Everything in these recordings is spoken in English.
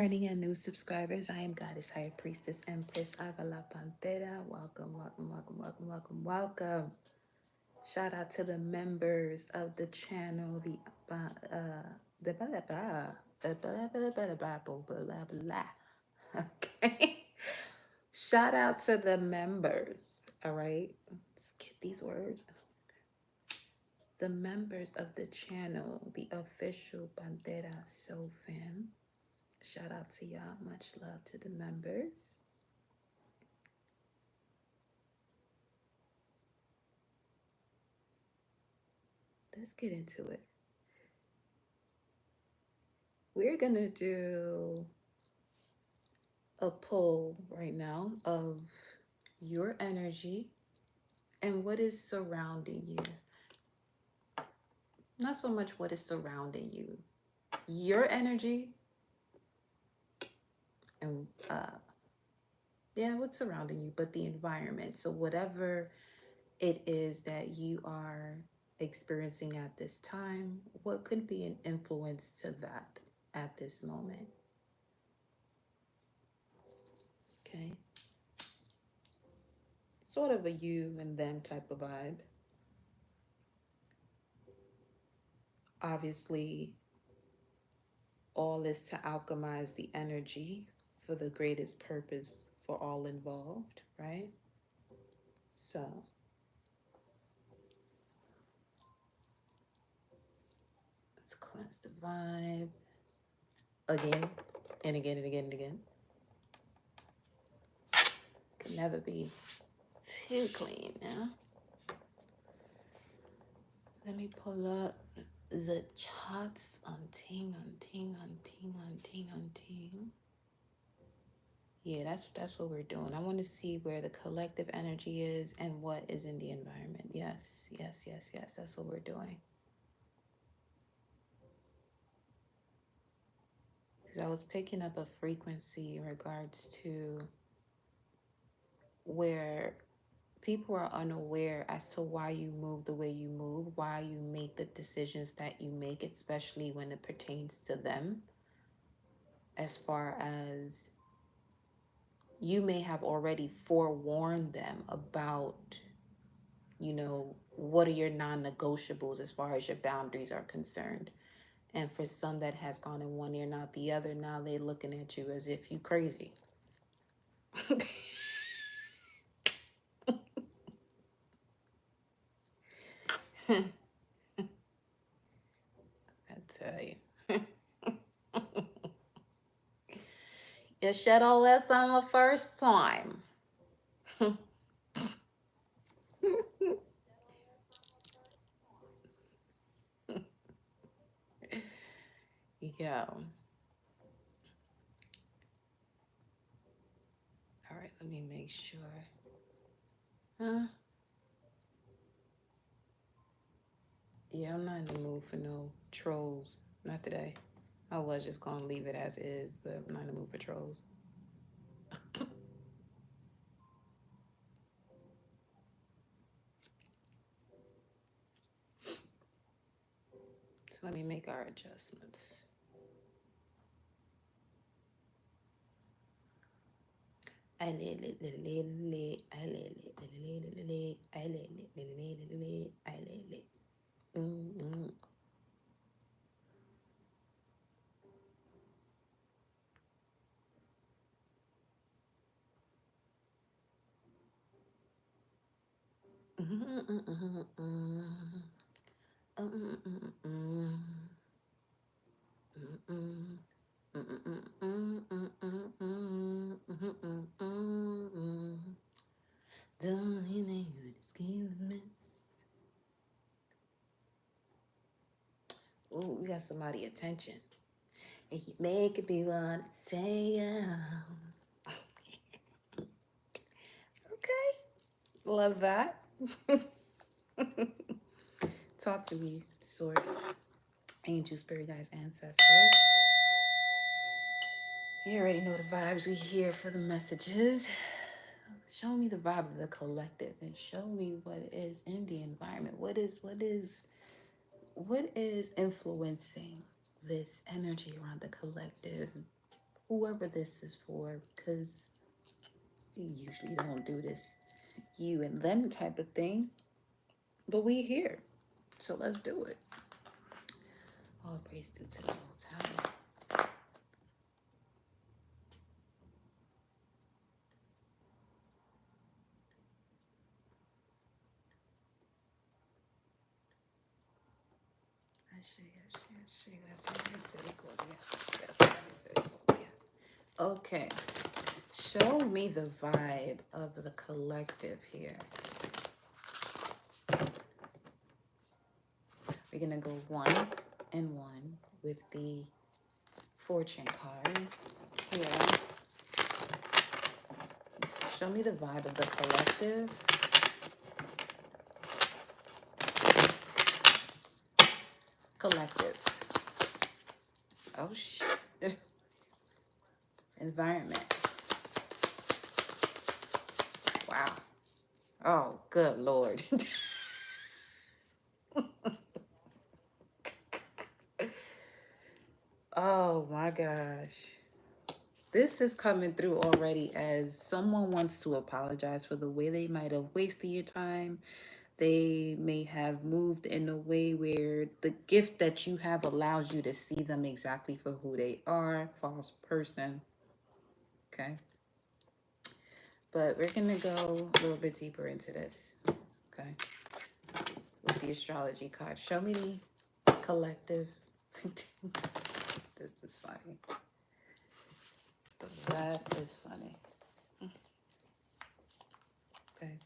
Returning and new subscribers, I am Goddess High Priestess Empress Avala Pantera. Welcome, welcome, welcome, welcome, welcome, welcome. Shout out to the members of the channel, the blah blah blah, the blah blah blah blah blah blah blah. Okay. Shout out to the members. All right. Let's get these words. The members of the channel, the official Pantera Soul Fam. Shout out to y'all. Much love to the members. Let's get into it. We're going to do a poll right now of your energy and what is surrounding you. Not so much what is surrounding you, your energy, and what's surrounding you, but the environment. So whatever it is that you are experiencing at this time, what could be an influence to that at this moment? Okay. Sort of a you and them type of vibe. Obviously, all is to alchemize the energy for the greatest purpose for all involved, right? So, let's cleanse the vibe again and again and again and again. Can never be too clean now. Let me pull up the charts on ting. Yeah, that's what we're doing. I want to see where the collective energy is and what is in the environment. Yes. That's what we're doing. Because I was picking up a frequency in regards to where people are unaware as to why you move the way you move, why you make the decisions that you make, especially when it pertains to them, as far as you may have already forewarned them about, what are your non-negotiables as far as your boundaries are concerned. And for some that has gone in one ear, not the other, now they're looking at you as if you crazy. I tell you. You should have listened the first time. Yeah. All right, let me make sure. Huh? Yeah, I'm not in the mood for no trolls. Not today. I was just gonna leave it as is, but I'm not in the mood for trolls. So let me make our adjustments. Ooh, we got somebody attention. And you make it be one say okay. Love that. Talk to me, source, angel, spirit guides, ancestors. You already know the vibes. We here for the messages. Show me the vibe of the collective and show me what is in the environment. What is influencing this energy around the collective? whoever this is for, because we usually don't do this you and them type of thing, but we here, so let's do it. All praise due to the Most High. Okay, show me the vibe of the collective here. We're gonna go 1 and 1 with the fortune cards here. Show me the vibe of the collective. Collective. Oh shit. Environment. Wow. Oh, good Lord. Oh my gosh. This is coming through already as someone wants to apologize for the way they might have wasted your time. They may have moved in a way where the gift that you have allows you to see them exactly for who they are. False person. Okay. But we're going to go a little bit deeper into this. Okay. With the astrology card. Show me the collective. This is funny. That is funny. Okay.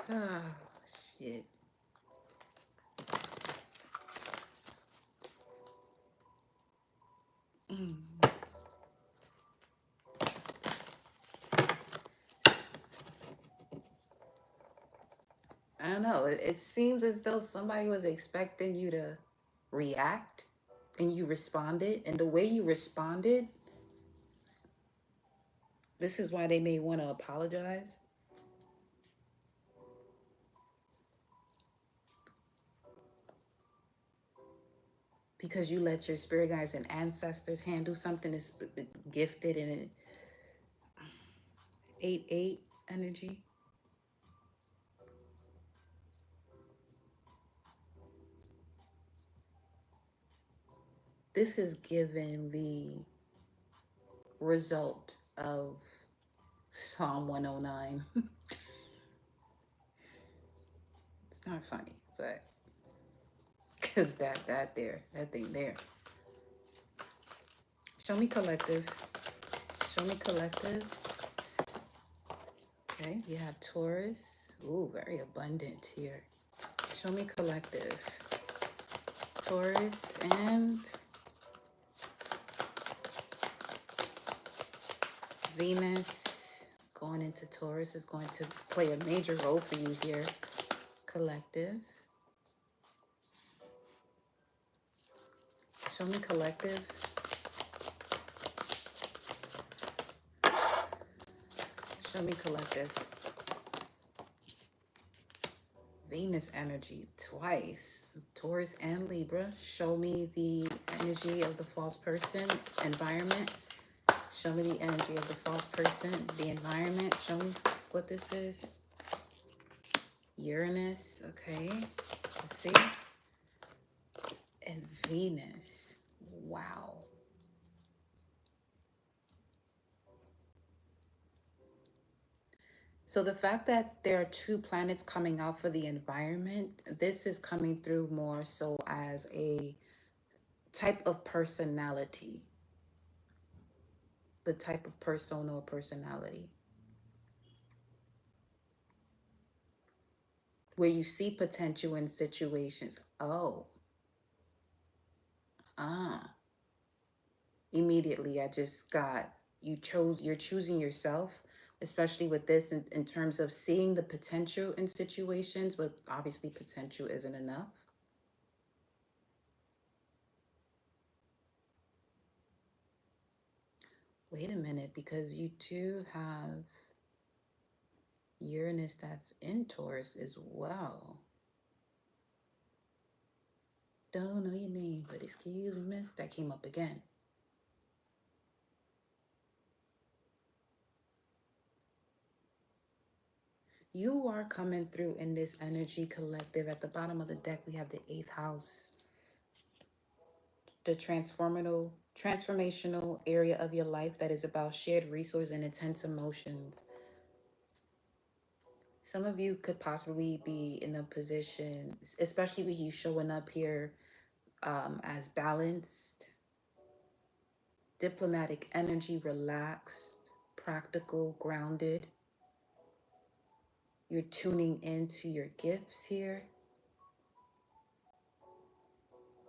Oh, shit. I don't know. It seems as though somebody was expecting you to react and you responded. And the way you responded, this is why they may want to apologize. Because you let your spirit guides and ancestors handle something that's gifted in 8-8 energy. This is given the result of Psalm 109. It's not funny, but because that thing there. Show me collective. Show me collective. Okay, you have Taurus. Ooh, very abundant here. Show me collective. Taurus and Venus going into Taurus is going to play a major role for you here. Collective. Show me collective. Show me collective. Venus energy twice. Taurus and Libra. Show me the energy of the false person. Environment. Show me the energy of the false person. The environment. Show me what this is. Uranus. Okay. Let's see. And Venus. Wow. So the fact that there are 2 planets coming out for the environment, this is coming through more so as a type of personality. The type of persona or personality. Where you see potential in situations. Oh. Immediately I just got, you're choosing yourself, especially with this in terms of seeing the potential in situations, but obviously potential isn't enough. Wait a minute, because you too have Uranus that's in Taurus as well. don't know your name, but excuse me, miss. That came up again. You are coming through in this energy collective. At the bottom of the deck, we have the 8th house, the transformational area of your life that is about shared resource and intense emotions. Some of you could possibly be in a position, especially with you showing up here as balanced, diplomatic energy, relaxed, practical, grounded. You're tuning into your gifts here.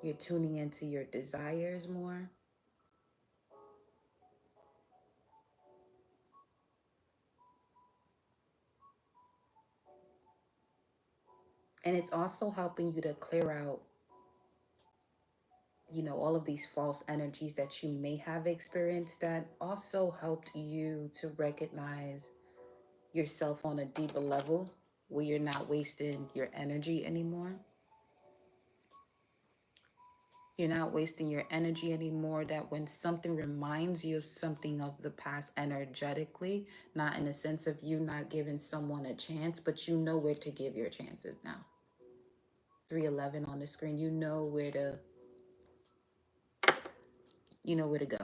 You're tuning into your desires more. And it's also helping you to clear out, all of these false energies that you may have experienced that also helped you to recognize yourself on a deeper level where you're not wasting your energy anymore. You're not wasting your energy anymore, that when something reminds you of something of the past energetically, not in the sense of you not giving someone a chance, but you know where to give your chances now. 311 on the screen, you know where to go.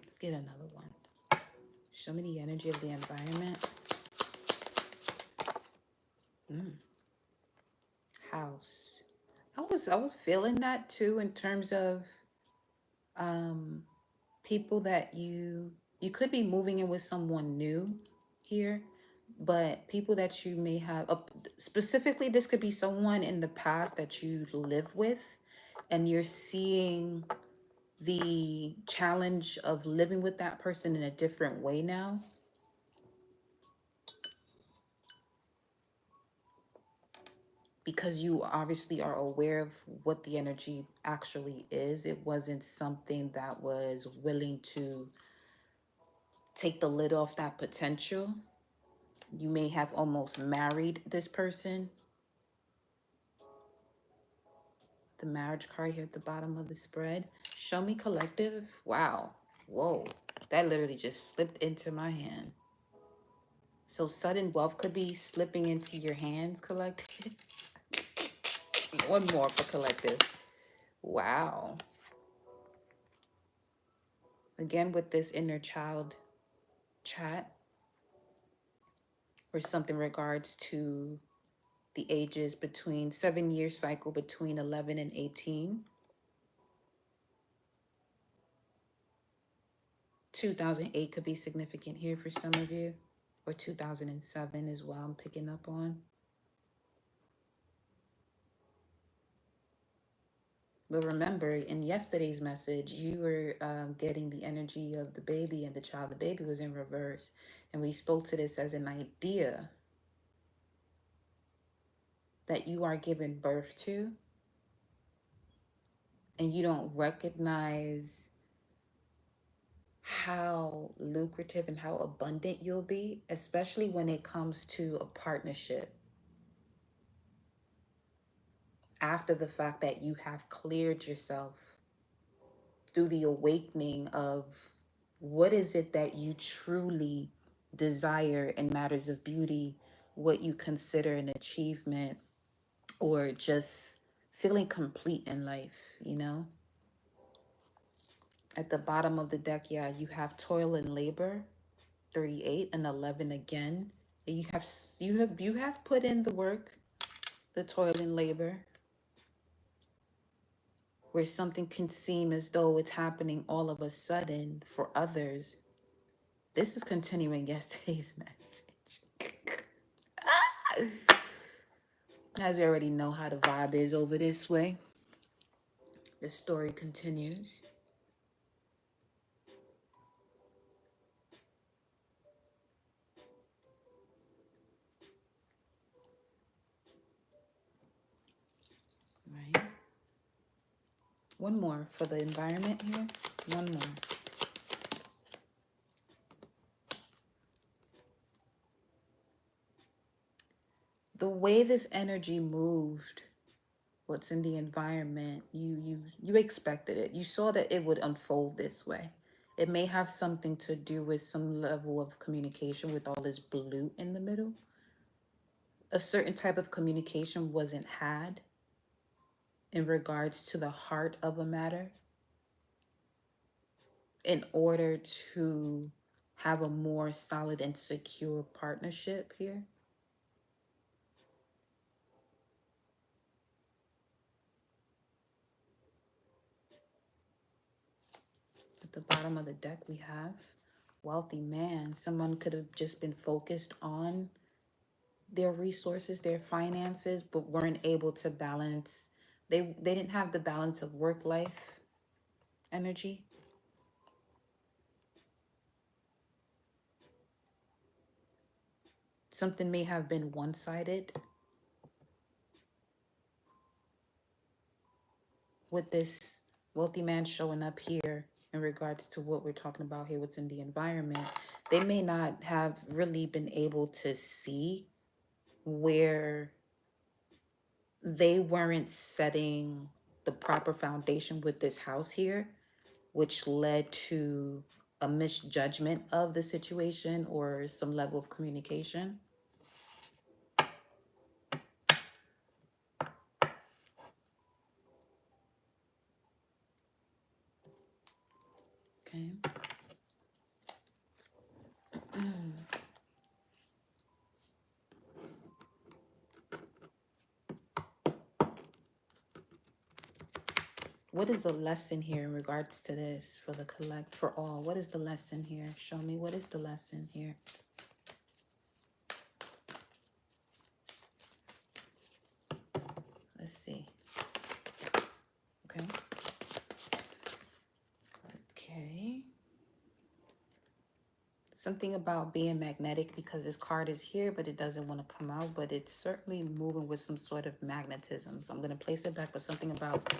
Let's get another one. Show me the energy of the environment. House. I was feeling that too, in terms of people that you could be moving in with someone new here, but people that you may have specifically, this could be someone in the past that you live with, and you're seeing the challenge of living with that person in a different way now. Because you obviously are aware of what the energy actually is. It wasn't something that was willing to take the lid off that potential. You may have almost married this person. The marriage card here at the bottom of the spread. Show me collective. Wow. Whoa. That literally just slipped into my hand. So sudden wealth could be slipping into your hands, collective. One more for collective. Wow. Again, with this inner child chat, or something in regards to the ages between 7-year cycle between 11 and 18. 2008 could be significant here for some of you, or 2007 as well, I'm picking up on. But remember, in yesterday's message, you were getting the energy of the baby and the child. The baby was in reverse. And we spoke to this as an idea that you are giving birth to, and you don't recognize how lucrative and how abundant you'll be, especially when it comes to a partnership. After the fact that you have cleared yourself through the awakening of what is it that you truly desire in matters of beauty, what you consider an achievement, or just feeling complete in life, At the bottom of the deck, yeah, you have toil and labor, 38 and 11 again. You have put in the work, the toil and labor, where something can seem as though it's happening all of a sudden for others. This is continuing yesterday's message. As we already know how the vibe is over this way, the story continues. Right? One more for the environment here. One more. The way this energy moved, what's in the environment, you expected it. You saw that it would unfold this way. It may have something to do with some level of communication with all this blue in the middle. A certain type of communication wasn't had in regards to the heart of a matter in order to have a more solid and secure partnership here. At the bottom of the deck, we have wealthy man. Someone could have just been focused on their resources, their finances, but weren't able to balance. They didn't have the balance of work life energy. Something may have been one-sided with this wealthy man showing up here in regards to what we're talking about here, what's in the environment. They may not have really been able to see where they weren't setting the proper foundation with this house here, which led to a misjudgment of the situation or some level of communication. Okay. What is the lesson here in regards to this for the collect, for all? What is the lesson here? Show me, what is the lesson here? Let's see. Okay. Okay. Something about being magnetic, because this card is here, but it doesn't want to come out, but it's certainly moving with some sort of magnetism. So I'm going to place it back, but something about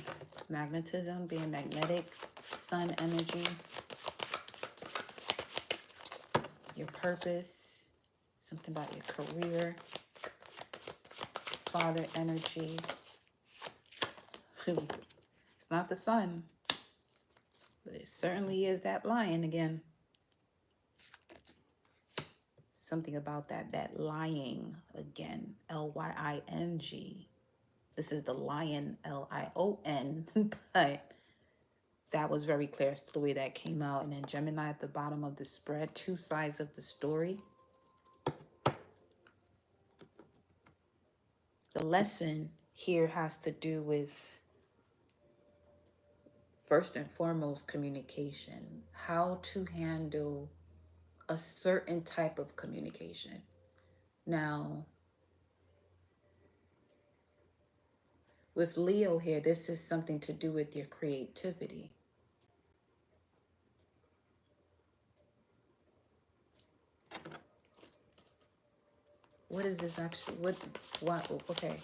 magnetism, being magnetic, sun energy, your purpose, something about your career, father energy. It's not the sun, but it certainly is that lion again. Something about that lying again, Lying. This is the lion, Lion, but that was very clear as to the way that came out. And then Gemini at the bottom of the spread, two sides of the story. The lesson here has to do with, first and foremost, communication. How to handle a certain type of communication. Now, with Leo here, this is something to do with your creativity. What is this actually? What, okay.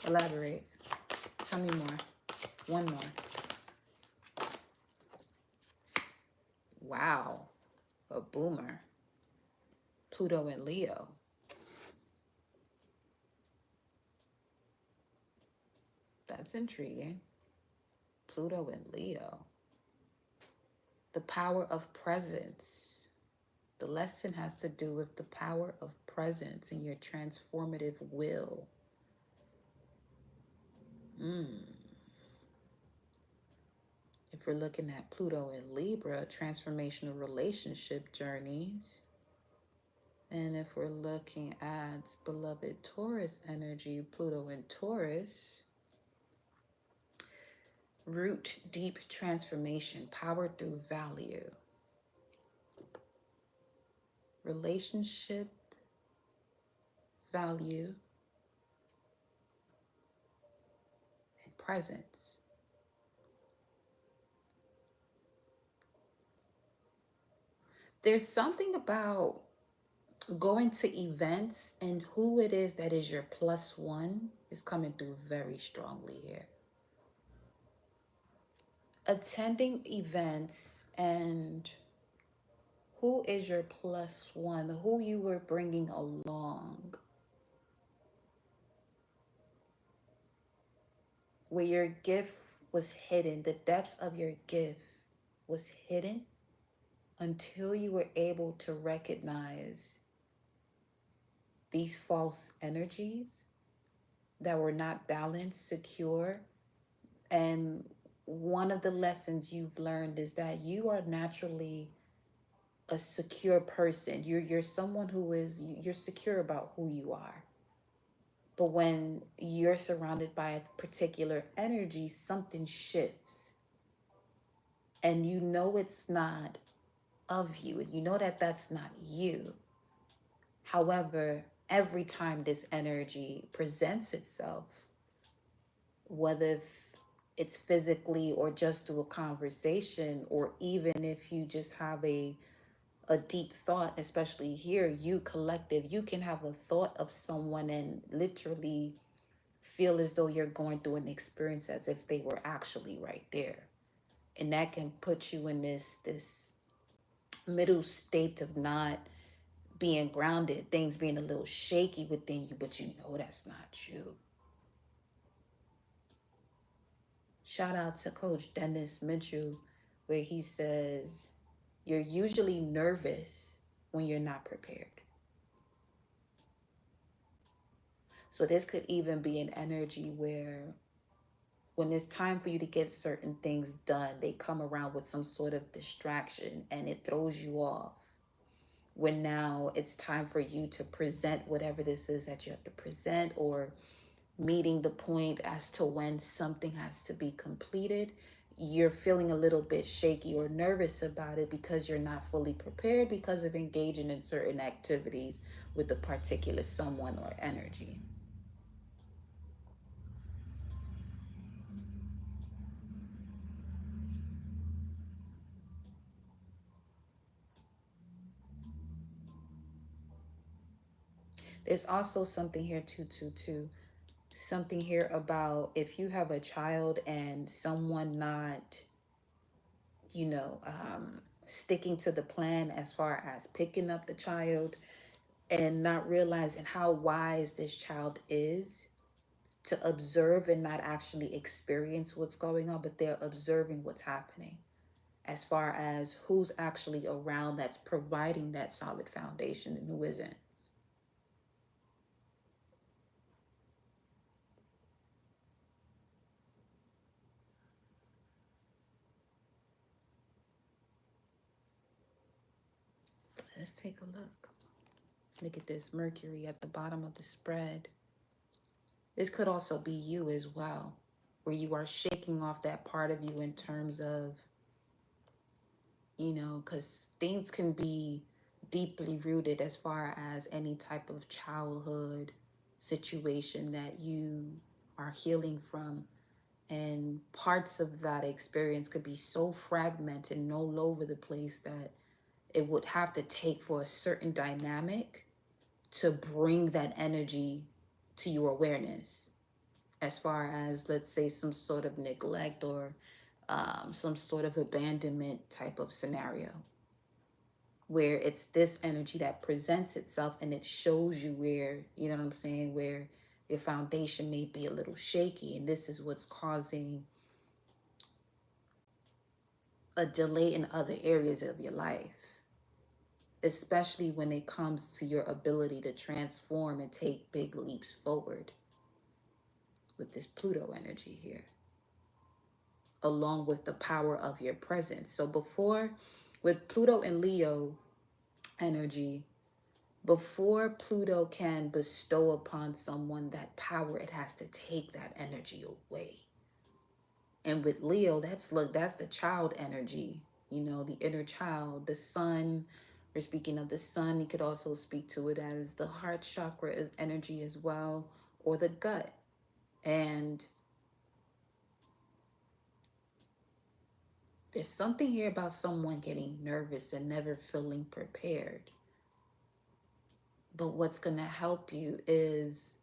Elaborate. Tell me more. One more. Wow. A boomer. Pluto and Leo. That's intriguing. Pluto and Leo. The power of presence. The lesson has to do with the power of presence and your transformative will. If we're looking at Pluto and Libra, transformational relationship journeys. And if we're looking at beloved Taurus energy, Pluto and Taurus, root deep transformation, power through value, relationship value, and presence. There's something about going to events and who it is that is your plus one is coming through very strongly here. attending events, and who is your plus one, who you were bringing along, where your gift was hidden, the depths of your gift was hidden until you were able to recognize these false energies that were not balanced, secure. And one of the lessons you've learned is that you are naturally a secure person. You're someone who is, you're secure about who you are. But when you're surrounded by a particular energy, something shifts. And you know it's not of you. And you know that that's not you. However, every time this energy presents itself, whether it's physically or just through a conversation, or even if you just have a deep thought, especially here, you collective, you can have a thought of someone and literally feel as though you're going through an experience as if they were actually right there. And that can put you in this middle state of not being grounded, things being a little shaky within you, but you know that's not you. Shout out to Coach Dennis Mitchell, where he says, you're usually nervous when you're not prepared. So this could even be an energy where when it's time for you to get certain things done, they come around with some sort of distraction and it throws you off. When now it's time for you to present whatever this is that you have to present, or meeting the point as to when something has to be completed, you're feeling a little bit shaky or nervous about it because you're not fully prepared because of engaging in certain activities with a particular someone or energy. There's also something here too. Something here about if you have a child and someone not, you know, sticking to the plan as far as picking up the child and not realizing how wise this child is to observe and not actually experience what's going on, but they're observing what's happening as far as who's actually around that's providing that solid foundation and who isn't. Let's take a look. Look at this Mercury at the bottom of the spread. This could also be you as well, where you are shaking off that part of you in terms of, you know, because things can be deeply rooted as far as any type of childhood situation that you are healing from. And parts of that experience could be so fragmented and all over the place that it would have to take for a certain dynamic to bring that energy to your awareness, as far as, let's say, some sort of neglect or some sort of abandonment type of scenario, where it's this energy that presents itself and it shows you where, you know what I'm saying, where your foundation may be a little shaky, and this is what's causing a delay in other areas of your life, especially when it comes to your ability to transform and take big leaps forward with this Pluto energy here, along with the power of your presence. So before, with Pluto and Leo energy, before Pluto can bestow upon someone that power, it has to take that energy away. And with Leo, that's the child energy, you know, the inner child, the sun. We're speaking of the sun. You could also speak to it as the heart chakra as energy as well, or the gut. And there's something here about someone getting nervous and never feeling prepared. But what's going to help you is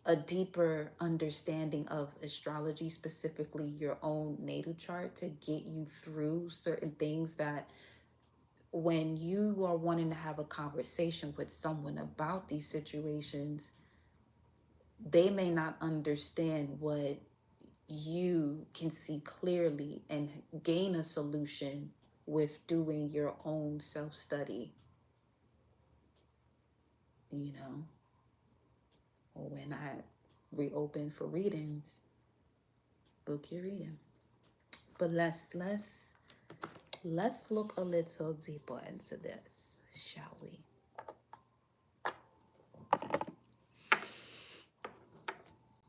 a deeper understanding of astrology, specifically your own natal chart, to get you through certain things that when you are wanting to have a conversation with someone about these situations, they may not understand what you can see clearly and gain a solution with doing your own self-study, you know, or when I reopen for readings, book your reading. But let's look a little deeper into this, shall we?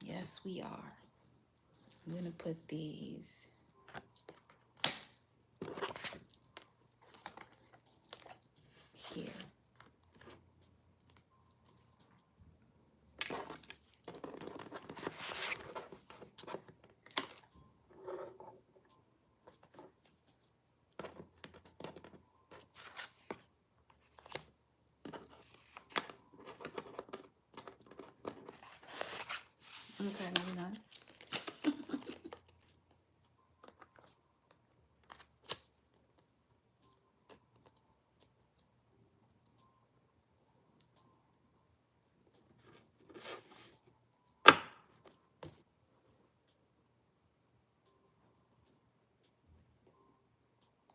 Yes, we are. I'm gonna put these here. Okay, maybe not.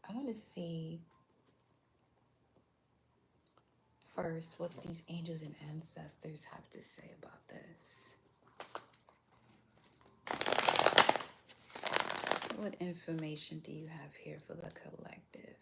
I want to see first what these angels and ancestors have to say about this. What information do you have here for the collective?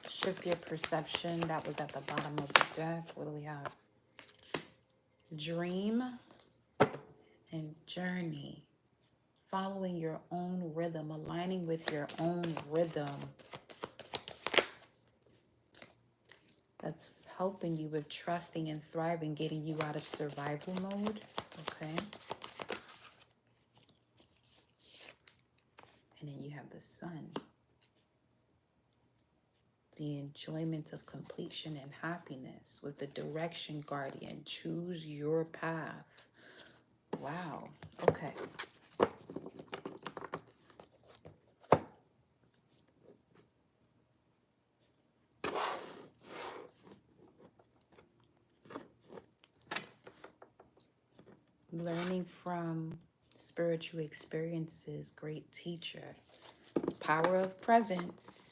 Shift your perception. That was at the bottom of the deck. What do we have? Dream and journey. Following your own rhythm, aligning with your own rhythm. That's helping you with trusting and thriving, getting you out of survival mode. Okay. And then you have the sun. The enjoyment of completion and happiness with the direction guardian. Choose your path. Wow. Okay. Learning from spiritual experiences, great teacher. Power of presence.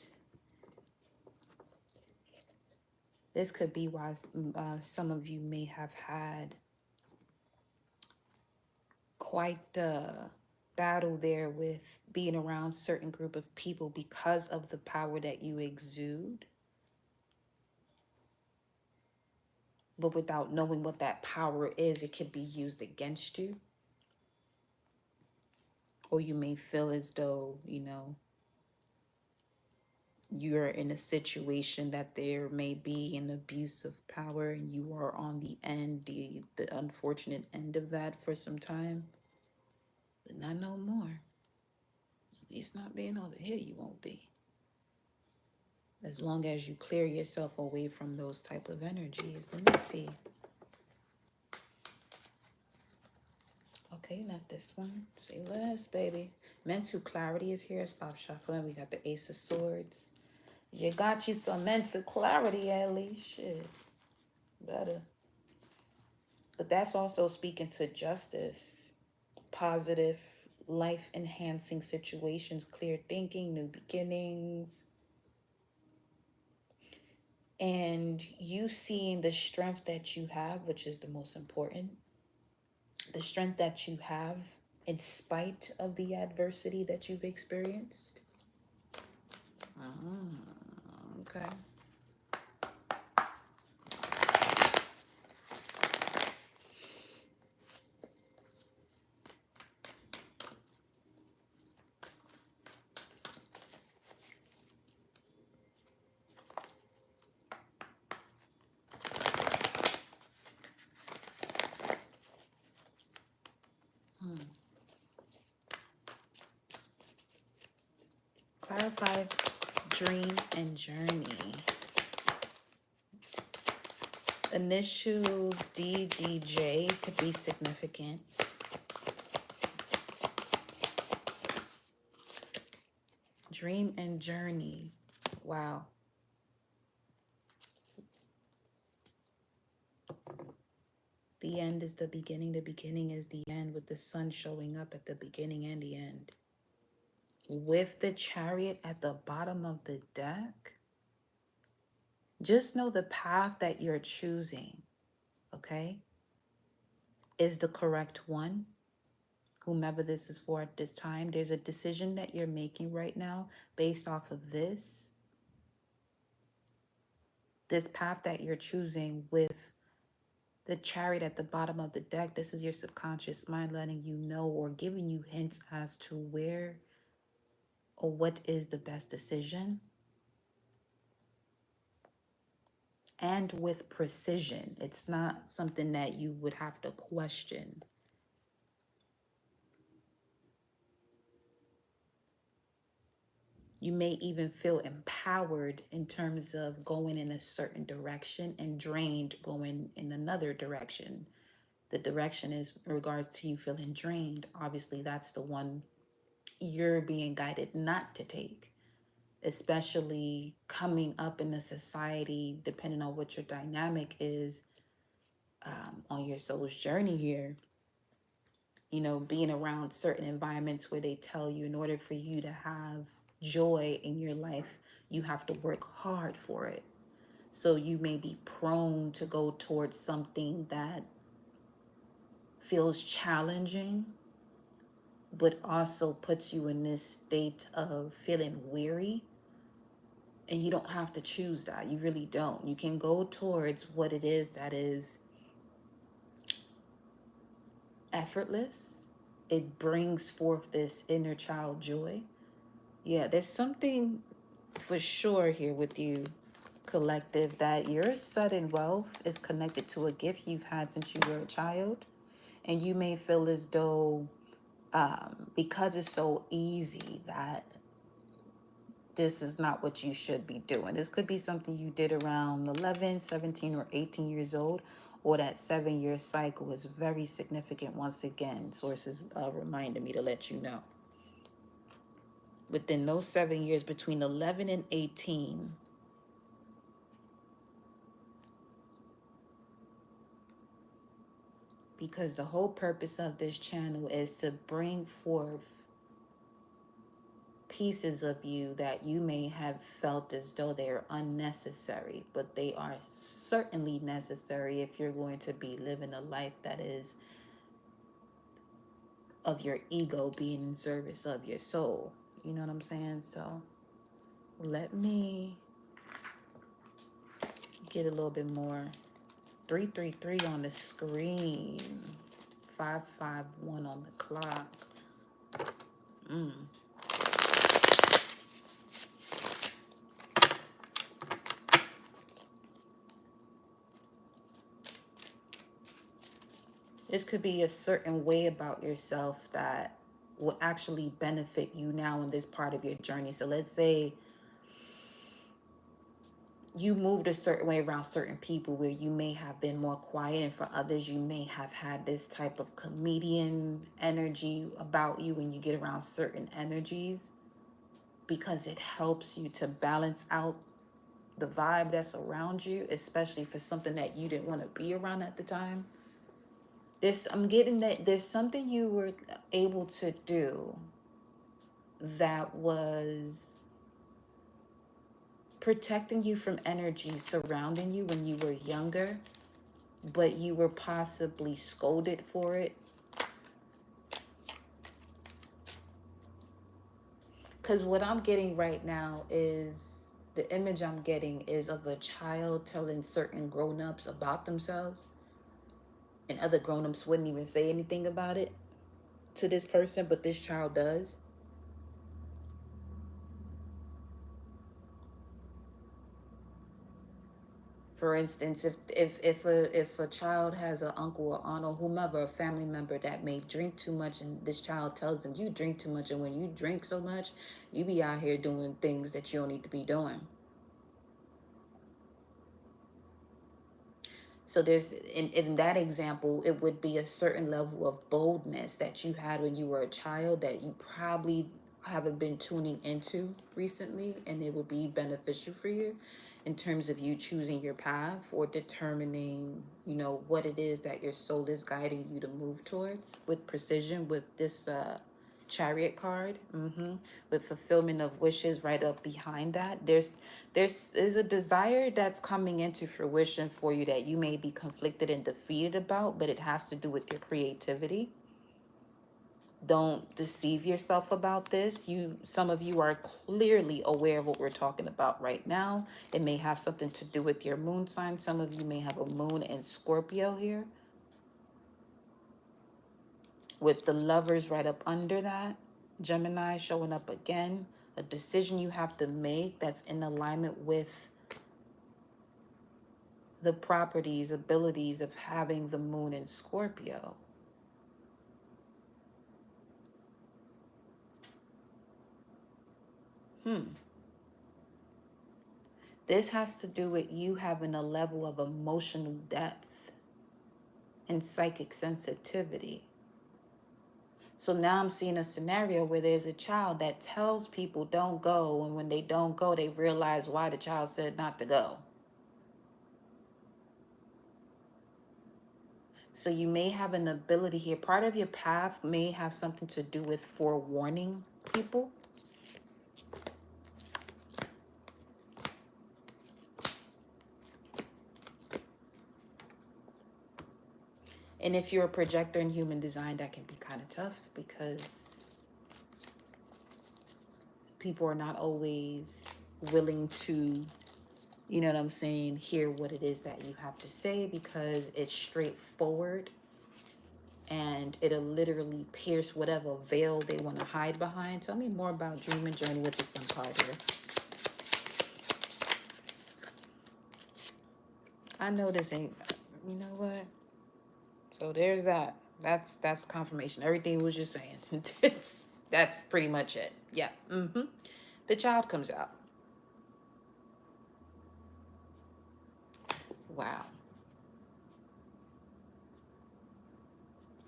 This could be why some of you may have had quite the battle there with being around certain group of people because of the power that you exude. But without knowing what that power is, it could be used against you. Or you may feel as though, you know, you're in a situation that there may be an abuse of power and you are on the end, the unfortunate end of that for some time. But not no more. At least not being over here, you won't be. As long as you clear yourself away from those type of energies. Let me see. Okay, not this one. Say less, baby. Mental clarity is here. Stop shuffling. We got the Ace of Swords. You got you some mental clarity at least. Shit. Better. But that's also speaking to justice. Positive, life-enhancing situations. Clear thinking, new beginnings. And you seeing the strength that you have, which is the most important. The strength that you have in spite of the adversity that you've experienced. Okay. clarify dream and journey. Initials DDJ could be significant. Dream and journey. Wow. The end is the beginning is the end, with the sun showing up at the beginning and the end. With the Chariot at the bottom of the deck, just know the path that you're choosing, okay, is the correct one. Whomever this is for at this time, there's a decision that you're making right now based off of this path that you're choosing with the Chariot at the bottom of the deck. This is your subconscious mind letting you know or giving you hints as to where or what is the best decision, and with precision. It's not something that you would have to question. You may even feel empowered in terms of going in a certain direction and drained going in another direction. The direction is in regards to you feeling drained. Obviously, that's the one you're being guided not to take, especially coming up in a society, depending on what your dynamic is on your soul's journey here. You know, being around certain environments where they tell you in order for you to have joy in your life, you have to work hard for it. So you may be prone to go towards something that feels challenging, but also puts you in this state of feeling weary. And you don't have to choose that. You really don't. You can go towards what it is that is effortless. It brings forth this inner child joy. Yeah, there's something for sure here with you, collective, that your sudden wealth is connected to a gift you've had since you were a child. And you may feel as though because it's so easy that this is not what you should be doing. This could be something you did around 11, 17, or 18 years old, or that 7-year cycle is very significant. Once again, sources reminded me to let you know. Within those 7 years, between 11 and 18, because the whole purpose of this channel is to bring forth pieces of you that you may have felt as though they are unnecessary, but they are certainly necessary if you're going to be living a life that is of your ego being in service of your soul. You know what I'm saying? So let me get a little bit more. 333 on the screen, 551 on the clock. This could be a certain way about yourself that will actually benefit you now in this part of your journey. So let's say you moved a certain way around certain people where you may have been more quiet, and for others you may have had this type of comedian energy about you when you get around certain energies, because it helps you to balance out the vibe that's around you, especially for something that you didn't want to be around at the time. I'm getting that there's something you were able to do that was protecting you from energy surrounding you when you were younger, but you were possibly scolded for it. Because what I'm getting right now is, the image I'm getting is of a child telling certain grown-ups about themselves, and other grown-ups wouldn't even say anything about it to this person, but this child does. For instance, if a child has an uncle or aunt or whomever, a family member that may drink too much, and this child tells them, you drink too much, and when you drink so much, you be out here doing things that you don't need to be doing. So there's, in that example, it would be a certain level of boldness that you had when you were a child that you probably haven't been tuning into recently, and it would be beneficial for you in terms of you choosing your path or determining, what it is that your soul is guiding you to move towards with precision with this chariot card, with fulfillment of wishes right up behind that. There's a desire that's coming into fruition for you that you may be conflicted and defeated about, but it has to do with your creativity. Don't deceive yourself about this. Some of you are clearly aware of what we're talking about right now. It may have something to do with your moon sign. Some of you may have a moon in Scorpio here, with the lovers right up under that. Gemini showing up again. A decision you have to make that's in alignment with the properties, abilities of having the moon in Scorpio. This has to do with you having a level of emotional depth and psychic sensitivity. So now I'm seeing a scenario where there's a child that tells people don't go, and when they don't go, they realize why the child said not to go. So you may have an ability here. Part of your path may have something to do with forewarning people. And if you're a projector in human design, that can be kind of tough because people are not always willing to, you know what I'm saying, hear what it is that you have to say because it's straightforward and it'll literally pierce whatever veil they want to hide behind. Tell me more about Dream and Journey with the Sun card here. I know this ain't, you know what? So there's that. That's confirmation. Everything was just saying. That's pretty much it. Yeah. The child comes out. Wow.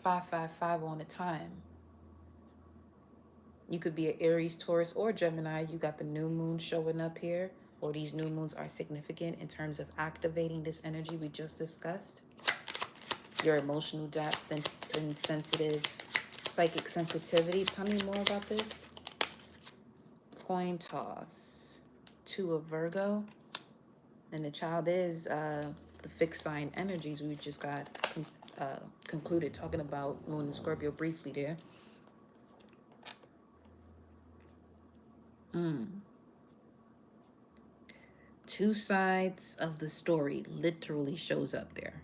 555 on the time. You could be an Aries, Taurus, or Gemini. You got the new moon showing up here, or these new moons are significant in terms of activating this energy we just discussed. Your emotional depth and sensitive psychic sensitivity. Tell me more about this. Coin toss. 2 of Virgo. And the child is the fixed sign energies we just got concluded talking about Moon and Scorpio briefly there. Two sides of the story literally shows up there.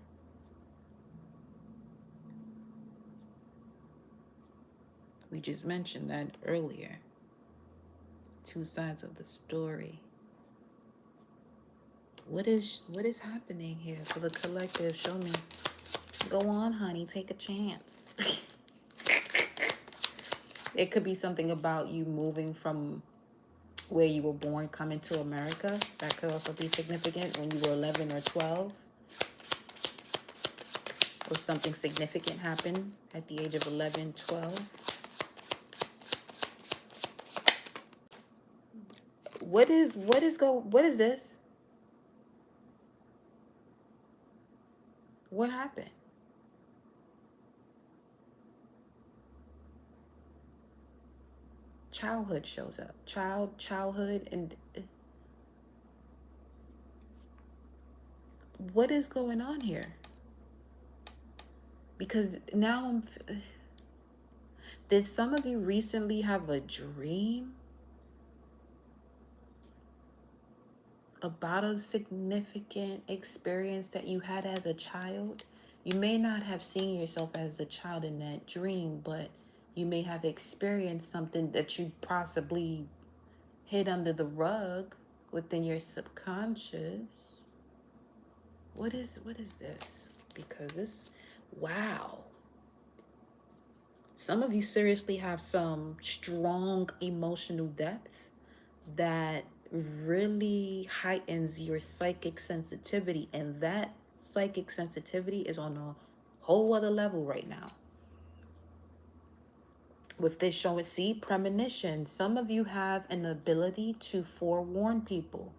We just mentioned that earlier. Two sides of the story. What is happening here for the collective? Show me. Go on, honey. Take a chance. It could be something about you moving from where you were born, coming to America. That could also be significant when you were 11 or 12. Or something significant happened at the age of 11, 12. What is this? What happened? Childhood shows up. Childhood, and what is going on here? Because now did some of you recently have a dream about a significant experience that you had as a child? You may not have seen yourself as a child in that dream, but you may have experienced something that you possibly hid under the rug within your subconscious. What is this? Because this, wow. Some of you seriously have some strong emotional depth that really heightens your psychic sensitivity, and that psychic sensitivity is on a whole other level right now. With this showing, see, premonition. Some of you have an ability to forewarn people.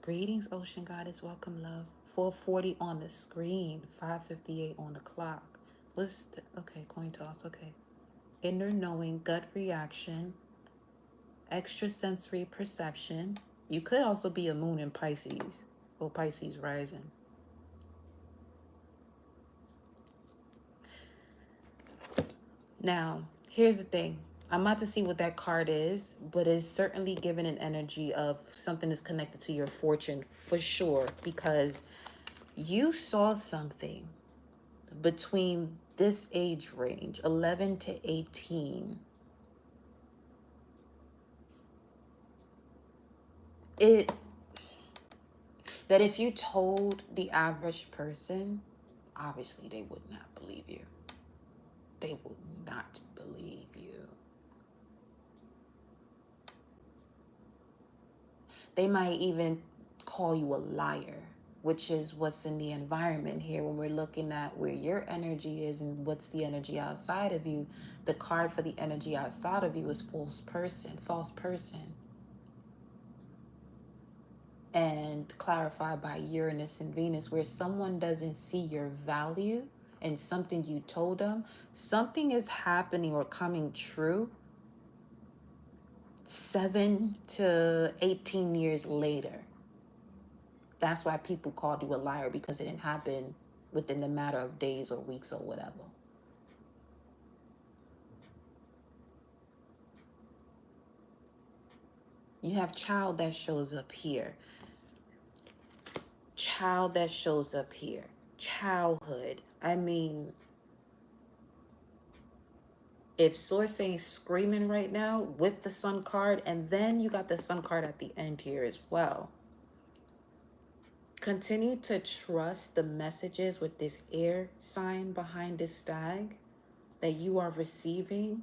Greetings, Ocean Goddess. Welcome, love. 4:40 on the screen, 5:58 on the clock. Okay, coin toss. Okay. Inner knowing, gut reaction, extrasensory perception. You could also be a moon in Pisces or Pisces rising. Now, here's the thing. I'm about to see what that card is, but it's certainly given an energy of something that's connected to your fortune for sure, because you saw something between this age range, 11 to 18. It that if you told the average person, obviously they would not believe you. They would not believe you. They might even call you a liar, which is what's in the environment here when we're looking at where your energy is and what's the energy outside of you. The card for the energy outside of you is false person. And clarified by Uranus and Venus, where someone doesn't see your value and something you told them, something is happening or coming true 7 to 18 years later. That's why people called you a liar, because it didn't happen within the matter of days or weeks or whatever. You have child that shows up here. Child that shows up here. Childhood. I mean, if Source ain't screaming right now with the Sun card, and then you got the Sun card at the end here as well. Continue to trust the messages with this air sign behind this stag that you are receiving.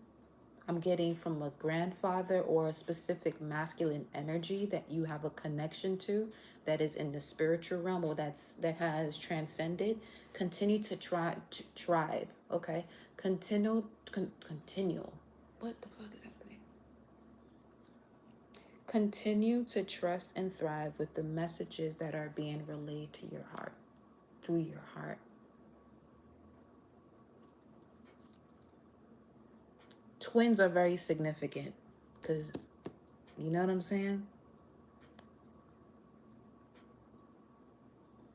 I'm getting from a grandfather or a specific masculine energy that you have a connection to, that is in the spiritual realm, or that has transcended. Continue to tribe, okay? Continue. What the fuck is happening? Continue to trust and thrive with the messages that are being relayed to your heart, through your heart. Twins are very significant because, you know what I'm saying?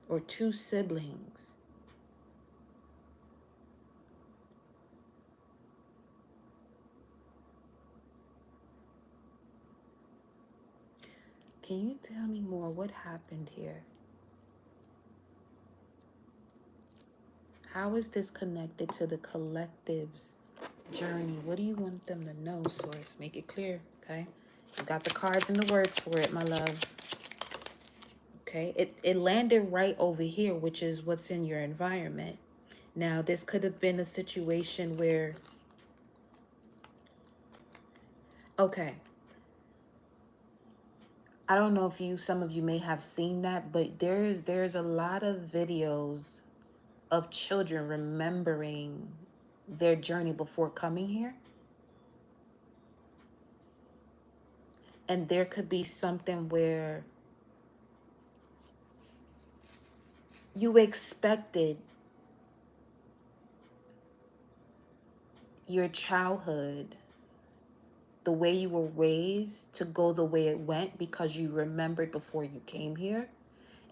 Or two siblings. Can you tell me more? What happened here? How is this connected to the collective's journey? What do you want them to know, Source? Make it clear, okay? You got the cards and the words for it, my love. Okay, it landed right over here, which is what's in your environment. Now, this could have been a situation where, okay, I don't know if some of you may have seen that, but there's a lot of videos of children remembering their journey before coming here. And there could be something where you expected your childhood, the way you were raised, to go the way it went because you remembered before you came here.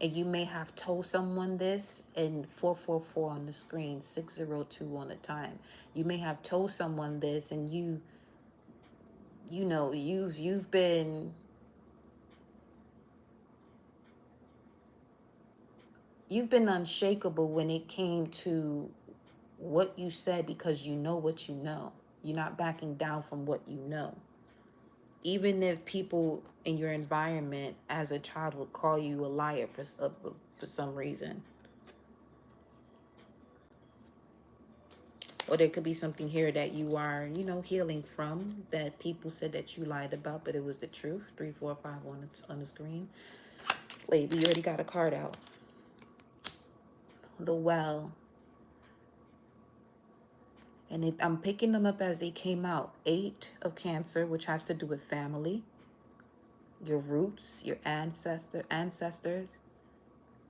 And you may have told someone this, and 444 on the screen, 602 on the time. You may have told someone this, and you've been unshakable when it came to what you said, because you know what you know. You're not backing down from what you know. Even if people in your environment as a child would call you a liar for some reason. Or there could be something here that you are, you know, healing from, that people said that you lied about, but it was the truth. 3, 4, 5 on the screen. Wait, we already got a card out. The Well. And I'm picking them up as they came out. 8 of Cancer, which has to do with family, your roots, your ancestors,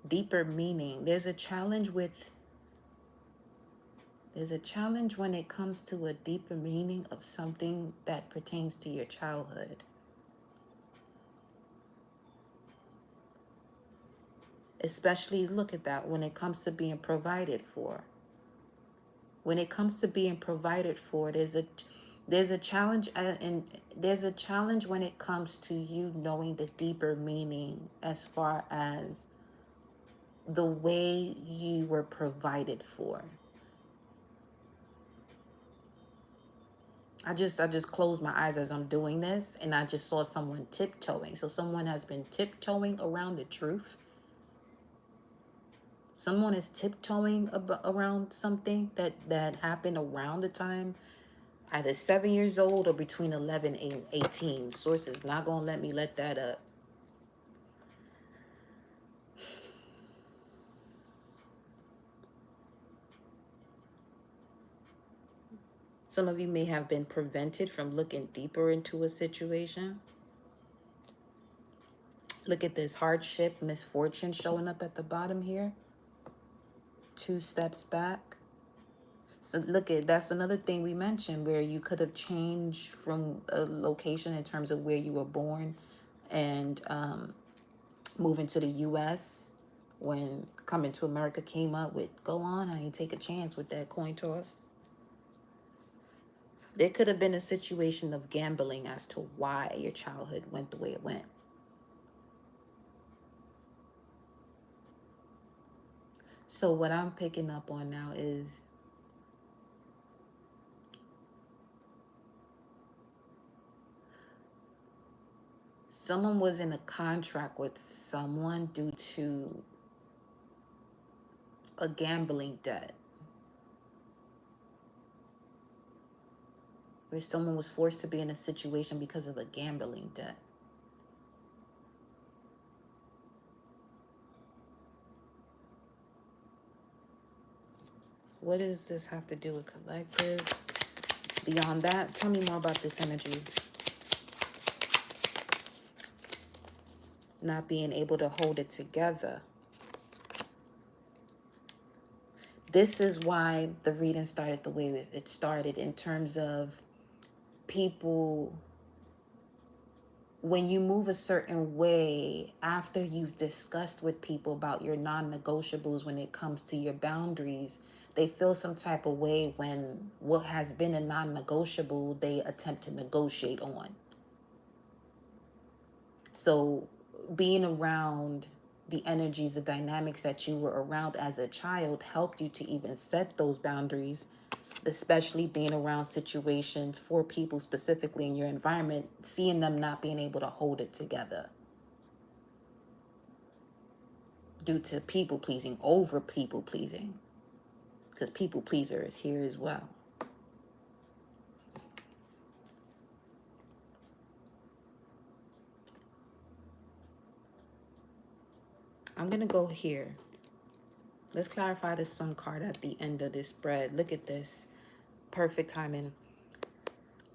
deeper meaning. There's a challenge when it comes to a deeper meaning of something that pertains to your childhood. Especially, look at that, when it comes to being provided for. When it comes to being provided for, there's a challenge, and there's a challenge when it comes to you knowing the deeper meaning as far as the way you were provided for. I just closed my eyes as I'm doing this, and I just saw someone tiptoeing. So someone has been tiptoeing around the truth. Someone is tiptoeing around something that happened around the time, either 7 years old or between 11 and 18. Source is not going to let me let that up. Some of you may have been prevented from looking deeper into a situation. Look at this hardship, misfortune showing up at the bottom here. 2 steps back. So look at, that's another thing we mentioned, where you could have changed from a location in terms of where you were born and moving to the U.S. when coming to America came up with, go on, honey, take a chance with that coin toss. There could have been a situation of gambling as to why your childhood went the way it went. So what I'm picking up on now is someone was in a contract with someone due to a gambling debt, where someone was forced to be in a situation because of a gambling debt. What does this have to do with collective? Beyond that, tell me more about this energy. Not being able to hold it together. This is why the reading started the way it started, in terms of people, when you move a certain way after you've discussed with people about your non-negotiables when it comes to your boundaries, they feel some type of way when what has been a non-negotiable they attempt to negotiate on. So being around the energies, the dynamics that you were around as a child helped you to even set those boundaries, especially being around situations for people specifically in your environment, seeing them not being able to hold it together due to people pleasing, over people pleasing, because people pleaser is here as well. I'm going to go here. Let's clarify the Sun card at the end of this spread. Look at this. Perfect timing.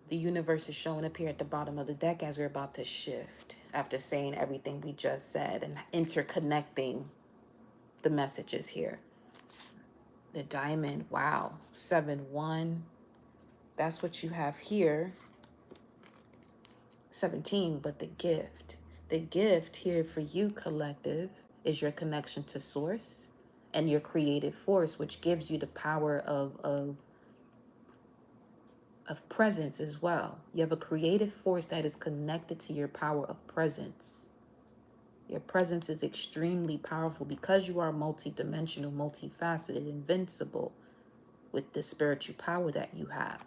The universe is showing up here at the bottom of the deck as we're about to shift after saying everything we just said and interconnecting the messages here. The diamond, wow, 7-1. That's what you have here. 17, but the gift. The gift here for you, collective, is your connection to source and your creative force, which gives you the power of presence as well. You have a creative force that is connected to your power of presence. Your presence is extremely powerful because you are multidimensional, multifaceted, invincible with the spiritual power that you have.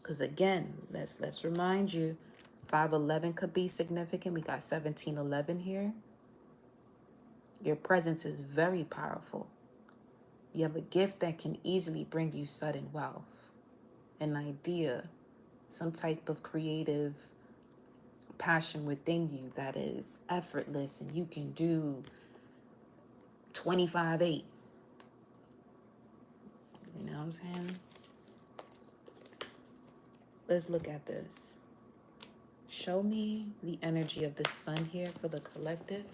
Because again, let's remind you, 511 could be significant. We got 1711 here. Your presence is very powerful. You have a gift that can easily bring you sudden wealth, an idea, some type of creative passion within you that is effortless and you can do 25/8. You know what I'm saying? Let's look at this. Show me the energy of the sun here for the collective.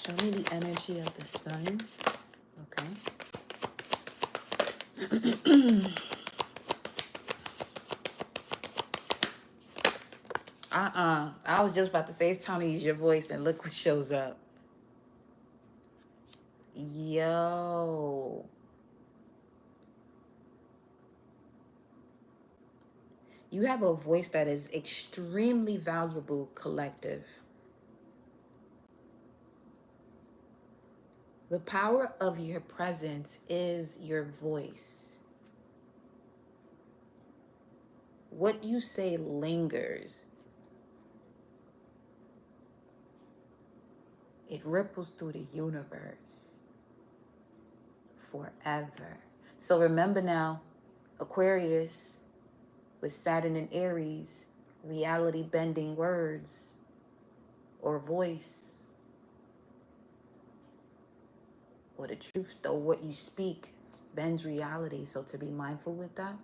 Show me the energy of the sun. Okay. I was just about to say it's time to use your voice and look what shows up. Yo. You have a voice that is extremely valuable, collective. The power of your presence is your voice. What you say lingers. It ripples through the universe forever. So remember now, Aquarius with Saturn and Aries, reality bending words or voice or the truth, though what you speak bends reality. So to be mindful with that,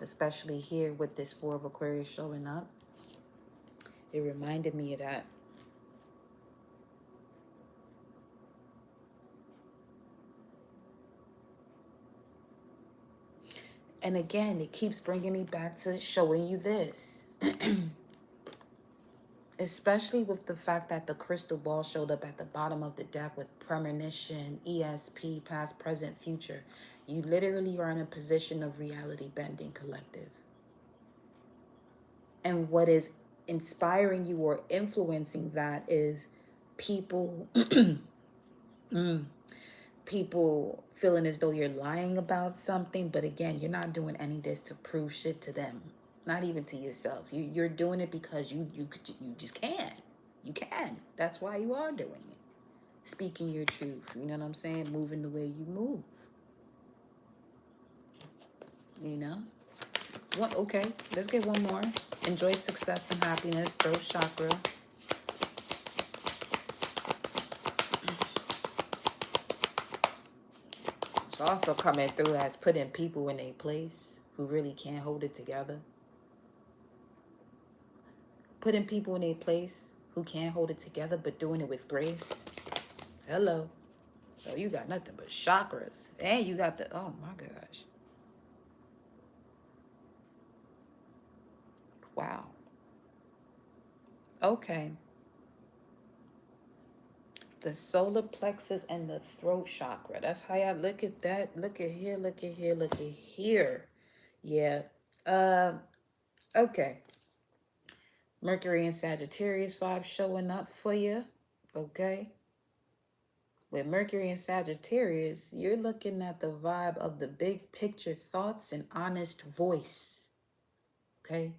especially here with this Four of Aquarius showing up, it reminded me of that. And again, it keeps bringing me back to showing you this. Especially with the fact that the crystal ball showed up at the bottom of the deck with premonition, ESP, past, present, future. You literally are in a position of reality bending, collective. And what is inspiring you or influencing that is people people feeling as though you're lying about something, but again, you're not doing any of this to prove shit to them, not even to yourself. You're doing it because you just can. You can. That's why you are doing it. Speaking your truth. You know what I'm saying? Moving the way you move. You know. What? Okay. Let's get one more. Enjoy success and happiness. Throat chakra. It's also coming through as putting people in a place who really can't hold it together. Putting people in a place who can't hold it together, but doing it with grace. Hello. So you got nothing but chakras. And you got the, oh my gosh. Wow. Okay. The solar plexus and the throat chakra. That's how I look at that. Look at here, look at here, look at here. Yeah. Okay. Mercury and Sagittarius vibe showing up for you. Okay. With Mercury and Sagittarius, you're looking at the vibe of the big picture thoughts and honest voice. Okay.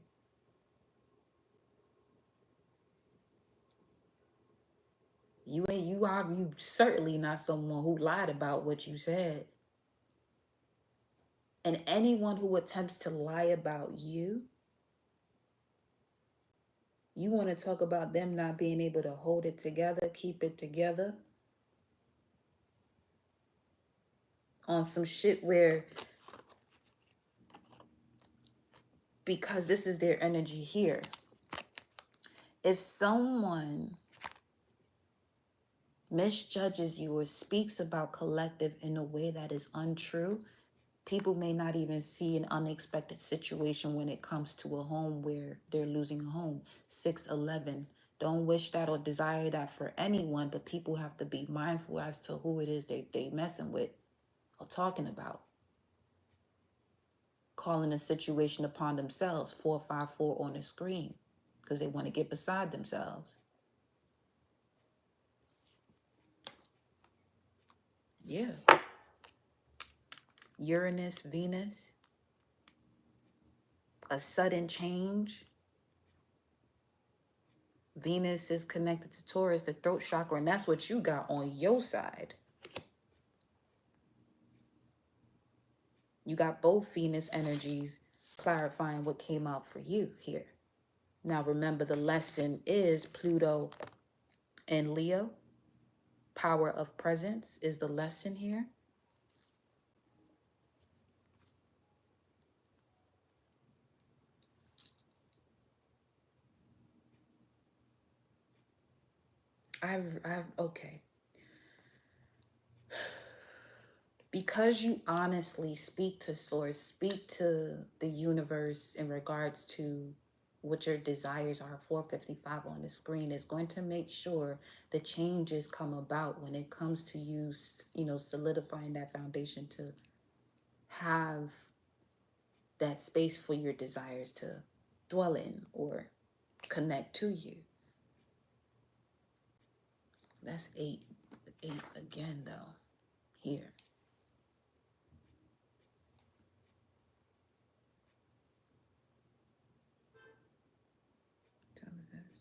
You certainly not someone who lied about what you said. And anyone who attempts to lie about you want to talk about them not being able to hold it together, keep it together on some shit where, because this is their energy here. If someone misjudges you or speaks about collective in a way that is untrue, people may not even see an unexpected situation when it comes to a home where they're losing a home. 611. Don't wish that or desire that for anyone, but people have to be mindful as to who it is they messing with or talking about. Calling a situation upon themselves, 454 on the screen, because they want to get beside themselves. Yeah. Uranus, Venus, a sudden change, Venus is connected to Taurus, the throat chakra, and that's what you got on your side. You got both Venus energies clarifying what came out for you here. Now remember, the lesson is Pluto and Leo. Power of presence is the lesson here. Okay. Because you honestly speak to source, speak to the universe in regards to what your desires are, 455 on the screen is going to make sure the changes come about when it comes to you, solidifying that foundation to have that space for your desires to dwell in or connect to you. That's eight again though, here.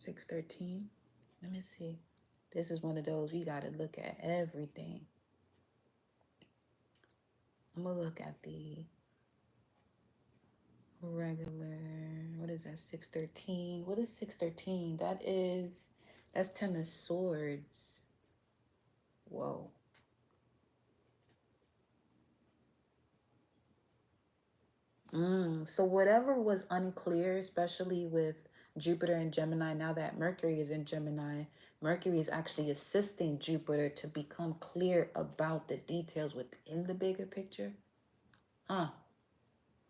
613. Let me see. This is one of those we got to look at everything. I'm going to look at the regular. What is that? 613. What is 613? That's 10 of swords. Whoa. So whatever was unclear, especially with Jupiter and Gemini, now that Mercury is in Gemini, Mercury is actually assisting Jupiter to become clear about the details within the bigger picture.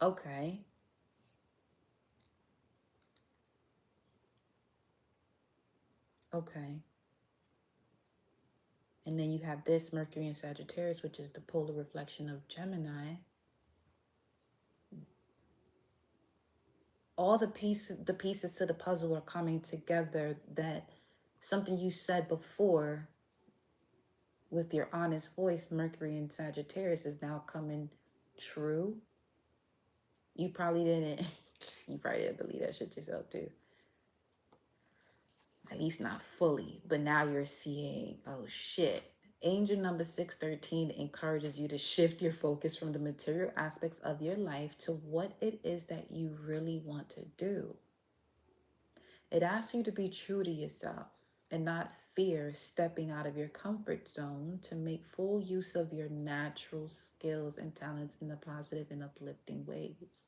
Okay. Okay. And then you have this Mercury in Sagittarius, which is the polar reflection of Gemini. All the pieces to the puzzle are coming together, that something you said before with your honest voice, Mercury in Sagittarius, is now coming true. You probably didn't believe that shit yourself too. At least not fully, but now you're seeing, oh shit. Angel number 613 encourages you to shift your focus from the material aspects of your life to what it is that you really want to do. It asks you to be true to yourself and not fear stepping out of your comfort zone to make full use of your natural skills and talents in the positive and uplifting ways.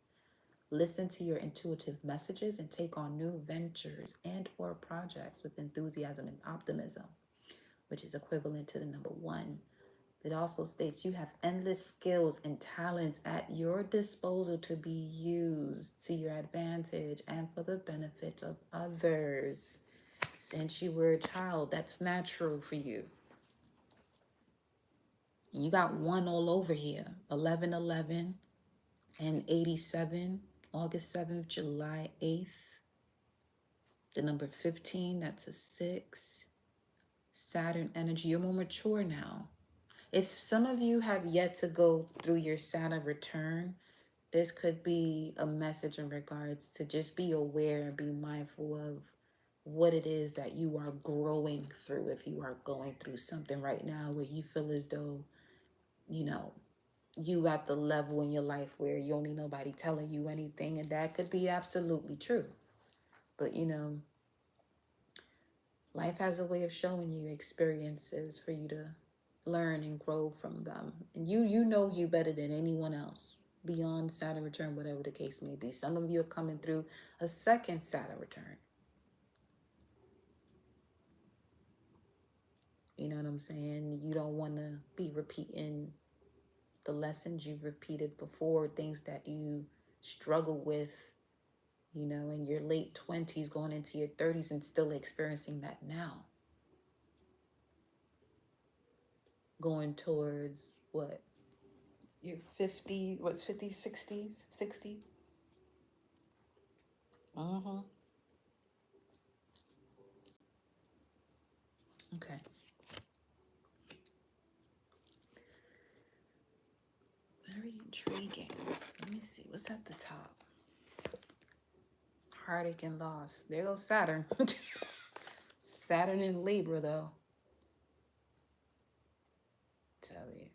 Listen to your intuitive messages and take on new ventures and or projects with enthusiasm and optimism, which is equivalent to the number 1. It also states you have endless skills and talents at your disposal to be used to your advantage and for the benefit of others. Since you were a child, that's natural for you. You got 1 all over here. 1111 and 87, August 7th, July 8th. The number 15, that's a 6. Saturn energy, you're more mature now. If some of you have yet to go through your Saturn return, this could be a message in regards to just be aware and be mindful of what it is that you are growing through. If you are going through something right now where you feel as though, you at the level in your life where you don't need nobody telling you anything, and that could be absolutely true. But life has a way of showing you experiences for you to learn and grow from them. And you know you better than anyone else beyond Saturn return, whatever the case may be. Some of you are coming through a second Saturn return. You know what I'm saying? You don't want to be repeating the lessons you've repeated before, things that you struggle with, in your late 20s, going into your 30s, and still experiencing that now. Going towards what? You're 50, what's 50, 60s, 60? Okay. Very intriguing. Let me see. What's at the top? Heartache and loss. There goes Saturn. Saturn in Libra, though. Tell you.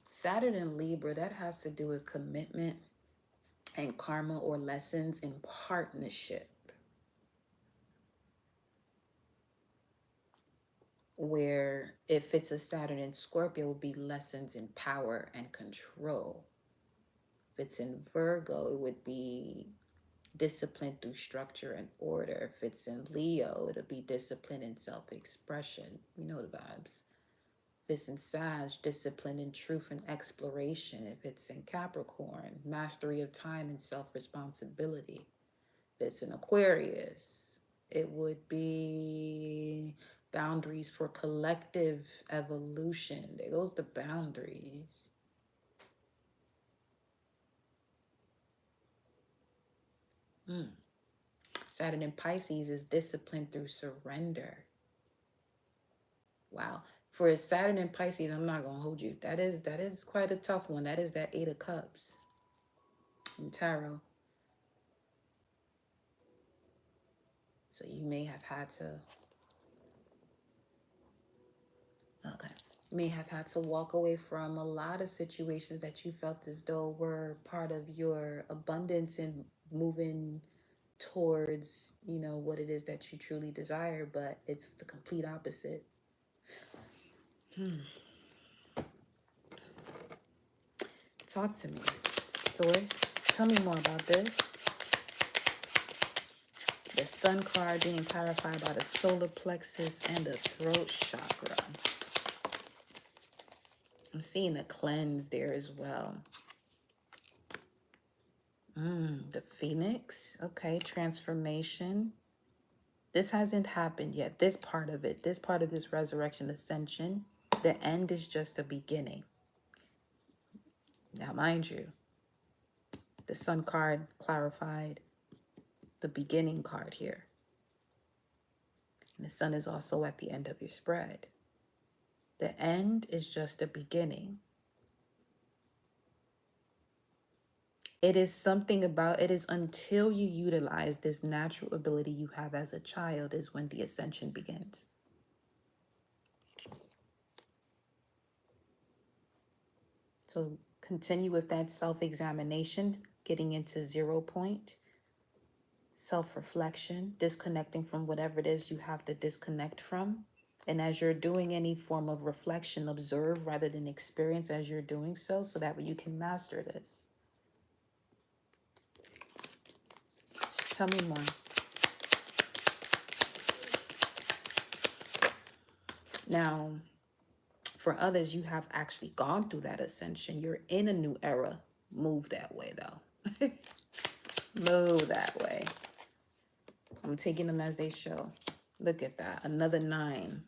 Saturn in Libra, that has to do with commitment and karma or lessons in partnership. Where if it's a Saturn in Scorpio, it would be lessons in power and control. If it's in Virgo, it would be discipline through structure and order. If it's in Leo, it'll be discipline and self-expression. You know the vibes. If it's in Sag, discipline in truth and exploration. If it's in Capricorn, mastery of time and self-responsibility. If it's in Aquarius, it would be boundaries for collective evolution. There goes the boundaries. Saturn in Pisces is discipline through surrender. Wow. For Saturn in Pisces, I'm not gonna hold you. That is quite a tough one. That is that Eight of Cups in tarot. So you may have had to, okay, may have had to walk away from a lot of situations that you felt as though were part of your abundance and moving towards, you know, what it is that you truly desire, but it's the complete opposite. Talk to me, Source. Tell me more about this. The Sun card being clarified by the solar plexus and the throat chakra. I'm seeing a cleanse there as well. The Phoenix. Okay, transformation. This hasn't happened yet. This part of it, this part of this resurrection ascension, the end is just the beginning. Now, mind you, the Sun card clarified the beginning card here. And the Sun is also at the end of your spread. The end is just the beginning. It is something about, it is until you utilize this natural ability you have as a child is when the ascension begins. So continue with that self-examination, getting into 0 point, self-reflection, disconnecting from whatever it is you have to disconnect from. And as you're doing any form of reflection, observe rather than experience as you're doing so that way you can master this. Tell me more. Now, for others, you have actually gone through that ascension. You're in a new era. Move that way, though. Move that way. I'm taking them as they show. Look at that. Another 9.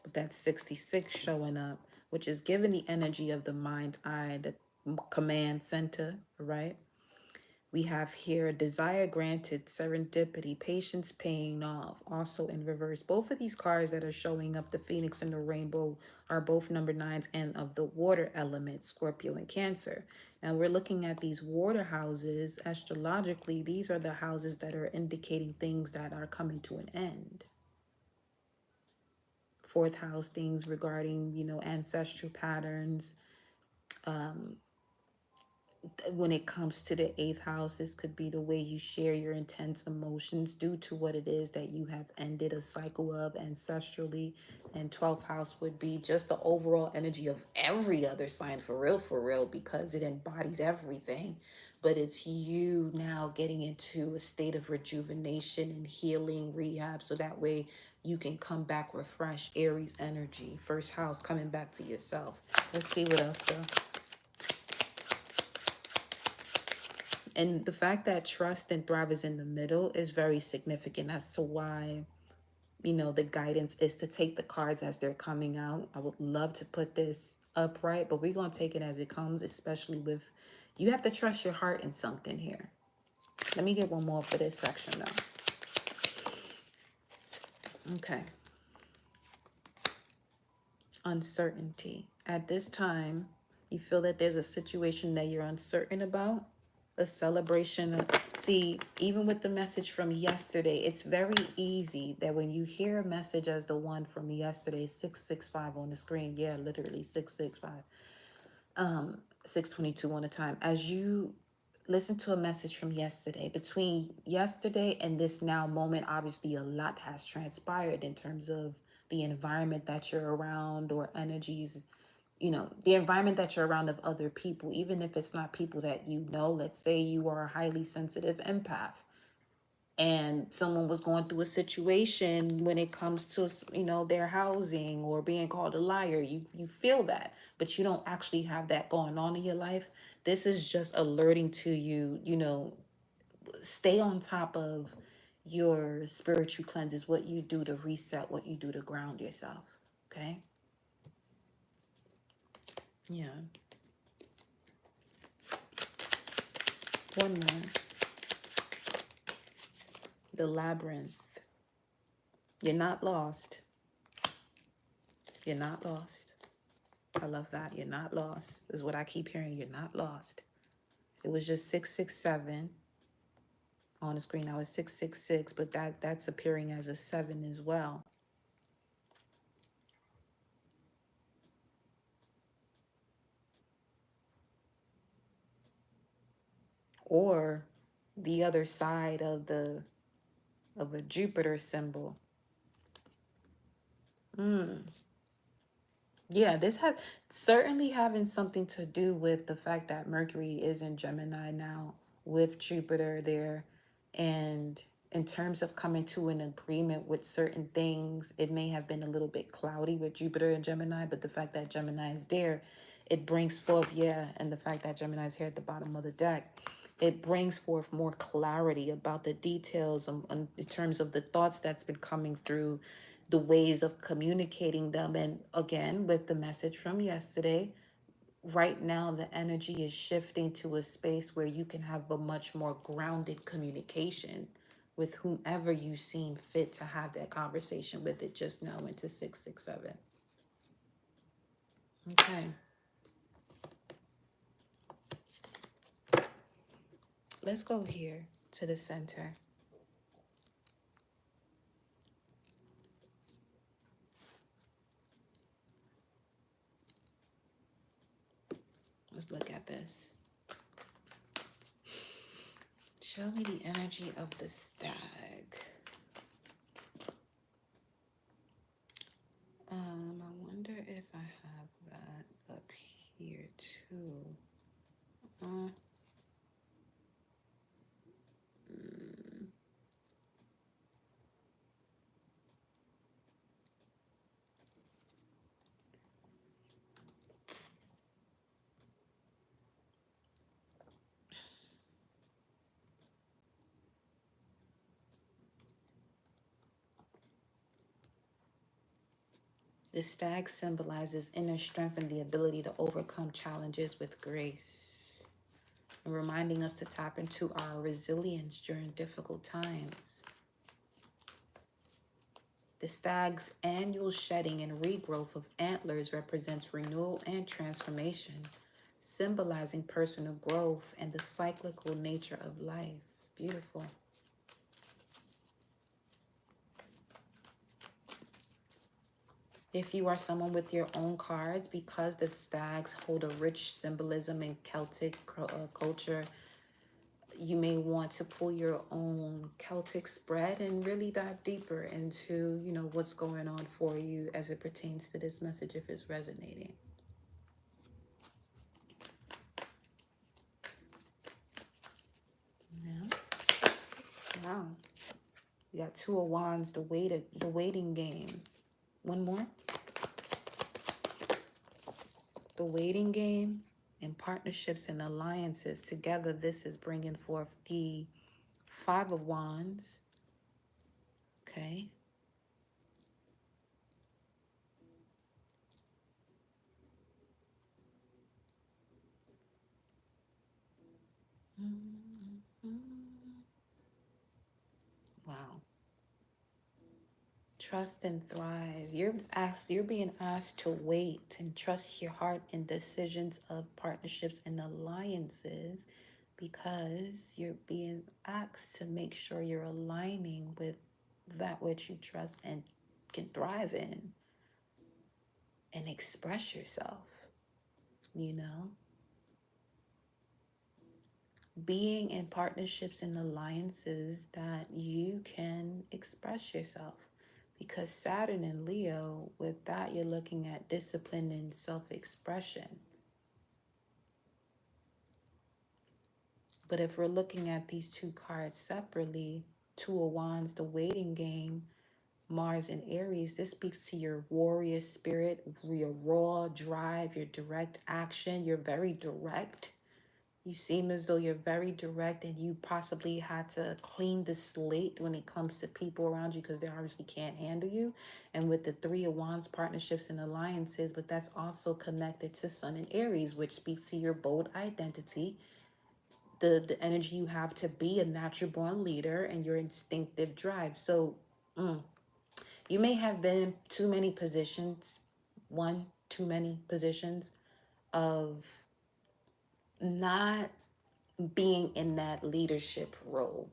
But that's 66 showing up, which is giving the energy of the mind's eye, the command center, right? We have here desire granted, serendipity, patience paying off, also in reverse. Both of these cards that are showing up, the Phoenix and the Rainbow, are both number 9s and of the water element, Scorpio and Cancer. And we're looking at these water houses. Astrologically, these are the houses that are indicating things that are coming to an end. 4th house, things regarding, you know, ancestral patterns. When it comes to the 8th house, this could be the way you share your intense emotions due to what it is that you have ended a cycle of ancestrally. And 12th house would be just the overall energy of every other sign, for real, because it embodies everything. But it's you now getting into a state of rejuvenation and healing, rehab, so that way you can come back refreshed. Aries energy, 1st house, coming back to yourself. Let's see what else though. And the fact that trust and thrive is in the middle is very significant as to why, you know, the guidance is to take the cards as they're coming out. I would love to put this upright, but we're going to take it as it comes, especially with, you have to trust your heart in something here. Let me get one more for this section though. Okay. Uncertainty. At this time, you feel that there's a situation that you're uncertain about. A celebration of, see, even with the message from yesterday, it's very easy that when you hear a message as the one from yesterday, 665 on the screen, yeah, literally 665, 622 on the time, as you listen to a message from yesterday, between yesterday and this now moment, obviously a lot has transpired in terms of the environment that you're around, or energies, the environment that you're around of other people, even if it's not people that you know. Let's say you are a highly sensitive empath and someone was going through a situation when it comes to, their housing or being called a liar. You feel that, but you don't actually have that going on in your life. This is just alerting to you, stay on top of your spiritual cleanses, what you do to reset, what you do to ground yourself. Okay? Yeah. One more. The labyrinth. You're not lost. You're not lost. I love that. You're not lost. Is what I keep hearing. You're not lost. It was just 667 on the screen. Now it's 666, but that's appearing as a 7 as well. Or the other side of a Jupiter symbol. Yeah, this has certainly having something to do with the fact that Mercury is in Gemini now with Jupiter there. And in terms of coming to an agreement with certain things, it may have been a little bit cloudy with Jupiter and Gemini, but the fact that Gemini is there, it brings forth, yeah, and the fact that Gemini is here at the bottom of the deck, it brings forth more clarity about the details in terms of the thoughts that's been coming through, the ways of communicating them. And again, with the message from yesterday, right now the energy is shifting to a space where you can have a much more grounded communication with whomever you seem fit to have that conversation with. It just now into 667. Okay. Let's go here to the center. Let's look at this. Show me the energy of the stag. I wonder if I have that up here too. Mm. The stag symbolizes inner strength and the ability to overcome challenges with grace, and reminding us to tap into our resilience during difficult times. The stag's annual shedding and regrowth of antlers represents renewal and transformation, symbolizing personal growth and the cyclical nature of life. Beautiful. If you are someone with your own cards, because the stags hold a rich symbolism in Celtic culture, you may want to pull your own Celtic spread and really dive deeper into, what's going on for you as it pertains to this message, if it's resonating. Yeah. Wow. We got 2 of Wands, the waiting game. One more. The waiting game and partnerships and alliances. Together, this is bringing forth the 5 of Wands. Okay. Wow. Trust and thrive. You're being asked to wait and trust your heart in decisions of partnerships and alliances, because you're being asked to make sure you're aligning with that which you trust and can thrive in and express yourself, you know? Being in partnerships and alliances that you can express yourself. Because Saturn and Leo, with that, you're looking at discipline and self-expression. But if we're looking at these two cards separately, Two of Wands, the waiting game, Mars and Aries, this speaks to your warrior spirit, your raw drive, your direct action. You're very direct. You seem as though you're very direct, and you possibly had to clean the slate when it comes to people around you because they obviously can't handle you. And with the Three of Wands, partnerships and alliances, but that's also connected to Sun and Aries, which speaks to your bold identity, the energy you have to be a natural born leader, and your instinctive drive. So you may have been in too many positions, too many positions of not being in that leadership role.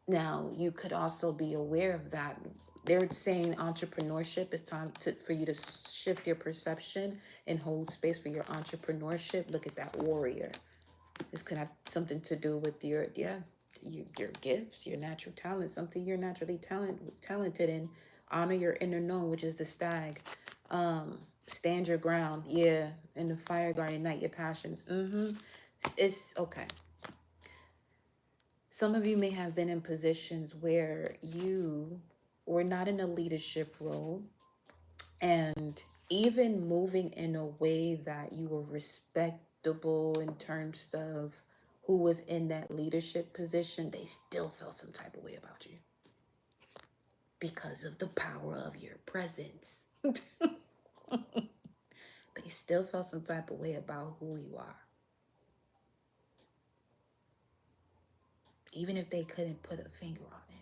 Now, you could also be aware of that. They're saying entrepreneurship is time for you to shift your perception and hold space for your entrepreneurship. Look at that warrior. This could have something to do with your gifts, your natural talent, something you're naturally talented in. Honor your inner known, which is the stag. Stand your ground, yeah. In the fire guard, ignite your passions. It's okay. Some of you may have been in positions where you were not in a leadership role, and even moving in a way that you were respectable in terms of who was in that leadership position, they still felt some type of way about you because of the power of your presence. They still felt some type of way about who you are, even if they couldn't put a finger on it.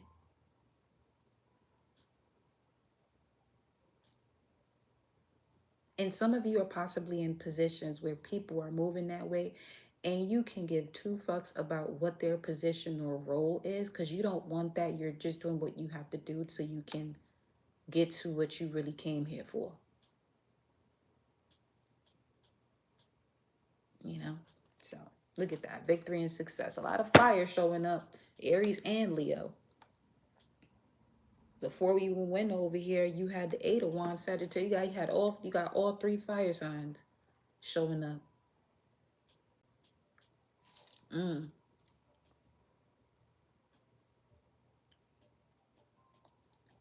And some of you are possibly in positions where people are moving that way, and you can give two fucks about what their position or role is because you don't want that. You're just doing what you have to do so you can get to what you really came here for. You know? So look at that. Victory and success. A lot of fire showing up. Aries and Leo. Before we even went over here, you had the Eight of Wands, Sagittarius. You got all three fire signs showing up.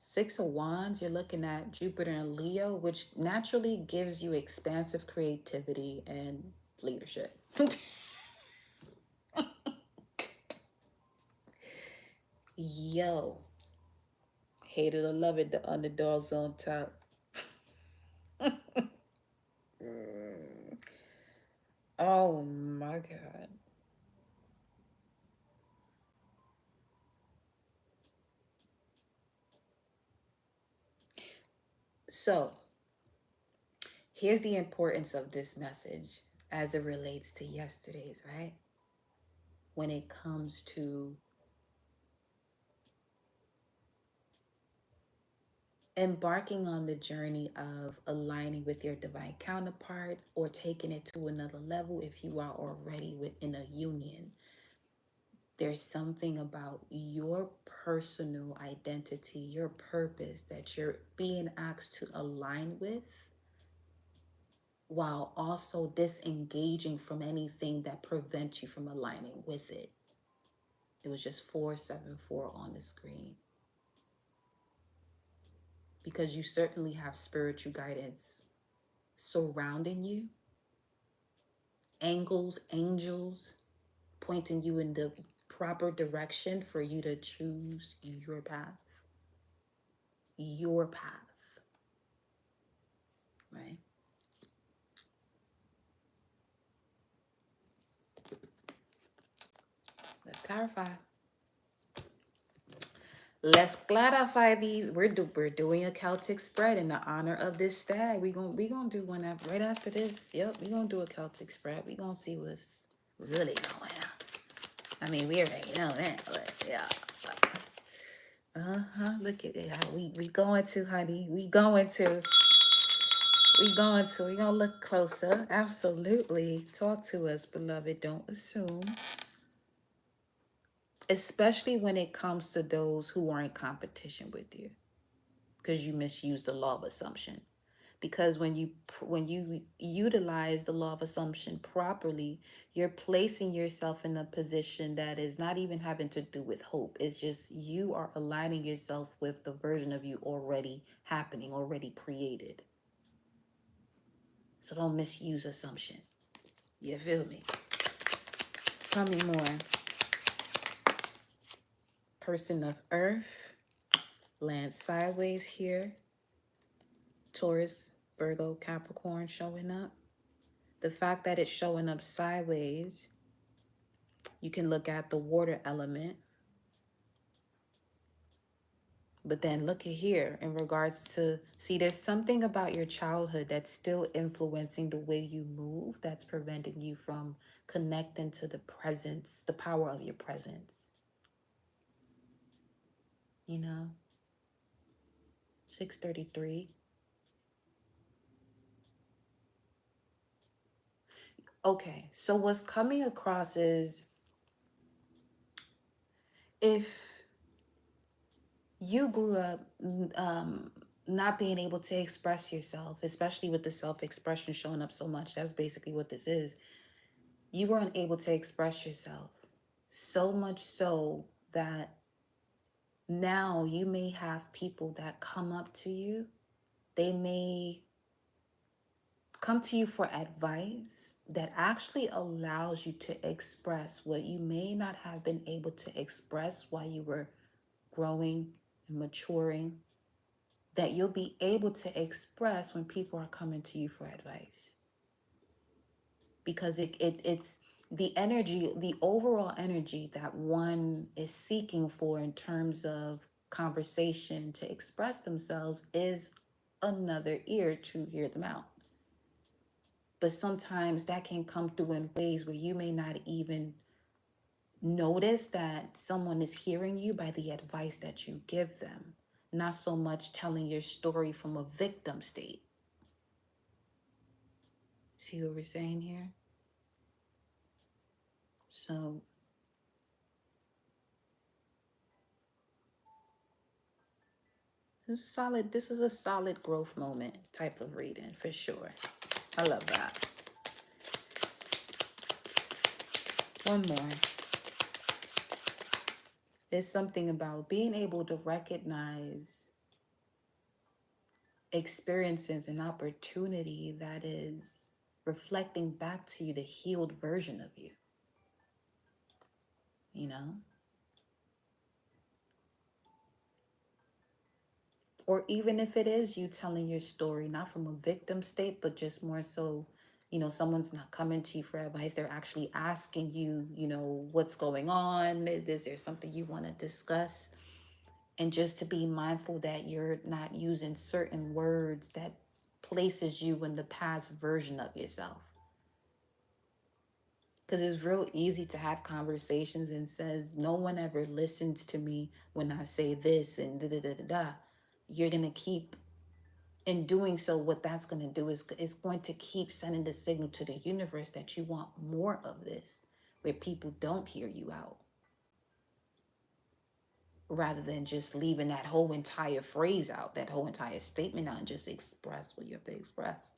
Six of Wands, you're looking at Jupiter and Leo, which naturally gives you expansive creativity and leadership. Yo, hate it or love it, the underdog's on top. Oh my God. So, here's the importance of this message as it relates to yesterday's, right? When it comes to embarking on the journey of aligning with your divine counterpart or taking it to another level if you are already within a union. There's something about your personal identity, your purpose that you're being asked to align with, while also disengaging from anything that prevents you from aligning with it. It was just 474 on the screen. Because you certainly have spiritual guidance surrounding you, angels pointing you in the proper direction for you to choose your path. Your path, right? Let's clarify. Let's clarify these. We're doing a Celtic spread in the honor of this stag. We gonna do one right after this. Yep, we gonna do a Celtic spread. We gonna see what's really going on. I mean, we already know that, but yeah. Look at it. We going to, honey. We going to. We going to. We gonna look closer. Absolutely. Talk to us, beloved. Don't assume. Especially when it comes to those who are in competition with you, because you misuse the law of assumption. Because when you utilize the law of assumption properly, you're placing yourself in a position that is not even having to do with hope. It's just you are aligning yourself with the version of you already happening, already created. So don't misuse assumption. You feel me? Tell me more. Person of earth, land sideways here. Taurus, Virgo, Capricorn showing up. The fact that it's showing up sideways, you can look at the water element. But then look at here in regards to, see, there's something about your childhood that's still influencing the way you move, that's preventing you from connecting to the presence, the power of your presence. You know, 633. Okay, so what's coming across is, if you grew up not being able to express yourself, especially with the self-expression showing up so much, that's basically what this is. You weren't able to express yourself, so much so that now you may have people that come up to you. They may come to you for advice that actually allows you to express what you may not have been able to express while you were growing and maturing, that you'll be able to express when people are coming to you for advice. Because it's the energy, the overall energy that one is seeking for in terms of conversation to express themselves is another ear to hear them out. But sometimes that can come through in ways where you may not even notice that someone is hearing you by the advice that you give them, not so much telling your story from a victim state. See what we're saying here? So this is a solid growth moment type of reading for sure. I love that. One more. There's something about being able to recognize experiences and opportunity that is reflecting back to you the healed version of you. You know? Or even if it is you telling your story, not from a victim state, but just more so, someone's not coming to you for advice. They're actually asking you, what's going on? Is there something you want to discuss? And just to be mindful that you're not using certain words that places you in the past version of yourself. Because it's real easy to have conversations and says, no one ever listens to me when I say this and da da da da da. You're going to keep, in doing so, what that's going to do is it's going to keep sending the signal to the universe that you want more of this, where people don't hear you out, rather than just leaving that whole entire phrase out, that whole entire statement out, and just express what you have to express.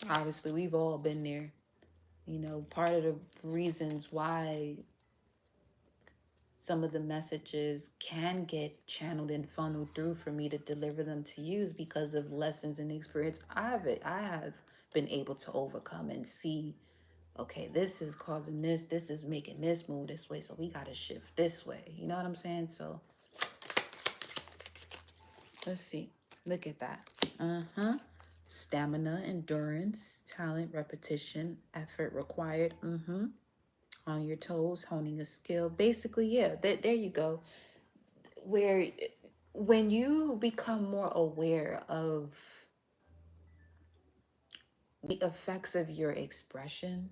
Obviously, we've all been there. Part of the reasons why some of the messages can get channeled and funneled through for me to deliver them to you is because of lessons and experience I have been able to overcome and see, okay, this is causing this is making this move this way, so we got to shift this way. You know what I'm saying? So Let's see. Look at that. Stamina, endurance, talent, repetition, effort required. On your toes, honing a skill. Basically, yeah, there you go. Where when you become more aware of the effects of your expression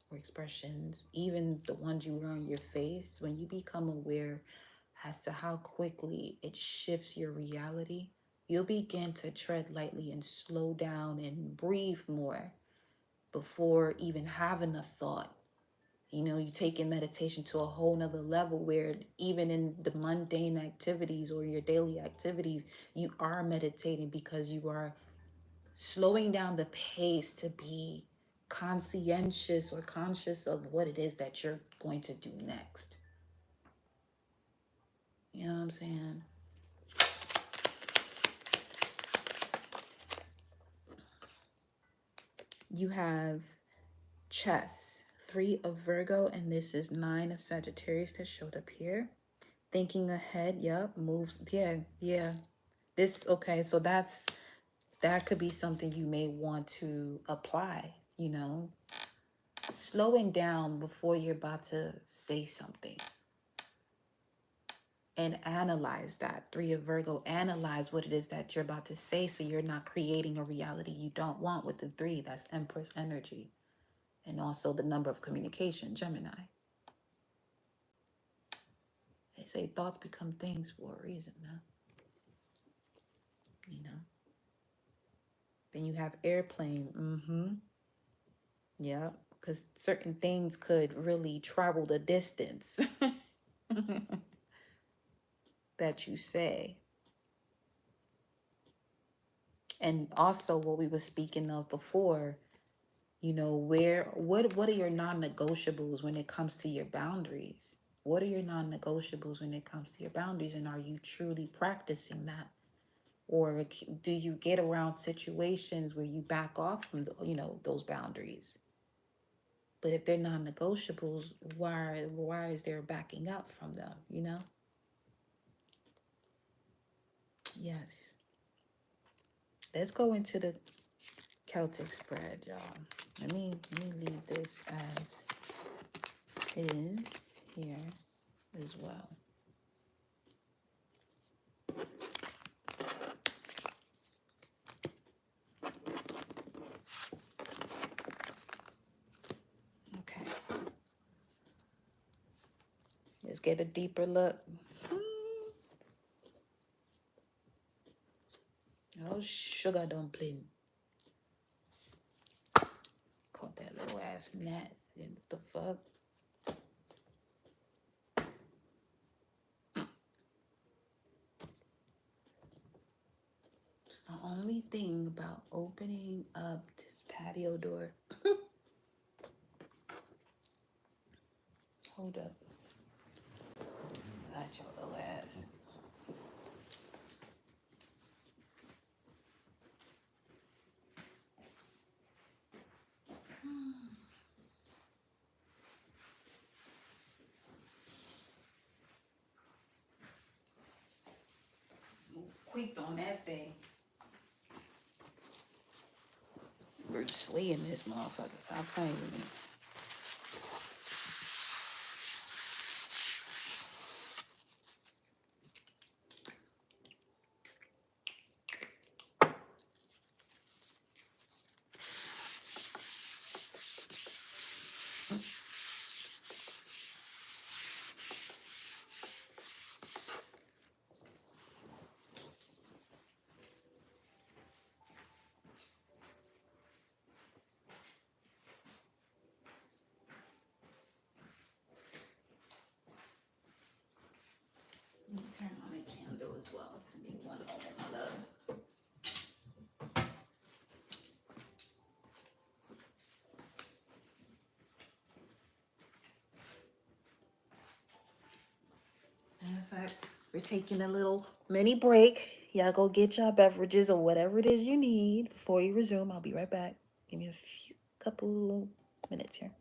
or expressions, even the ones you wear on your face, when you become aware as to how quickly it shifts your reality, you'll begin to tread lightly and slow down and breathe more before even having a thought. You know, you take your meditation to a whole nother level where even in the mundane activities or your daily activities, you are meditating because you are slowing down the pace to be conscientious or conscious of what it is that you're going to do next. You know what I'm saying? You have chess, 3 of Virgo, and this is 9 of Sagittarius that showed up here. Thinking ahead, yep, moves, yeah. This, okay, so that could be something you may want to apply, you know, slowing down before you're about to say something. And analyze that. 3 of Virgo, analyze what it is that you're about to say so you're not creating a reality you don't want with the 3. That's Empress energy. And also the number of communication, Gemini. They say thoughts become things for a reason, huh? You know. Then you have airplane. Yeah, because certain things could really travel the distance that you say. And also what we were speaking of before, you know, what are your non-negotiables when it comes to your boundaries? What are your non-negotiables when it comes to your boundaries? And are you truly practicing that? Or do you get around situations where you back off from those boundaries? But if they're non-negotiables, why is there backing up from them, you know? Yes. Let's go into the Celtic spread, y'all. Let me leave this as it is here as well. Okay. Let's get a deeper look. Oh, sugar dumpling. Caught that little ass gnat. What the fuck? It's the only thing about opening up this patio door. Hold up. Got your little ass. Quick on that thing. Bruce Lee in this motherfucker. Stop playing with me. Let me turn on a candle as well. I need one moment, my love. Matter of fact, we're taking a little mini break. Y'all go get y'all beverages or whatever it is you need before you resume. I'll be right back. Give me a couple minutes here.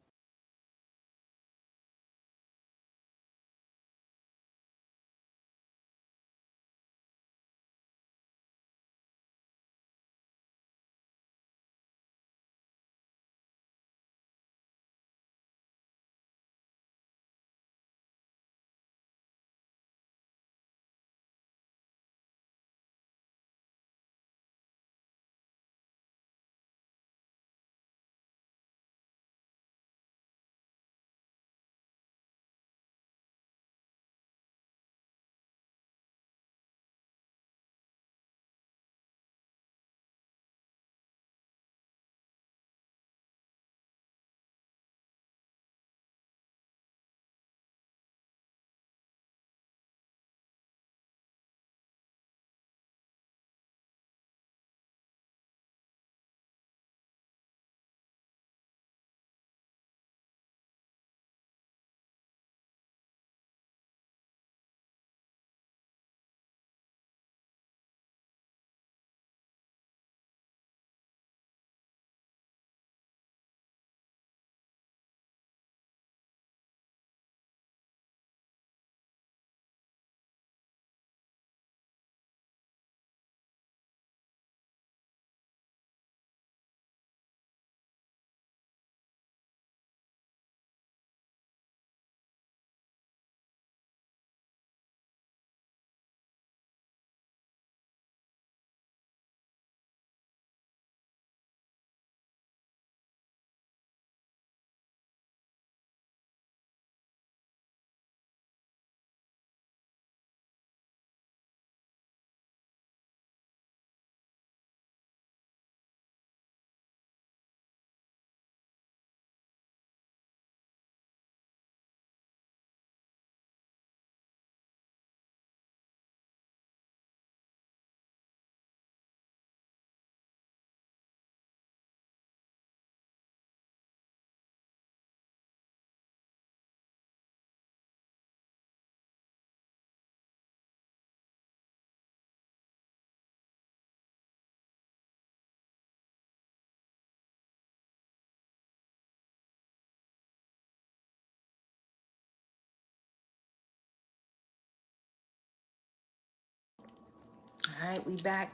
All right, we back.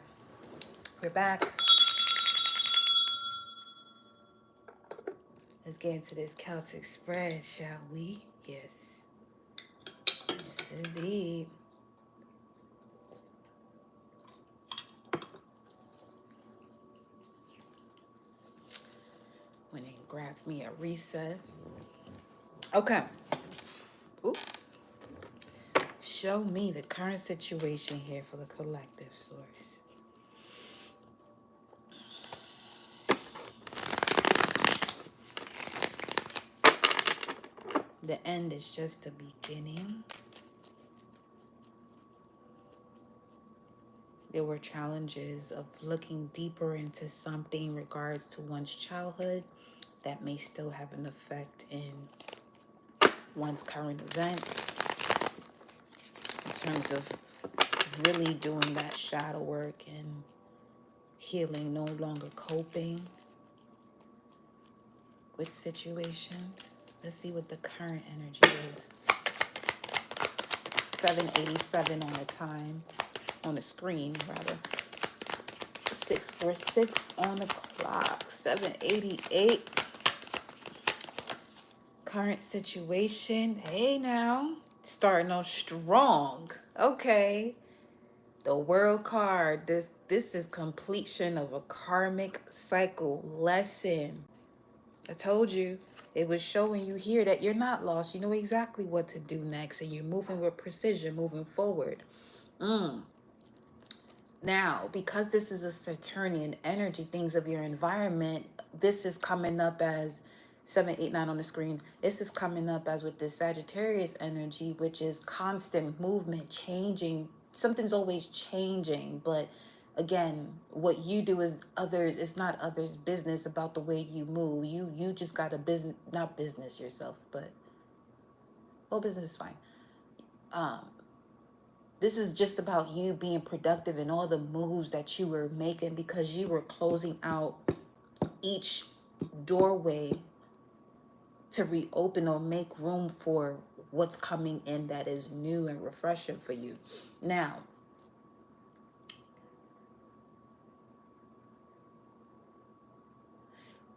We're back. Let's get into this Celtic spread, shall we? Yes. Yes, indeed. Went and grabbed me a recess. Okay. Ooh. Show me the current situation here for the collective source. The end is just the beginning. There were challenges of looking deeper into something in regards to one's childhood that may still have an effect in one's current events in terms of really doing that shadow work and healing, no longer coping with situations. Let's see what the current energy is. 787 on the time, on the screen rather. 646 on the clock. 788. Current situation. Hey now, starting off strong. Okay. The World card. This is completion of a karmic cycle lesson. I told you, it was showing you here that you're not lost. You know exactly what to do next, and you're moving with precision, moving forward. Now, because this is a Saturnian energy, things of your environment, this is coming up as 789 on the screen. This is coming up as with this Sagittarius energy, which is constant movement, changing. Something's always changing, but again, what you do is others, it's not others' business about the way you move. You just got a business, not business yourself, but well, business is fine. This is just about you being productive in all the moves that you were making because you were closing out each doorway to reopen or make room for what's coming in that is new and refreshing for you. Now,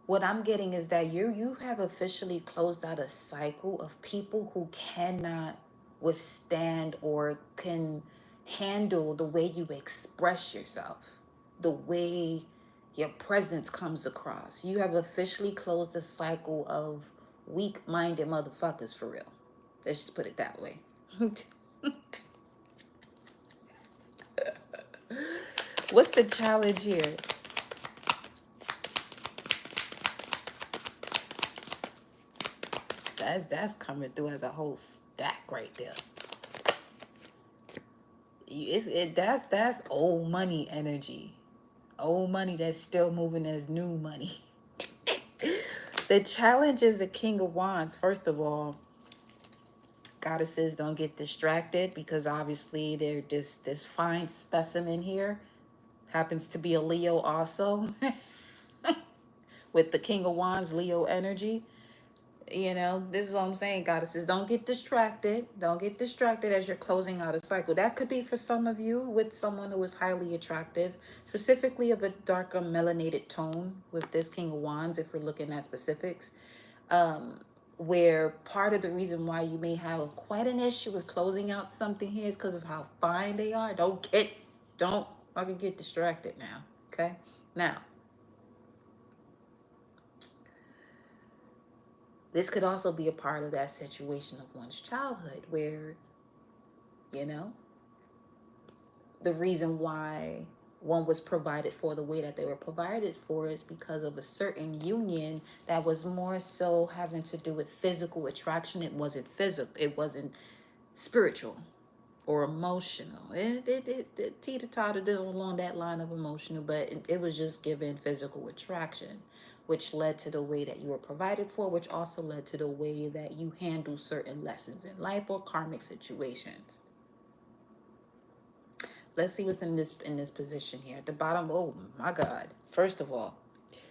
what I'm getting is that you have officially closed out a cycle of people who cannot withstand or can handle the way you express yourself, the way your presence comes across. You have officially closed a cycle of weak-minded motherfuckers for real. Let's just put it that way. What's the challenge here? That's coming through as a whole stack right there. That's old money energy. Old money that's still moving as new money. The challenge is the King of Wands. First of all, goddesses, don't get distracted because obviously they're just this fine specimen here. Happens to be a Leo also. With the King of Wands, Leo energy. You know, this is what I'm saying, goddesses. Don't get distracted. Don't get distracted as you're closing out a cycle. That could be for some of you with someone who is highly attractive, specifically of a darker melanated tone with this King of Wands, if we're looking at specifics. Where part of the reason why you may have quite an issue with closing out something here is because of how fine they are. Don't fucking get distracted now. Okay? Now, this could also be a part of that situation of one's childhood where, you know, the reason why one was provided for the way that they were provided for is because of a certain union that was more so having to do with physical attraction. It wasn't physical. It wasn't spiritual or emotional. It teeter-tottered along that line of emotional, but it was just given physical attraction, which led to the way that you were provided for, which also led to the way that you handle certain lessons in life or karmic situations. Let's see what's in this position here. At the bottom, oh my God. First of all,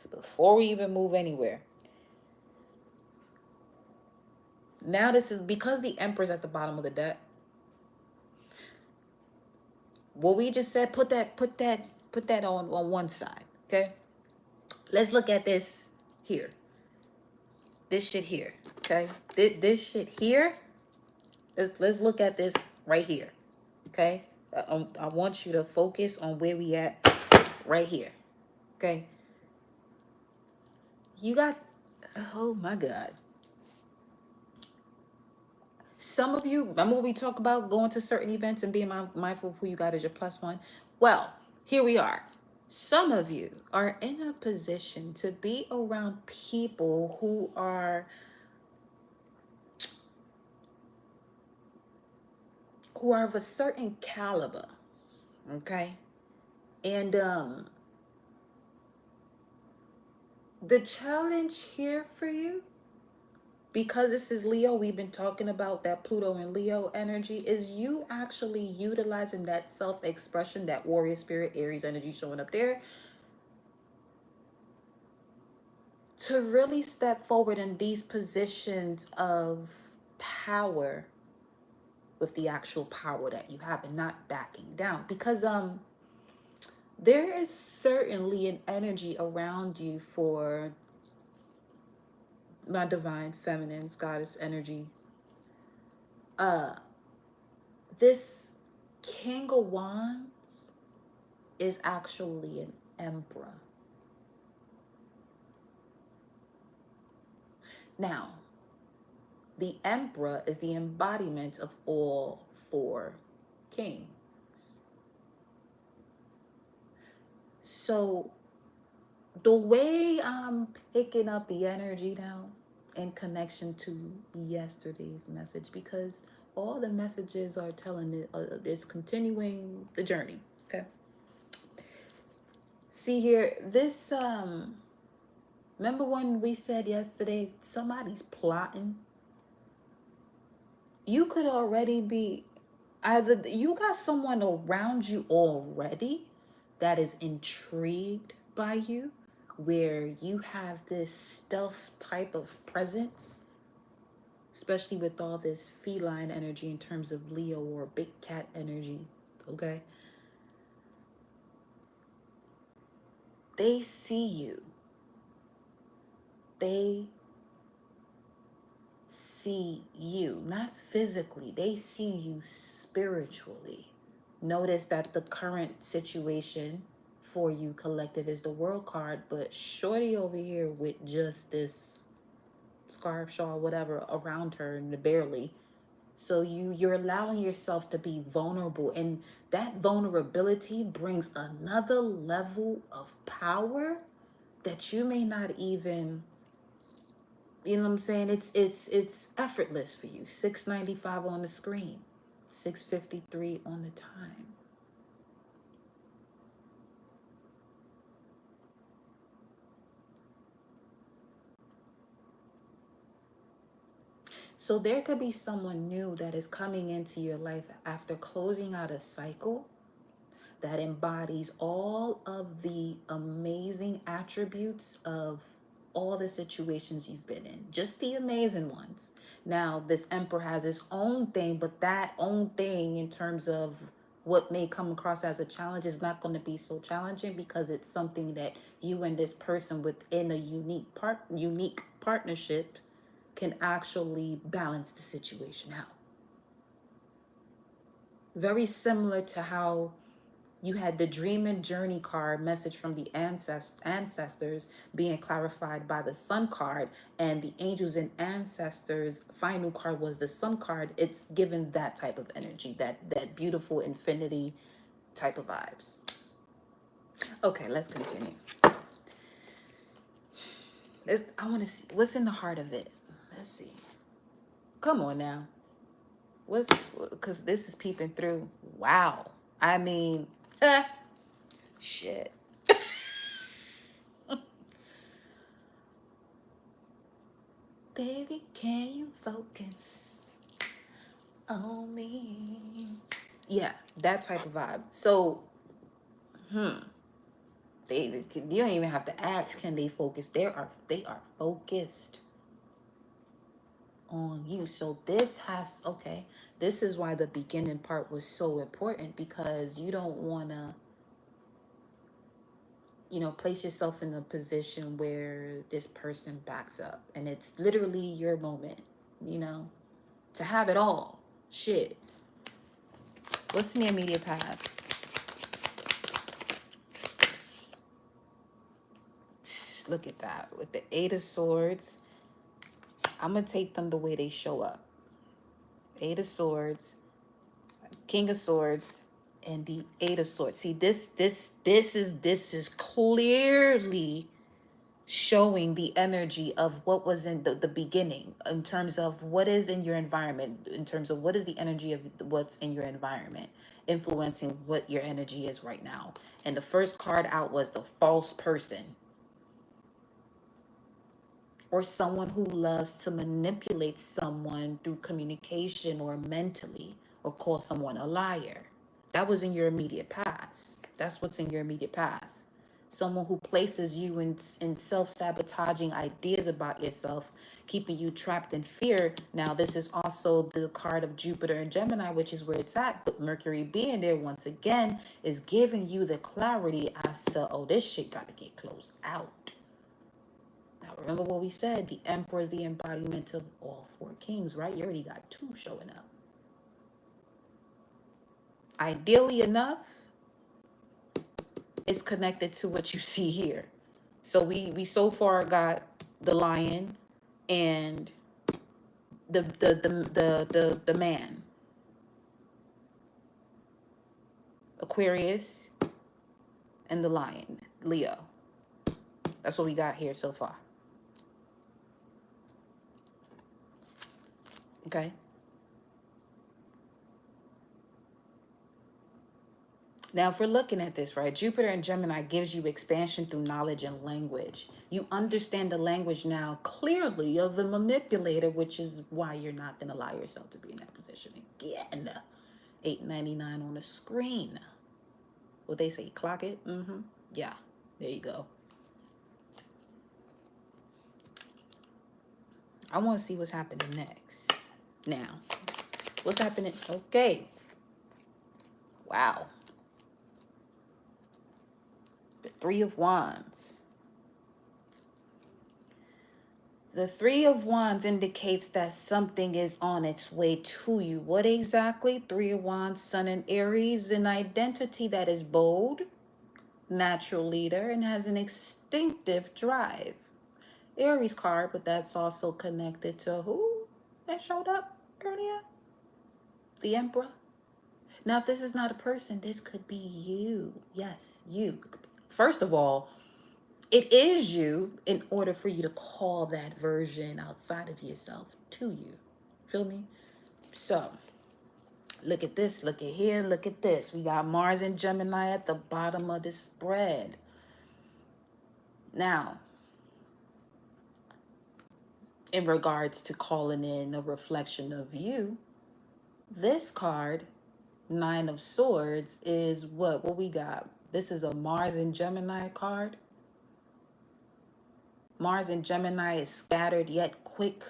before we even move anywhere, now this is because the Emperor's at the bottom of the deck. what we just said, put that on one side. Okay. Let's look at this here. This shit here. Okay. This shit here. Let's look at this right here. Okay. I want you to focus on where we at right here. Okay. You got, oh my God. Some of you, remember when we talk about going to certain events and being mindful of who you got as your plus one? Well, here we are. Some of you are in a position to be around people who are of a certain caliber, okay? And the challenge here for you, because this is Leo, we've been talking about that Pluto and Leo energy, is you actually utilizing that self-expression, that warrior spirit, Aries energy showing up there, to really step forward in these positions of power with the actual power that you have and not backing down. Because there is certainly an energy around you for my divine feminines, goddess energy. This King of Wands is actually an emperor. Now, the emperor is the embodiment of all four kings. So the way I'm picking up the energy now in connection to yesterday's message, because all the messages are telling it, it's continuing the journey. Okay. See here, this, remember when we said yesterday, somebody's plotting? You could already be, either you got someone around you already that is intrigued by you, where you have this stealth type of presence, especially with all this feline energy in terms of Leo or big cat energy, okay? They see you. They see you, not physically, they see you spiritually. Notice that the current situation for you, collective, is the World card, but shorty over here with just this scarf, shawl, whatever around her, and barely. So you're allowing yourself to be vulnerable, and that vulnerability brings another level of power that you may not even, you know what I'm saying? It's effortless for you. 695 on the screen, 6:53 on the time. So there could be someone new that is coming into your life after closing out a cycle that embodies all of the amazing attributes of all the situations you've been in, just the amazing ones. Now, this emperor has his own thing, but that own thing in terms of what may come across as a challenge is not going to be so challenging, because it's something that you and this person within a unique partnership can actually balance the situation out. Very similar to how you had the dream and journey card message from the ancestors being clarified by the sun card, and the angels and ancestors final card was the sun card. It's given that type of energy, that beautiful infinity type of vibes. Okay, let's continue. I want to see what's in the heart of it. Let's see. Come on now. Because this is peeping through. Wow. I mean, shit. Baby, can you focus on me? Yeah, that type of vibe. So, you don't even have to ask, can they focus? They are focused. on you. So this has, okay, this is why the beginning part was so important, because you don't want to, you know, place yourself in a position where this person backs up and it's literally your moment, you know, to have it all. Shit. What's in the immediate past? Look at that. With the Eight of Swords, I'm going to take them the way they show up. Eight of Swords, King of Swords, and the Eight of Swords. See, this is clearly showing the energy of what was in the beginning, in terms of what is in your environment, in terms of what is the energy of what's in your environment, influencing what your energy is right now. And the first card out was the false person, or someone who loves to manipulate someone through communication or mentally, or call someone a liar. That was in your immediate past. That's what's in your immediate past. Someone who places you in self-sabotaging ideas about yourself, keeping you trapped in fear. Now, this is also the card of Jupiter and Gemini, which is where it's at. But Mercury being there once again is giving you the clarity as to, oh, this shit got to get closed out. Now, remember what we said. The Emperor is the embodiment of all four kings, right? You already got two showing up. Ideally enough, it's connected to what you see here. So we so far got the lion and the man, Aquarius, and the lion, Leo. That's what we got here so far. Okay. Now, if we're looking at this, right, Jupiter and Gemini gives you expansion through knowledge and language. You understand the language now clearly of a manipulator, which is why you're not going to allow yourself to be in that position again. $8.99 on the screen. What they say, clock it? Mm-hmm. Yeah, there you go. I want to see what's happening next. Now, what's happening? Okay. Wow. The Three of Wands. The Three of Wands indicates that something is on its way to you. What exactly? Three of Wands, Sun and Aries, an identity that is bold, natural leader, and has an instinctive drive. Aries card, but that's also connected to who that showed up earlier? The Emperor. Now, if this is not a person, this could be you. Yes, you. First of all, it is you in order for you to call that version outside of yourself to you. Feel me? So, look at this. Look at here. Look at this. We got Mars and Gemini at the bottom of the spread. Now, in regards to calling in a reflection of you, this card, Nine of Swords, is what we got. This is a Mars and Gemini card. Mars and Gemini is scattered yet quick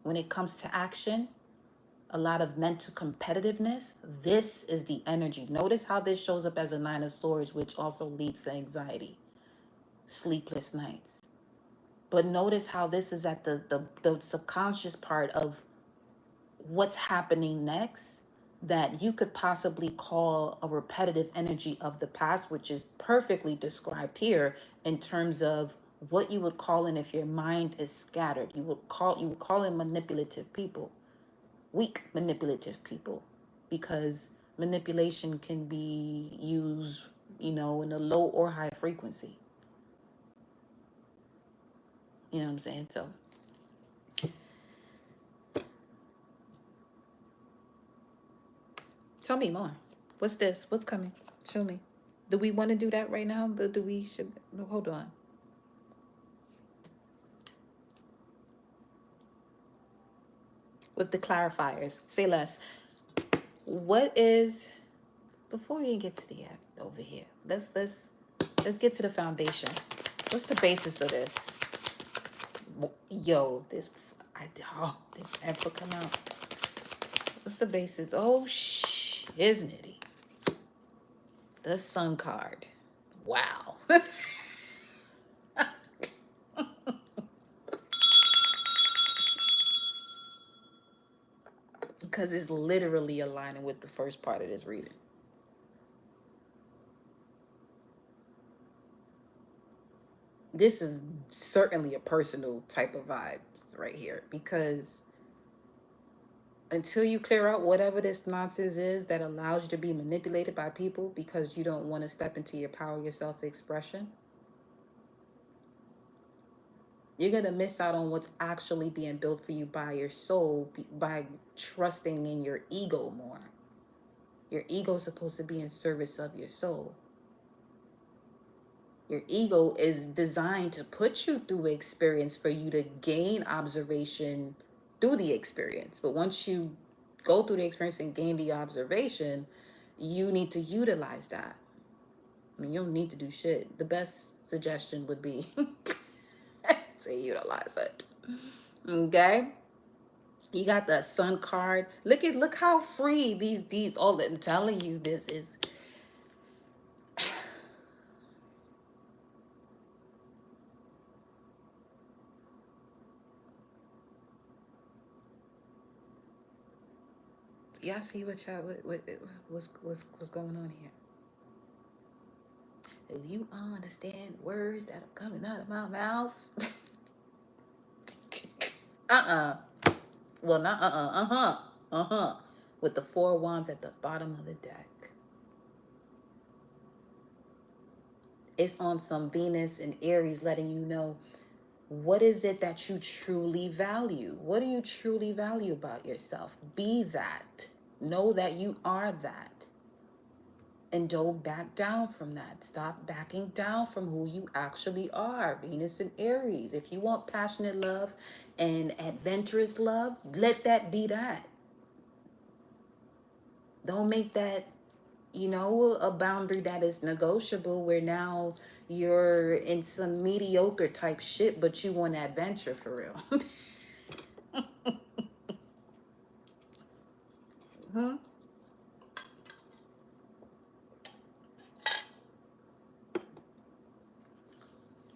when it comes to action. A lot of mental competitiveness. This is the energy. Notice how this shows up as a Nine of Swords, which also leads to anxiety, sleepless nights. But notice how this is at the subconscious part of what's happening next, that you could possibly call a repetitive energy of the past, which is perfectly described here in terms of what you would call in if your mind is scattered. You would call in manipulative people, weak manipulative people, because manipulation can be used, you know, in a low or high frequency. You know what I'm saying? So tell me more. What's this? What's coming? Show me. Do we want to do that right now? Do we should? No, hold on. With the clarifiers, say less. What is, before we get to the app over here, let's get to the foundation. What's the basis of this? Yo, this, Oh, this ever come out. What's the basis? Oh, isn't it? The Sun card. Wow. Because it's literally aligning with the first part of this reading. This is certainly a personal type of vibes right here, because until you clear out whatever this nonsense is that allows you to be manipulated by people because you don't want to step into your power, your self-expression, you're going to miss out on what's actually being built for you by your soul, by trusting in your ego more. Your ego is supposed to be in service of your soul. Your ego is designed to put you through experience for you to gain observation through the experience. But once you go through the experience and gain the observation, you need to utilize that. I mean, you don't need to do shit. The best suggestion would be to utilize it. Okay? You got the Sun card. Look how free these all, I'm telling you, this is. Y'all see what's going on here? If you understand words that are coming out of my mouth, well, not with the 4 wands at the bottom of the deck. It's on some Venus and Aries letting you know, what is it that you truly value? What do you truly value about yourself? Be that. Know that you are that. And don't back down from that. Stop backing down from who you actually are. Venus and Aries. If you want passionate love and adventurous love, let that be that. Don't make that, a boundary that is negotiable where now you're in some mediocre type shit, but you want adventure for real.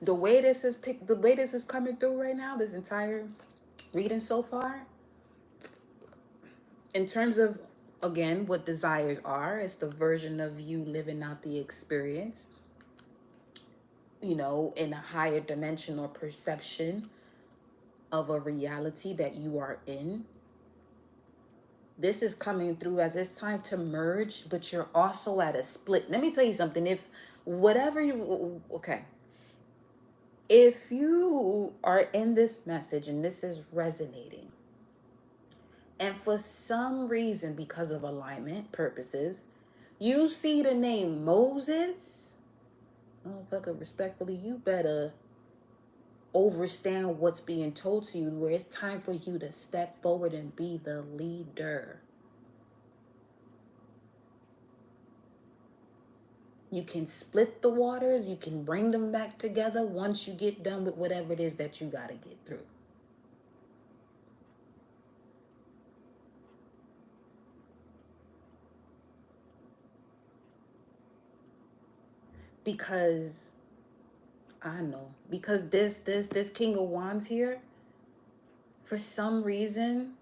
The way this is coming through right now, this entire reading so far, in terms of, again, what desires are, it's the version of you living out the experience, in a higher dimension or perception of a reality that you are in. This is coming through as it's time to merge, but you're also at a split. Let me tell you something. If you are in this message and this is resonating, and for some reason, because of alignment purposes, you see the name Moses, motherfucker, respectfully, you better understand what's being told to you, where it's time for you to step forward and be the leader. You can split the waters, you can bring them back together once you get done with whatever it is that you got to get through. Because this King of Wands here, for some reason,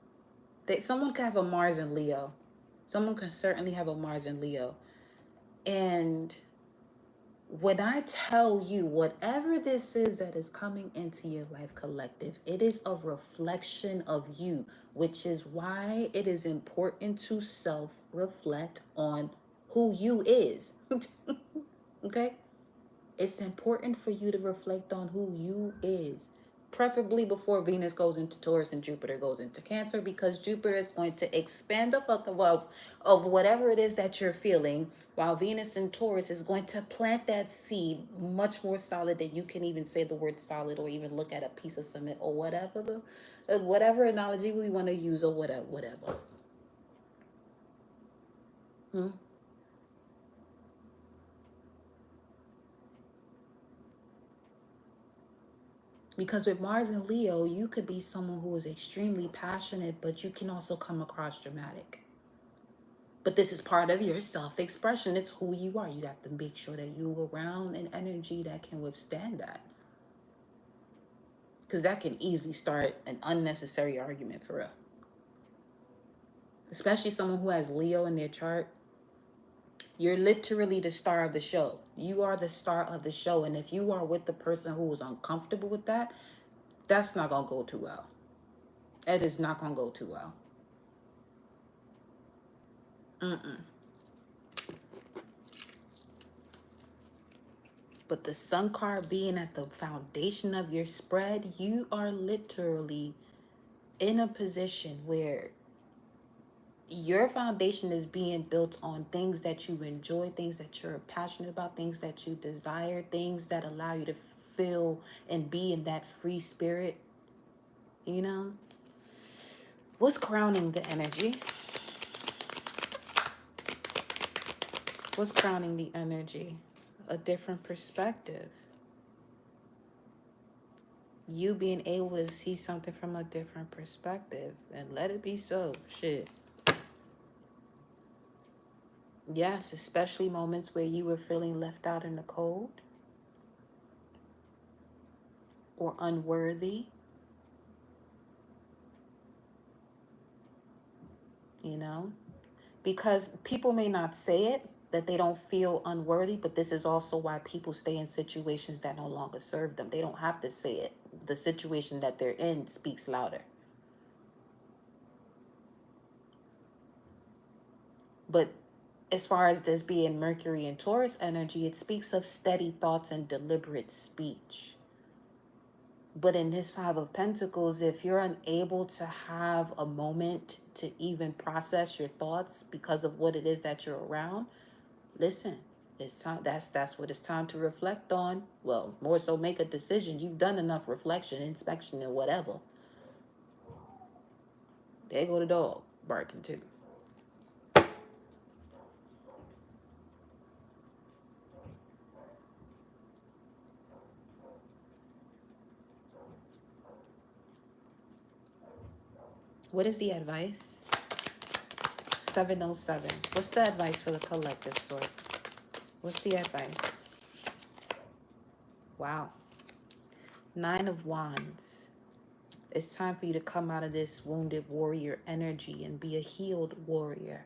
someone can have a Mars and Leo. Someone can certainly have a Mars and Leo. And when I tell you, whatever this is that is coming into your life, collective, it is a reflection of you, which is why it is important to self-reflect on who you is. Okay? It's important for you to reflect on who you is. Preferably before Venus goes into Taurus and Jupiter goes into Cancer, because Jupiter is going to expand the fucking wealth of whatever it is that you're feeling, while Venus in Taurus is going to plant that seed much more solid than you can even say the word solid or even look at a piece of cement or whatever analogy we want to use or whatever. Because with Mars and Leo, you could be someone who is extremely passionate, but you can also come across dramatic. But this is part of your self-expression. It's who you are. You have to make sure that you're around an energy that can withstand that. Because that can easily start an unnecessary argument for real. Especially someone who has Leo in their chart. You're literally the star of the show. You are the star of the show. And if you are with the person who is uncomfortable with that, that's not going to go too well. It is not going to go too well. But the sun card being at the foundation of your spread, you are literally in a position where your foundation is being built on things that you enjoy, things that you're passionate about, things that you desire, things that allow you to feel and be in that free spirit. You know? What's crowning the energy? What's crowning the energy? A different perspective. You being able to see something from a different perspective. And let it be so. Shit. Yes, especially moments where you were feeling left out in the cold or unworthy. You know? Because people may not say it, that they don't feel unworthy, but this is also why people stay in situations that no longer serve them. They don't have to say it. The situation that they're in speaks louder. But as far as this being Mercury and Taurus energy, it speaks of steady thoughts and deliberate speech. But in this Five of Pentacles, if you're unable to have a moment to even process your thoughts because of what it is that you're around, listen, it's time. That's what it's time to reflect on. Well, more so make a decision. You've done enough reflection, inspection, and whatever. There go the dog barking too. What is the advice? 707. What's the advice for the collective source? What's the advice? Wow. 9 of Wands. It's time for you to come out of this wounded warrior energy and be a healed warrior.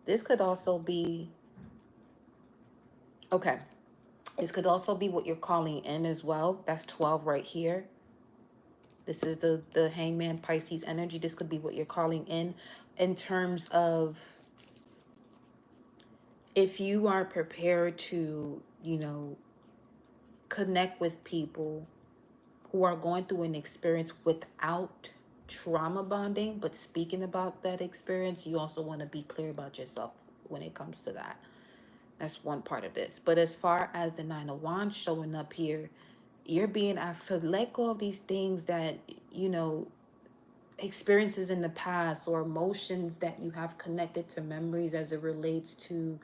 This could also be, okay, this could also be what you're calling in as well. That's 12 right here. This is the Hangman Pisces energy. This could be what you're calling in terms of if you are prepared to, you know, connect with people who are going through an experience without trauma bonding, but speaking about that experience, you also want to be clear about yourself when it comes to that. That's one part of this. But as far as the 9 of Wands showing up here, you're being asked to let go of these things that, you know, experiences in the past or emotions that you have connected to memories as it relates to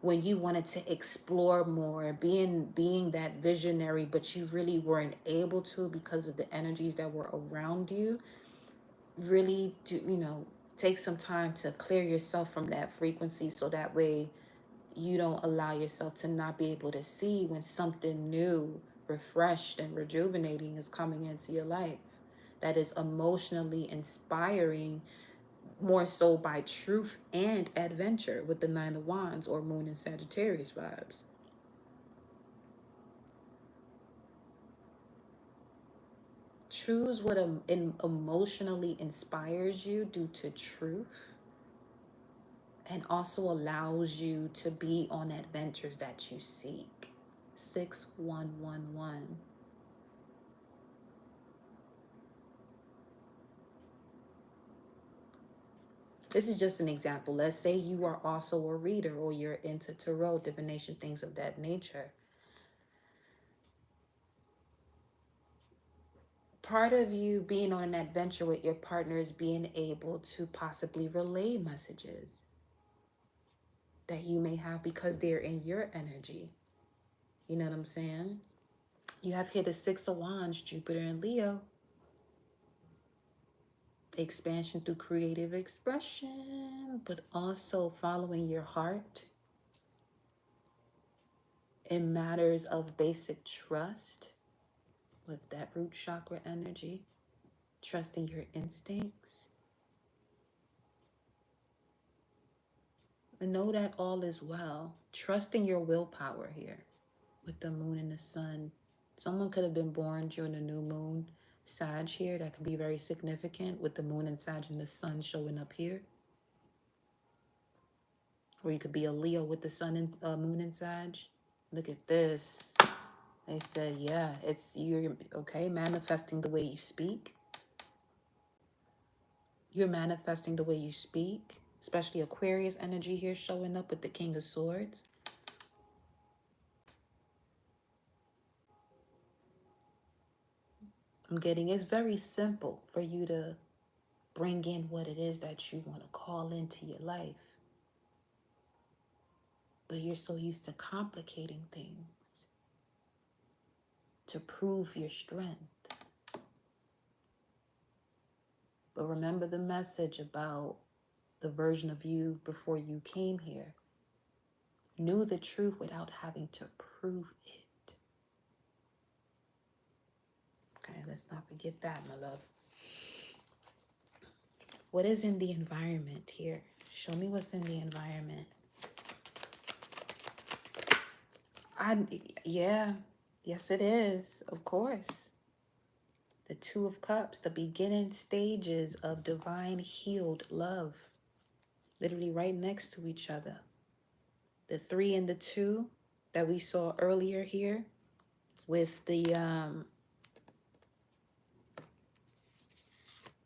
when you wanted to explore more, being that visionary, but you really weren't able to because of the energies that were around you. Really do, you know, take some time to clear yourself from that frequency so that way you don't allow yourself to not be able to see when something new, refreshed, and rejuvenating is coming into your life that is emotionally inspiring, more so by truth and adventure with the 9 of Wands or Moon and Sagittarius vibes. Choose what emotionally inspires you due to truth and also allows you to be on adventures that you seek. 6111. This is just an example. Let's say you are also a reader or you're into tarot, divination, things of that nature. Part of you being on an adventure with your partner is being able to possibly relay messages that you may have because they're in your energy. You know what I'm saying? You have here the Six of Wands, Jupiter and Leo. Expansion through creative expression, but also following your heart in matters of basic trust with that root chakra energy, trusting your instincts. And know that all is well. Trusting your willpower here with the moon and the sun. Someone could have been born during the new moon Sag here. That could be very significant with the moon and Sag and the sun showing up here. Or you could be a Leo with the sun and moon and Sag. Look at this. They said, yeah, it's you're okay, manifesting the way you speak. You're manifesting the way you speak, especially Aquarius energy here showing up with the King of Swords. I'm getting it's very simple for you to bring in what it is that you want to call into your life. But you're so used to complicating things to prove your strength. But remember the message about the version of you before you came here. Knew the truth without having to prove it. Okay, let's not forget that, my love. What is in the environment here? Show me what's in the environment. Yeah, yes it is, of course. The Two of Cups, the beginning stages of divine healed love. Literally right next to each other. The 3 and the 2 that we saw earlier here with the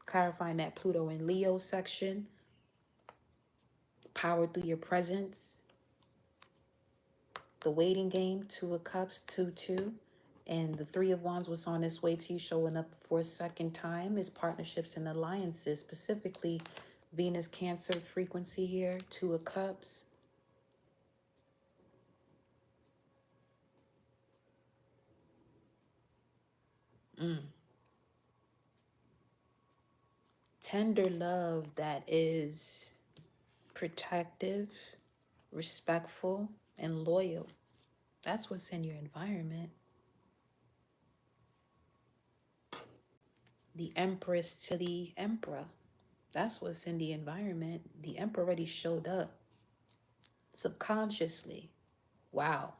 clarifying that Pluto and Leo section. Power through your presence. The waiting game, 2 of Cups, 2-2. And the 3 of Wands was on its way to you, showing up for a second time. Is partnerships and alliances, specifically Venus Cancer frequency here, 2 of Cups. Tender love that is protective, respectful, and loyal. That's what's in your environment. The Empress to the Emperor. That's what's in the environment. The Emperor already showed up subconsciously. Wow.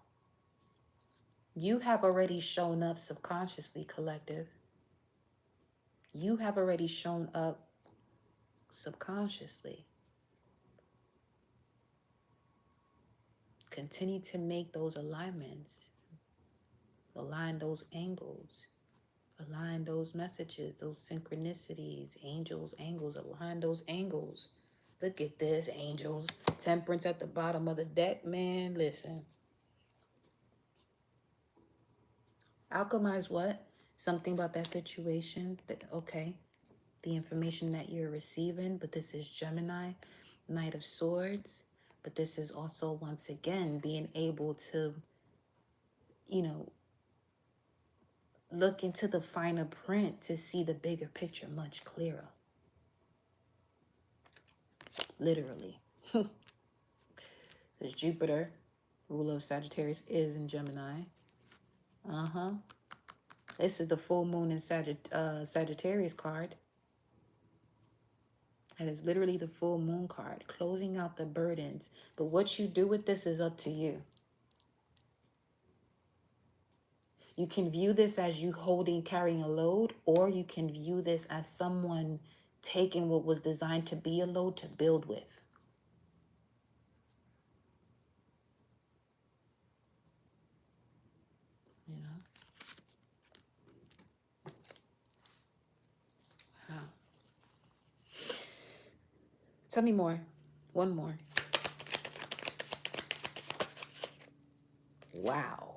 You have already shown up subconsciously, collective. You have already shown up subconsciously. Continue to make those alignments. Align those angles. Align those messages, those synchronicities, angels, angles, align those angles. Look at this, angels. Temperance at the bottom of the deck, man, listen. Alchemize what? Something about that situation that, okay, the information that you're receiving, but this is Gemini, Knight of Swords. But this is also, once again, being able to, look into the finer print to see the bigger picture much clearer. Literally. Because Jupiter, ruler of Sagittarius, is in Gemini. This is the full moon in Sagittarius card. And it's literally the full moon card, closing out the burdens. But what you do with this is up to you. You can view this as you carrying a load, or you can view this as someone taking what was designed to be a load to build with. You know? Wow. Tell me more. One more. Wow.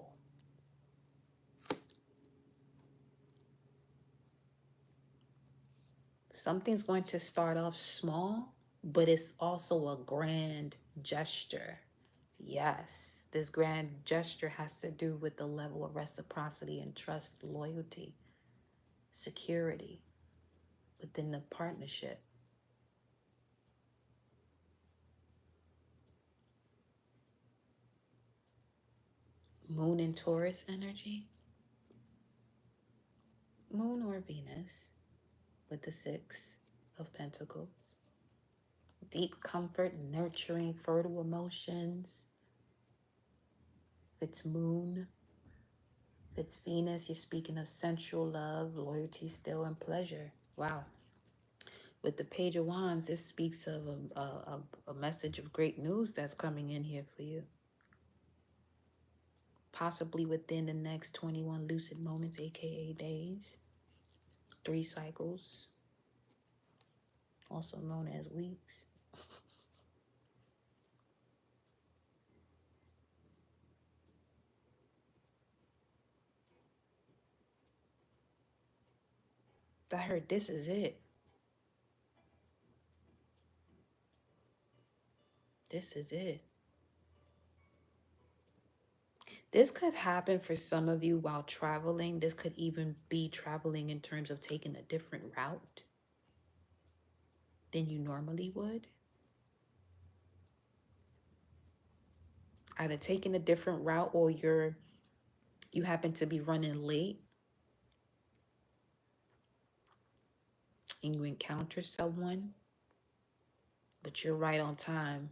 Something's going to start off small, but it's also a grand gesture. Yes, this grand gesture has to do with the level of reciprocity and trust, loyalty, security within the partnership. Moon and Taurus energy. Moon or Venus with the Six of Pentacles. Deep comfort, nurturing, fertile emotions. If it's Moon, if it's Venus, you're speaking of sensual love, loyalty, still, and pleasure. Wow. With the Page of Wands, this speaks of a message of great news that's coming in here for you. Possibly within the next 21 lucid moments, aka days. 3 cycles, also known as weeks. I heard this is it. This is it. This could happen for some of you while traveling. This could even be traveling in terms of taking a different route than you normally would. Either taking a different route or you happen to be running late and you encounter someone, but you're right on time.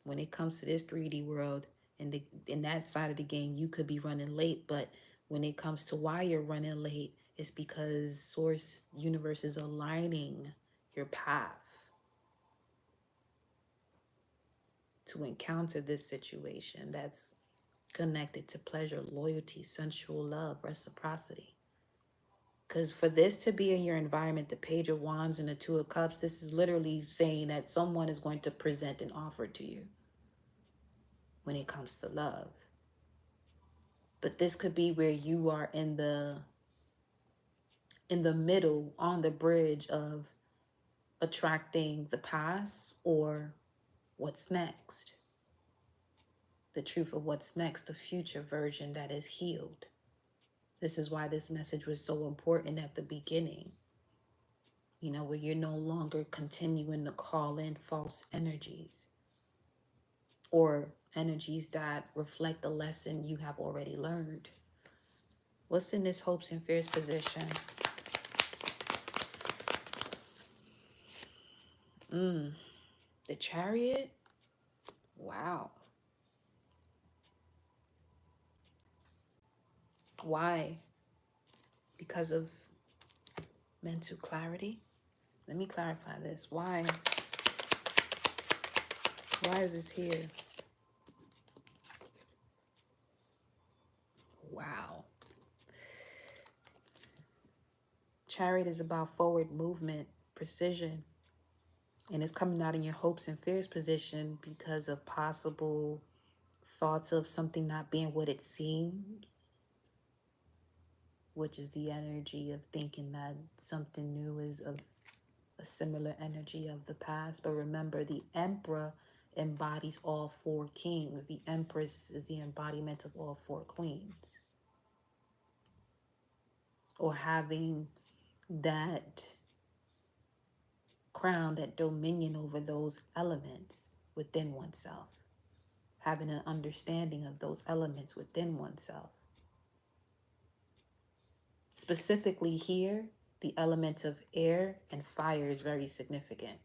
When it comes to this 3D world and in that side of the game, you could be running late, but when it comes to why you're running late, it's because source universe is aligning your path to encounter this situation that's connected to pleasure, loyalty, sensual love, reciprocity. Because for this to be in your environment, the Page of Wands and the Two of Cups, this is literally saying that someone is going to present an offer to you when it comes to love. But this could be where you are in the middle, on the bridge of attracting the past or what's next. The truth of what's next, the future version that is healed. This is why this message was so important at the beginning. You know, where you're no longer continuing to call in false energies or energies that reflect the lesson you have already learned. What's in this hopes and fears position? The Chariot? Wow. Why? Because of mental clarity? Let me clarify this. Why? Why is this here? Wow. Chariot is about forward movement, precision, and it's coming out in your hopes and fears position because of possible thoughts of something not being what it seems, which is the energy of thinking that something new is of a similar energy of the past. But remember, the Emperor embodies all 4 kings. The Empress is the embodiment of all 4 queens. Or having that crown, that dominion over those elements within oneself. Having an understanding of those elements within oneself. Specifically here, the element of air and fire is very significant.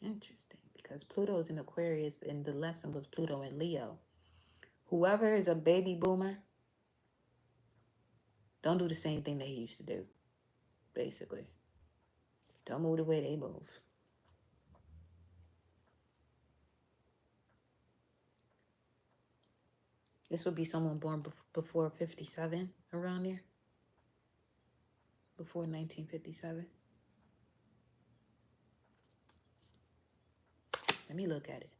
Interesting, because Pluto's in Aquarius and the lesson was Pluto in Leo. Whoever is a baby boomer, don't do the same thing they used to do, basically. Don't move the way they move. This would be someone born before 57, around there. Before 1957. Let me look at it.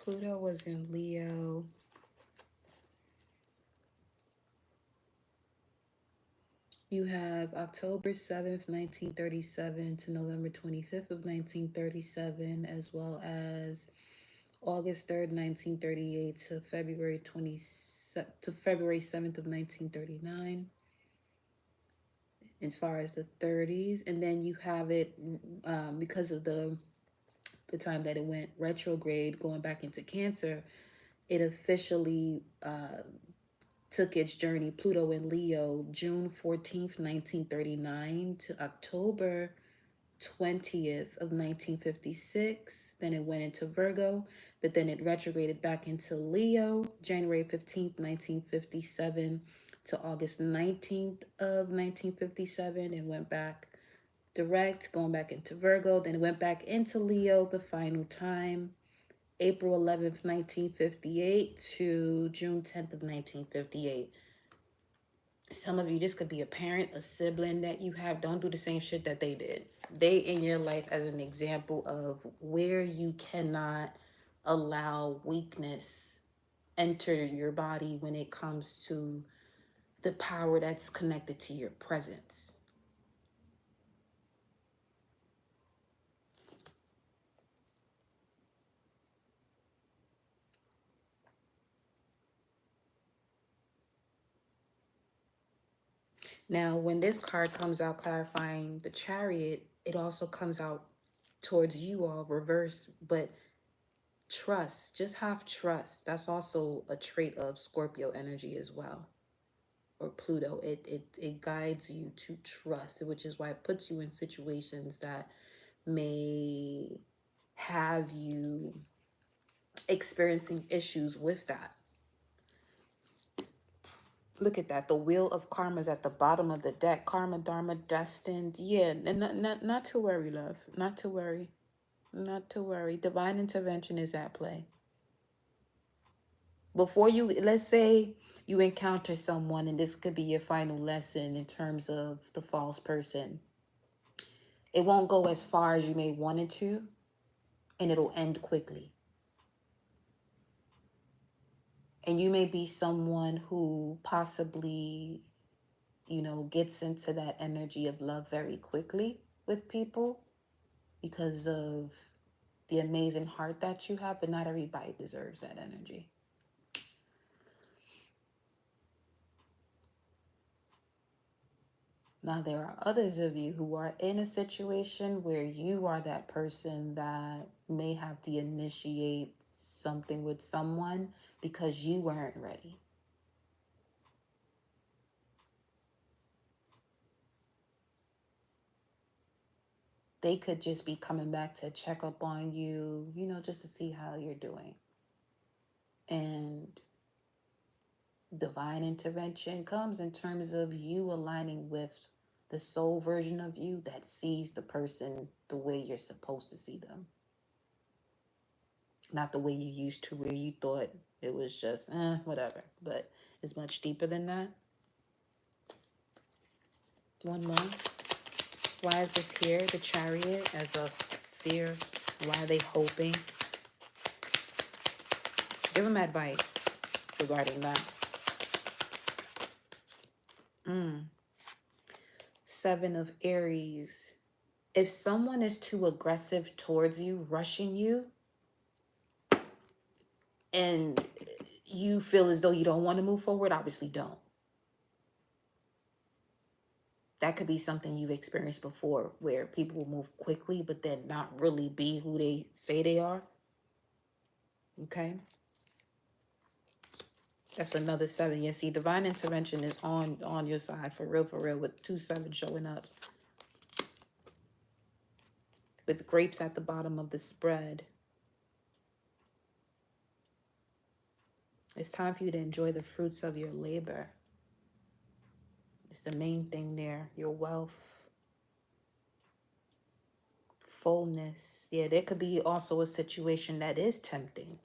Pluto was in Leo. You have October 7th, 1937 to November 25th of 1937, as well as August 3rd, 1938 to February 7th of 1939, as far as the 30s. And then you have it because of the time that it went retrograde, going back into Cancer, it officially took its journey, Pluto in Leo, June 14th, 1939 to October 20th of 1956. Then it went into Virgo, but then it retrograded back into Leo, January 15th, 1957 to August 19th of 1957, and went back direct, going back into Virgo. Then it went back into Leo the final time, April 11th, 1958 to June 10th of 1958. Some of you, this could be a parent, a sibling that you have. Don't do the same shit that they did. They in your life as an example of where you cannot allow weakness enter your body when it comes to the power that's connected to your presence. Now, when this card comes out clarifying the Chariot, it also comes out towards you all reversed, but trust, just have trust. That's also a trait of Scorpio energy as well, or Pluto. It guides you to trust, which is why it puts you in situations that may have you experiencing issues with that. Look at that. The wheel of karma is at the bottom of the deck. Karma, dharma, destined. Yeah, and not to worry, love. Not to worry. Not to worry. Divine intervention is at play. Before you, let's say you encounter someone, and this could be your final lesson in terms of the false person. It won't go as far as you may want it to, and it'll end quickly. And you may be someone who possibly, gets into that energy of love very quickly with people because of the amazing heart that you have, but not everybody deserves that energy. Now, there are others of you who are in a situation where you are that person that may have to initiate something with someone because you weren't ready. They could just be coming back to check up on you, just to see how you're doing. And divine intervention comes in terms of you aligning with the soul version of you that sees the person the way you're supposed to see them. Not the way you used to, where you thought it was just, whatever. But it's much deeper than that. One more. Why is this here? The Chariot as a fear. Why are they hoping? Give them advice regarding that. Seven of Aries. If someone is too aggressive towards you, rushing you, and you feel as though you don't want to move forward, obviously don't. That could be something you've experienced before, where people will move quickly, but then not really be who they say they are. Okay? That's another 7. Yeah, see, divine intervention is on your side, for real, with 2 7 showing up. With grapes at the bottom of the spread. It's time for you to enjoy the fruits of your labor. It's the main thing there. Your wealth. Fullness. Yeah, there could be also a situation that is tempting.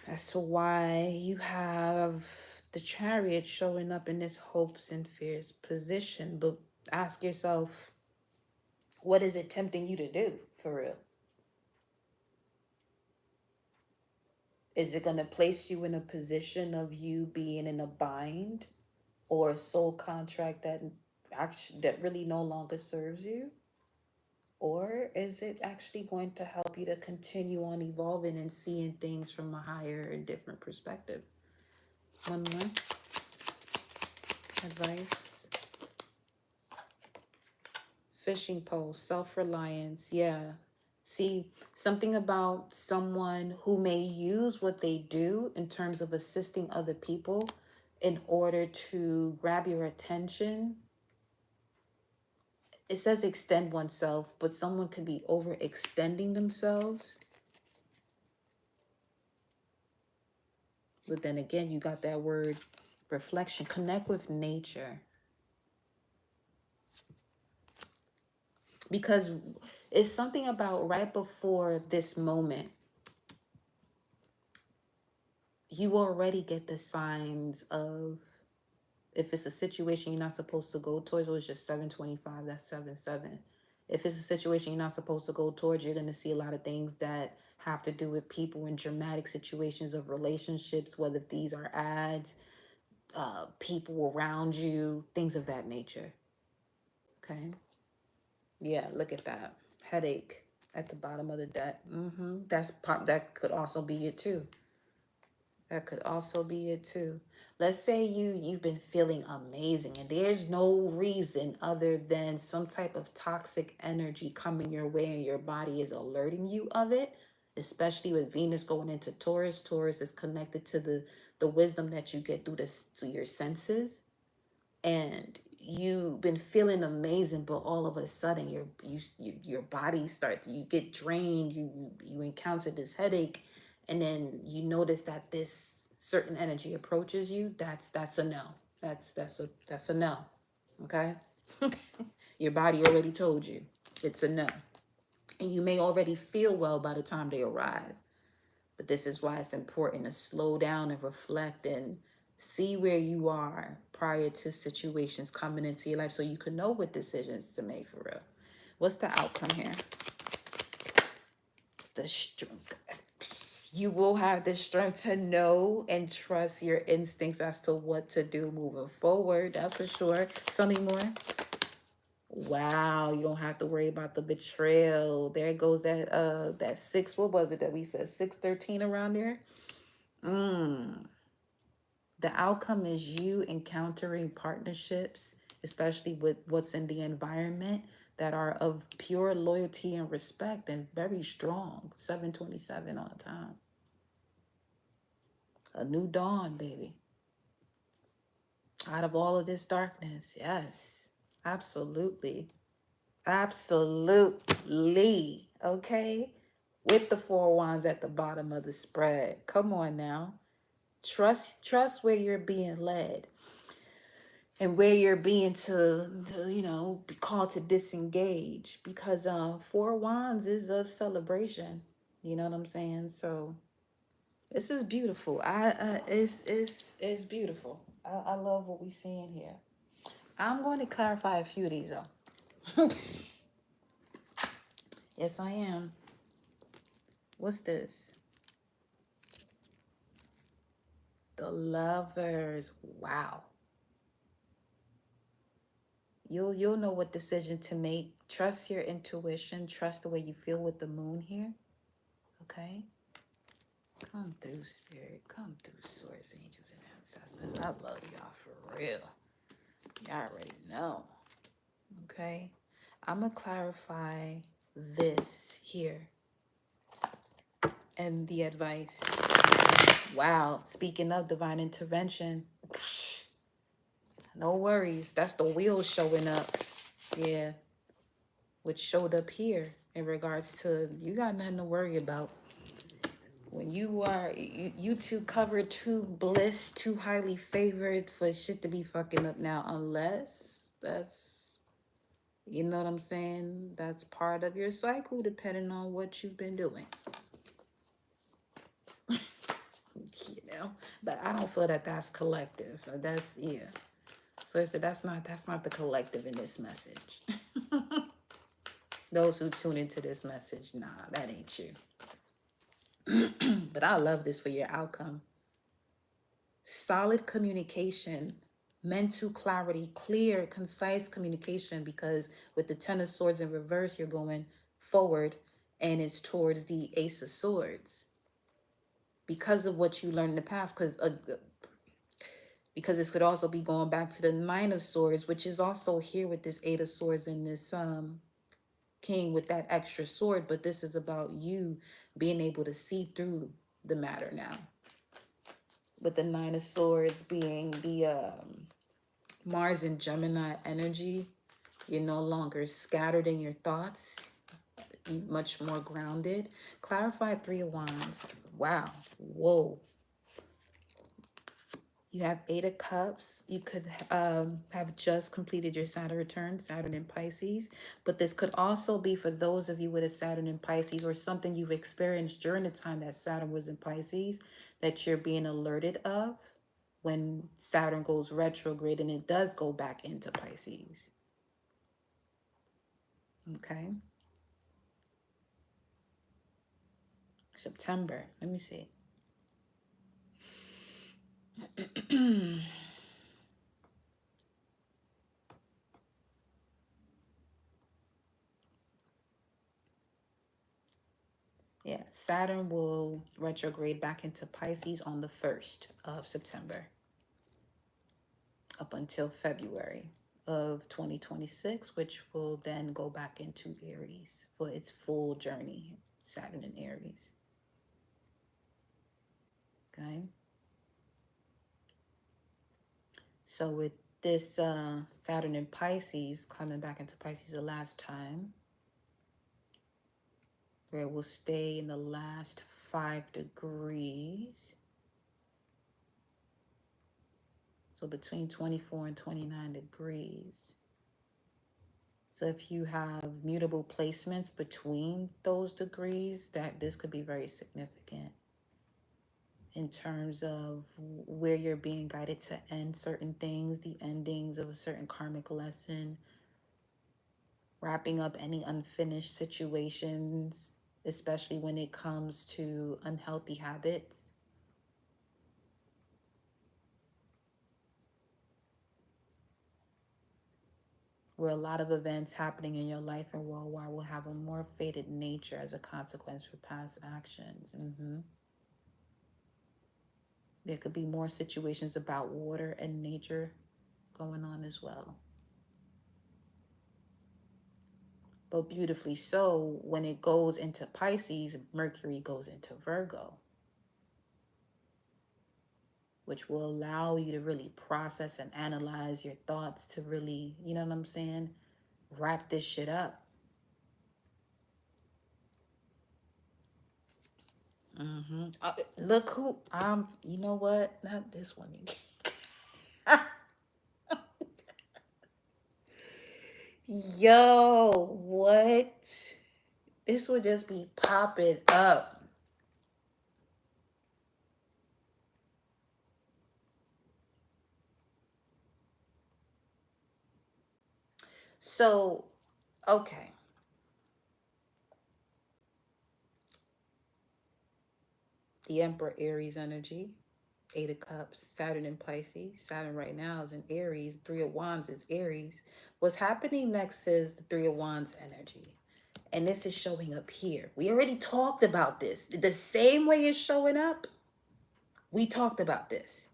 As to why you have the Chariot showing up in this hopes and fears position. But ask yourself, what is it tempting you to do? For real. Is it going to place you in a position of you being in a bind or a soul contract that actually that really no longer serves you? Or is it actually going to help you to continue on evolving and seeing things from a higher and different perspective? One more advice. Fishing pole, self-reliance. Yeah. See, something about someone who may use what they do in terms of assisting other people in order to grab your attention. It says extend oneself, but someone could be overextending themselves. But then again, you got that word reflection. Connect with nature. Because it's something about right before this moment, you already get the signs of, if it's a situation you're not supposed to go towards, or it's just 725, that's 7-7. If it's a situation you're not supposed to go towards, you're going to see a lot of things that have to do with people in dramatic situations of relationships, whether these are ads, people around you, things of that nature. Okay. Yeah, look at that. Headache at the bottom of the deck. That could also be it too. That could also be it too. Let's say you've been feeling amazing and there's no reason other than some type of toxic energy coming your way and your body is alerting you of it, especially with Venus going into Taurus. Taurus is connected to the wisdom that you get through your senses. And you've been feeling amazing, but all of a sudden your body starts, you get drained, you encounter this headache, and then you notice that this certain energy approaches you. That's a no. That's a no. Okay. Your body already told you it's a no, and you may already feel well by the time they arrive. But this is why it's important to slow down and reflect and see where you are prior to situations coming into your life so you can know what decisions to make for real. What's the outcome here? The strength. You will have the strength to know and trust your instincts as to what to do moving forward. That's for sure. Something more? Wow, you don't have to worry about the betrayal. There goes that 6, what was it that we said? 613 around there? The outcome is you encountering partnerships, especially with what's in the environment, that are of pure loyalty and respect and very strong. 727 on the time. A new dawn, baby. Out of all of this darkness. Yes, absolutely. Absolutely. Okay. With the 4 wands at the bottom of the spread. Come on now. Trust where you're being led. And where you're being be called to disengage, because 4 wands is of celebration. You know what I'm saying? So this is beautiful. It's beautiful. I love what we seeing here. I'm going to clarify a few of these though. Yes, I am. What's this? The Lovers. Wow. You'll know what decision to make. Trust your intuition. Trust the way you feel with the moon here. Okay. Come through, Spirit. Come through, Source, Angels, and Ancestors. I love y'all for real. Y'all already know. Okay. I'm going to clarify this here and the advice. Wow. Speaking of divine intervention, no worries. That's the wheel showing up. Yeah. Which showed up here in regards to you got nothing to worry about. When you too covered, too bliss, too highly favored for shit to be fucking up now, unless that's, you know what I'm saying? That's part of your cycle, depending on what you've been doing. But I don't feel that that's collective. That's, yeah. So I said, that's not the collective in this message. Those who tune into this message, nah, that ain't you. But I love this for your outcome. Solid communication, mental clarity, clear, concise communication, because with the Ten of Swords in reverse, you're going forward and it's towards the Ace of Swords because of what you learned in the past. Because this could also be going back to the Nine of Swords, which is also here with this Eight of Swords and this King with that extra sword. But this is about you being able to see through the matter now. With the Nine of Swords being the Mars and Gemini energy, you're no longer scattered in your thoughts. You're much more grounded. Clarified Three of Wands. Wow. Whoa. You have Eight of Cups. You could have just completed your Saturn return, Saturn in Pisces. But this could also be for those of you with a Saturn in Pisces or something you've experienced during the time that Saturn was in Pisces that you're being alerted of when Saturn goes retrograde and it does go back into Pisces. Okay. September. Let me see. Yeah, Saturn will retrograde back into Pisces on the 1st of September up until February of 2026, which will then go back into Aries for its full journey, Saturn in Aries. Okay. So with this Saturn in Pisces coming back into Pisces the last time, where it will stay in the last 5 degrees. So between 24 and 29 degrees. So if you have mutable placements between those degrees, that this could be very significant in terms of where you're being guided to end certain things, the endings of a certain karmic lesson, wrapping up any unfinished situations, especially when it comes to unhealthy habits. Where a lot of events happening in your life and worldwide will have a more fated nature as a consequence for past actions. There could be more situations about water and nature going on as well. But beautifully so, when it goes into Pisces, Mercury goes into Virgo, which will allow you to really process and analyze your thoughts to really, you know what I'm saying, wrap this shit up. Look who, you know what? Not this one. Yo, what? This would just be popping up. So, okay. The Emperor Aries energy, Eight of Cups, Saturn in Pisces. Saturn right now is in Aries. Three of Wands is Aries. What's happening next is the Three of Wands energy. And this is showing up here. We already talked about this. The same way it's showing up, we talked about this.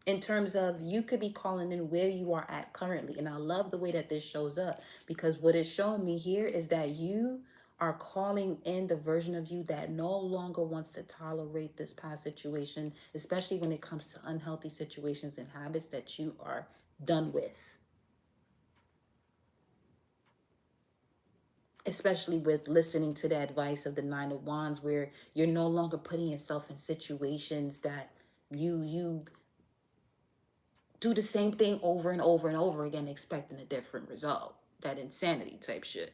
In terms of you could be calling in where you are at currently. And I love the way that this shows up, because what it's showing me here is that you are calling in the version of you that no longer wants to tolerate this past situation, especially when it comes to unhealthy situations and habits that you are done with. Especially with listening to the advice of the Nine of Wands, where you're no longer putting yourself in situations that you do the same thing over and over and over again, expecting a different result. That insanity type shit.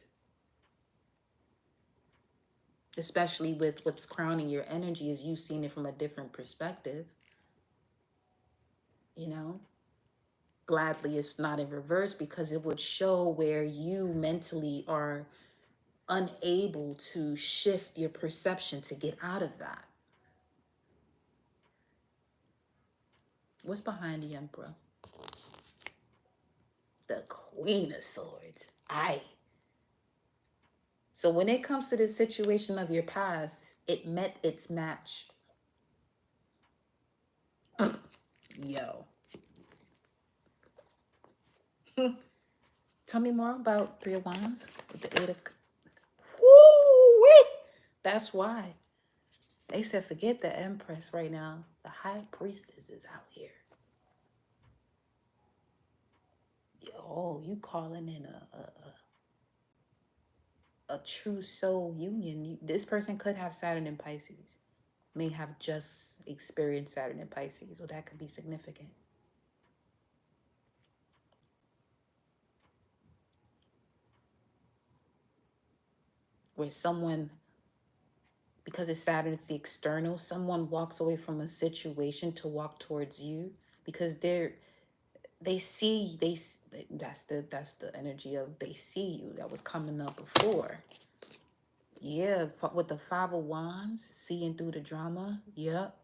Especially with what's crowning your energy is you seeing it from a different perspective. You know? Gladly it's not in reverse, because it would show where you mentally are unable to shift your perception to get out of that. What's behind the Emperor? The Queen of Swords. So when it comes to this situation of your past, it met its match. Yo. Tell me more about Three of Wands with the Eight of... Woo-wee! That's why. They said, forget the Empress right now. The High Priestess is out here. Yo, you calling in a true soul union. This person could have Saturn in Pisces. May have just experienced Saturn in Pisces. Well, that could be significant. Where someone, because it's Saturn, it's the external, someone walks away from a situation to walk towards you because they see, that's the energy of they see you. That was coming up before. Yeah, with the Five of Wands, seeing through the drama. Yep.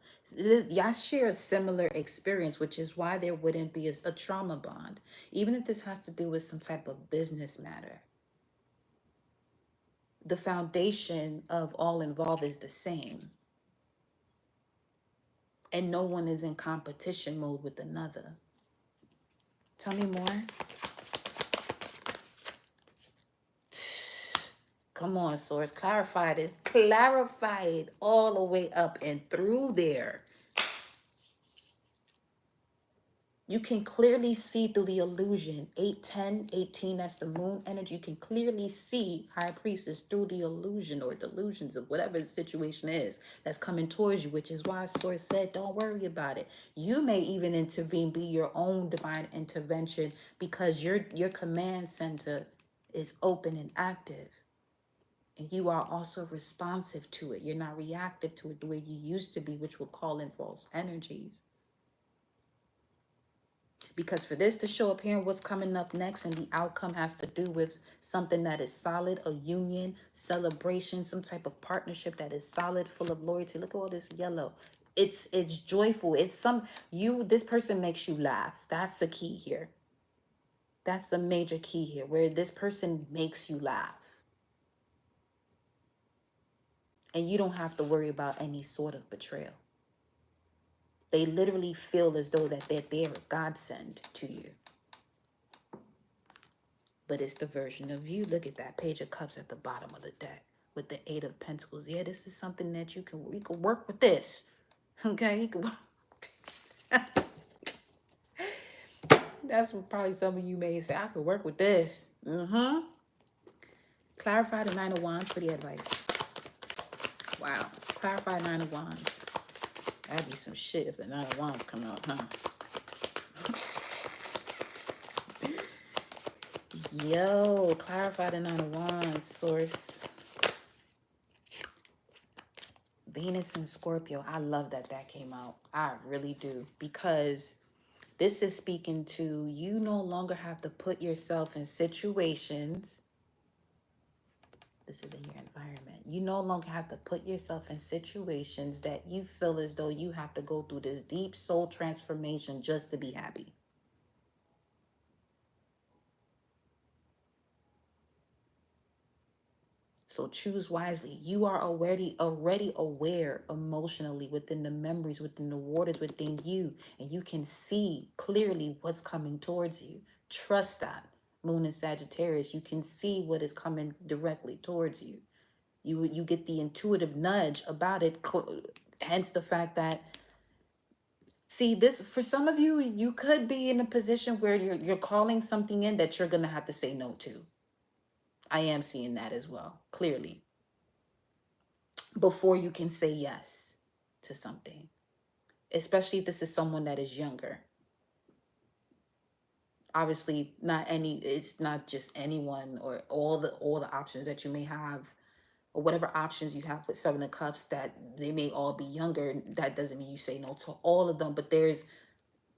Y'all share a similar experience, which is why there wouldn't be a trauma bond. Even if this has to do with some type of business matter. The foundation of all involved is the same. And no one is in competition mode with another. Tell me more. Come on, Source. Clarify this. Clarify it all the way up and through there. You can clearly see through the illusion. 8, 10, 18, that's the moon energy. You can clearly see High Priestess through the illusion or delusions of whatever the situation is that's coming towards you, which is why Source said, don't worry about it. You may even intervene, be your own divine intervention because your command center is open and active. And you are also responsive to it. You're not reactive to it the way you used to be, which will call in false energies. Because for this to show up here and what's coming up next and the outcome has to do with something that is solid, a union, celebration, some type of partnership that is solid, full of loyalty. Look at all this yellow. It's joyful. It's this person makes you laugh. That's the key here. That's the major key here, where this person makes you laugh. And you don't have to worry about any sort of betrayal. They literally feel as though that they're a godsend to you. But it's the version of you. Look at that Page of Cups at the bottom of the deck with the Eight of Pentacles. Yeah, this is something that you can work with this. Okay, you can. That's what probably some of you may say. I could work with this. Clarify the Nine of Wands for the advice. Wow. Clarify Nine of Wands. That'd be some shit if the Nine of Wands come out, huh? Yo, clarify the Nine of Wands, Source. Venus and Scorpio. I love that came out. I really do. Because this is speaking to you no longer have to put yourself in situations. This is in your environment. You no longer have to put yourself in situations that you feel as though you have to go through this deep soul transformation just to be happy. So choose wisely. You are already aware emotionally within the memories, within the waters, within you. And you can see clearly what's coming towards you. Trust that. Moon and Sagittarius, you can see what is coming directly towards you. You get the intuitive nudge about it. Hence the fact that, see, this, for some of you, you could be in a position where you're calling something in that you're going to have to say no to. I am seeing that as well, clearly. Before you can say yes to something, especially if this is someone that is younger. Obviously, it's not just anyone or all the options that you may have, or whatever options you have with Seven of Cups, that they may all be younger. That doesn't mean you say no to all of them, but there's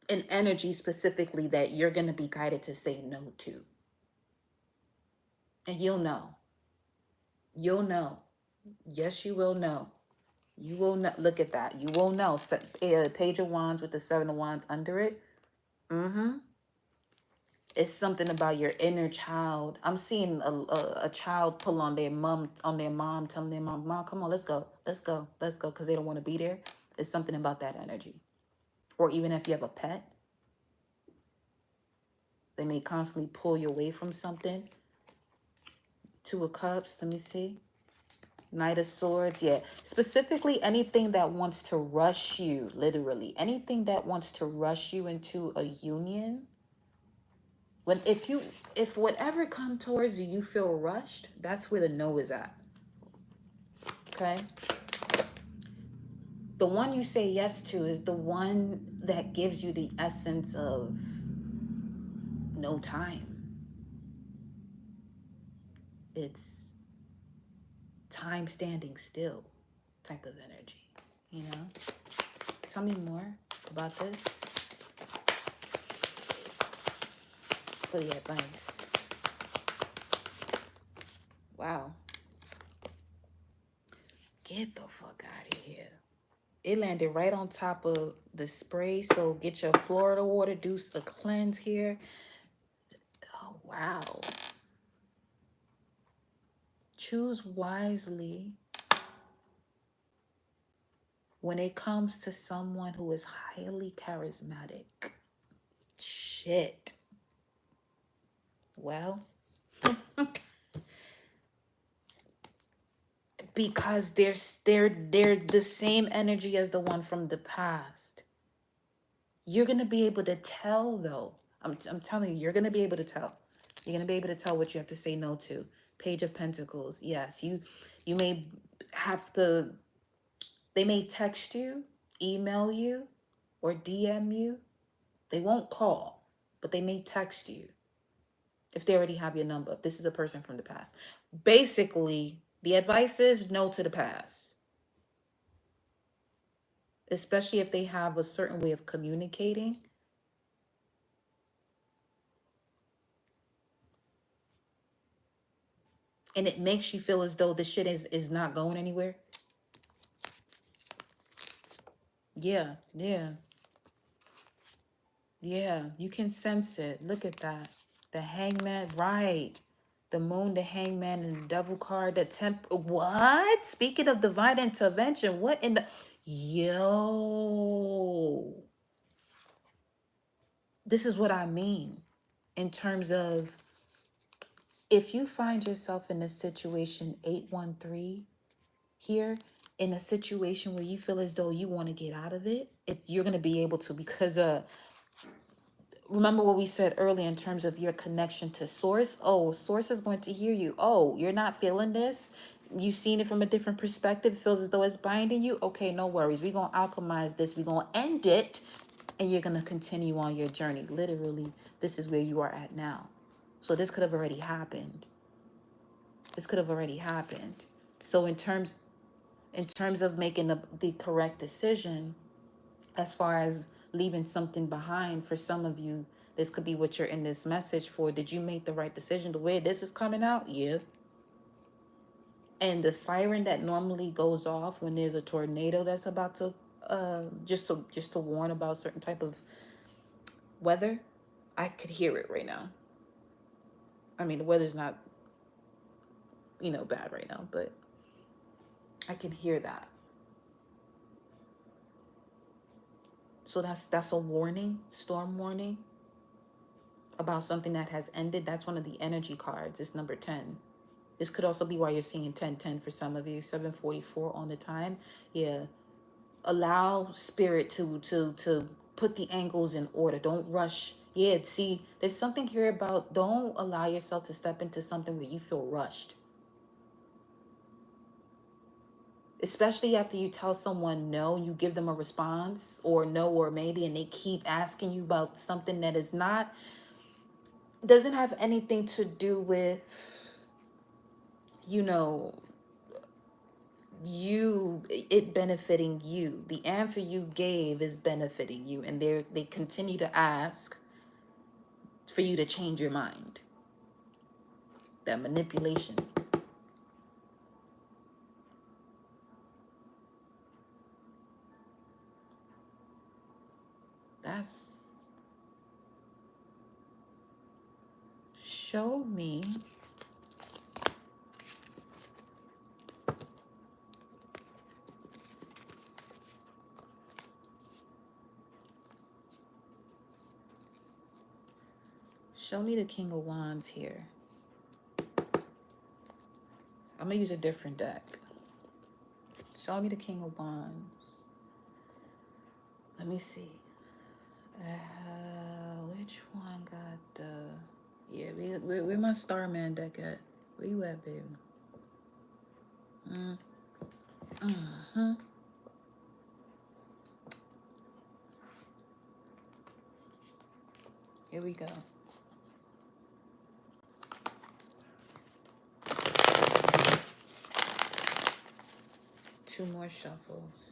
an energy specifically that you're going to be guided to say no to. And you'll know. You'll know. Yes, you will know. You will not look at that. You will know. Page of Wands with the Seven of Wands under it. Mm-hmm. It's something about your inner child. I'm seeing a child pull on their mom, telling their mom, come on, let's go, let's go, let's go, because they don't want to be there. It's something about that energy. Or even if you have a pet, they may constantly pull you away from something. Two of Cups, let me see. Knight of Swords, yeah. Specifically, anything that wants to rush you, literally. Anything that wants to rush you into a union. If whatever come towards you, you feel rushed, that's where the no is at. Okay? The one you say yes to is the one that gives you the essence of no time. It's time standing still type of energy, you know? Tell me more about this for the advice. Wow. Get the fuck out of here. It landed right on top of the spray, so get your Florida water, do a cleanse here. Oh, wow. Choose wisely when it comes to someone who is highly charismatic. Shit. Well, because they're the same energy as the one from the past. You're gonna be able to tell though. I'm telling you, you're gonna be able to tell. You're gonna be able to tell what you have to say no to. Page of Pentacles. Yes, you may have to. They may text you, email you, or DM you. They won't call, but they may text you if they already have your number. If this is a person from the past. Basically, the advice is no to the past. Especially if they have a certain way of communicating. And it makes you feel as though the shit is not going anywhere. Yeah, yeah. Yeah, you can sense it. Look at that. The Hangman, right. The Moon, the Hangman, and the Devil card. The what? Speaking of divine intervention, what in the... Yo. This is what I mean. In terms of, if you find yourself in a situation, 813, here, in a situation where you feel as though you want to get out of it, you're going to be able to, because remember what we said earlier in terms of your connection to source. Oh, source is going to hear you. Oh, you're not feeling this. You've seen it from a different perspective. It feels as though it's binding you. Okay, no worries. We're going to alchemize this. We're going to end it. And you're going to continue on your journey. Literally, this is where you are at now. So this could have already happened. This could have already happened. So in terms of making the correct decision, as far as leaving something behind, for some of you, this could be what you're in this message for. Did you make the right decision? The way this is coming out? Yeah. And the siren that normally goes off when there's a tornado that's about to just to warn about certain type of weather, I could hear it right now. I mean, the weather's not, bad right now, but I can hear that. So that's a warning, storm warning about something that has ended. That's one of the energy cards. It's number 10. This could also be why you're seeing 1010 for some of you. 744 on the time. Yeah. Allow spirit to put the angles in order. Don't rush. Yeah, see, there's something here about don't allow yourself to step into something where you feel rushed. Especially after you tell someone no, you give them a response or no or maybe, and they keep asking you about something that is not, doesn't have anything to do with, it benefiting you. The answer you gave is benefiting you, and they continue to ask for you to change your mind. That manipulation. Yes. Show me the King of Wands here. I'm gonna use a different deck. Show me the King of Wands. Let me see. Which one got the... Yeah, where my Starman deck at? Where you at, baby? Here we go. Two more shuffles.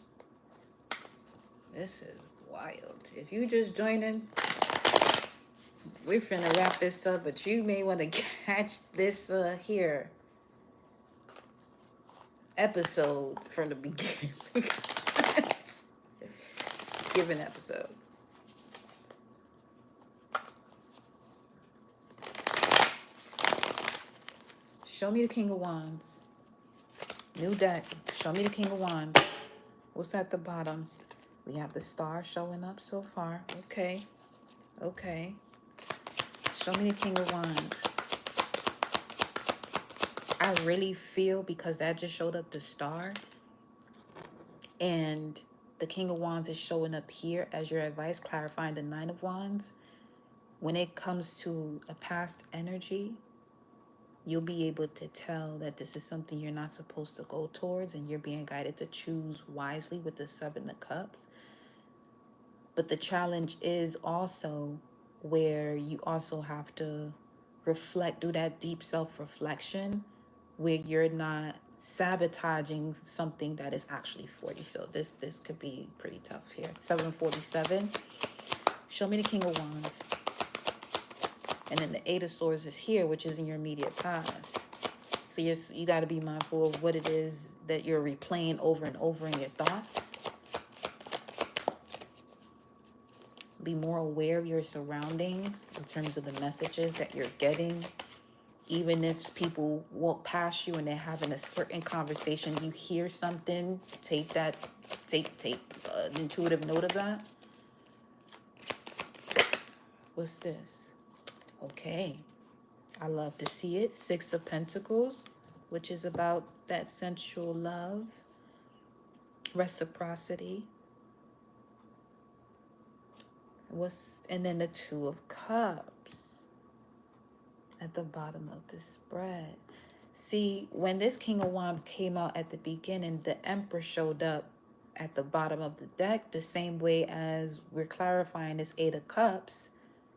This is wild. If you just joining, we're finna wrap this up, but you may want to catch this here episode from the beginning. It's given episode. Show me the King of Wands. New deck. Show me the King of Wands. What's at the bottom? We have the star showing up so far. Okay. Okay. Show me the King of Wands. I really feel, because that just showed up the star, and the King of Wands is showing up here as your advice, clarifying the Nine of Wands. When it comes to a past energy, you'll be able to tell that this is something you're not supposed to go towards, and you're being guided to choose wisely with the Seven of Cups. But the challenge is also where you also have to reflect, do that deep self-reflection, where you're not sabotaging something that is actually for you. So this could be pretty tough here. 747. Show me the King of Wands. And then the Eight of Swords is here, which is in your immediate past. So you got to be mindful of what it is that you're replaying over and over in your thoughts. Be more aware of your surroundings in terms of the messages that you're getting. Even if people walk past you and they're having a certain conversation, you hear something, take an intuitive note of that. What's this? Okay. I love to see it. Six of Pentacles, which is about that sensual love, reciprocity. And then the Two of Cups at the bottom of the spread. See, when this King of Wands came out at the beginning, the Empress showed up at the bottom of the deck, the same way as we're clarifying this Eight of Cups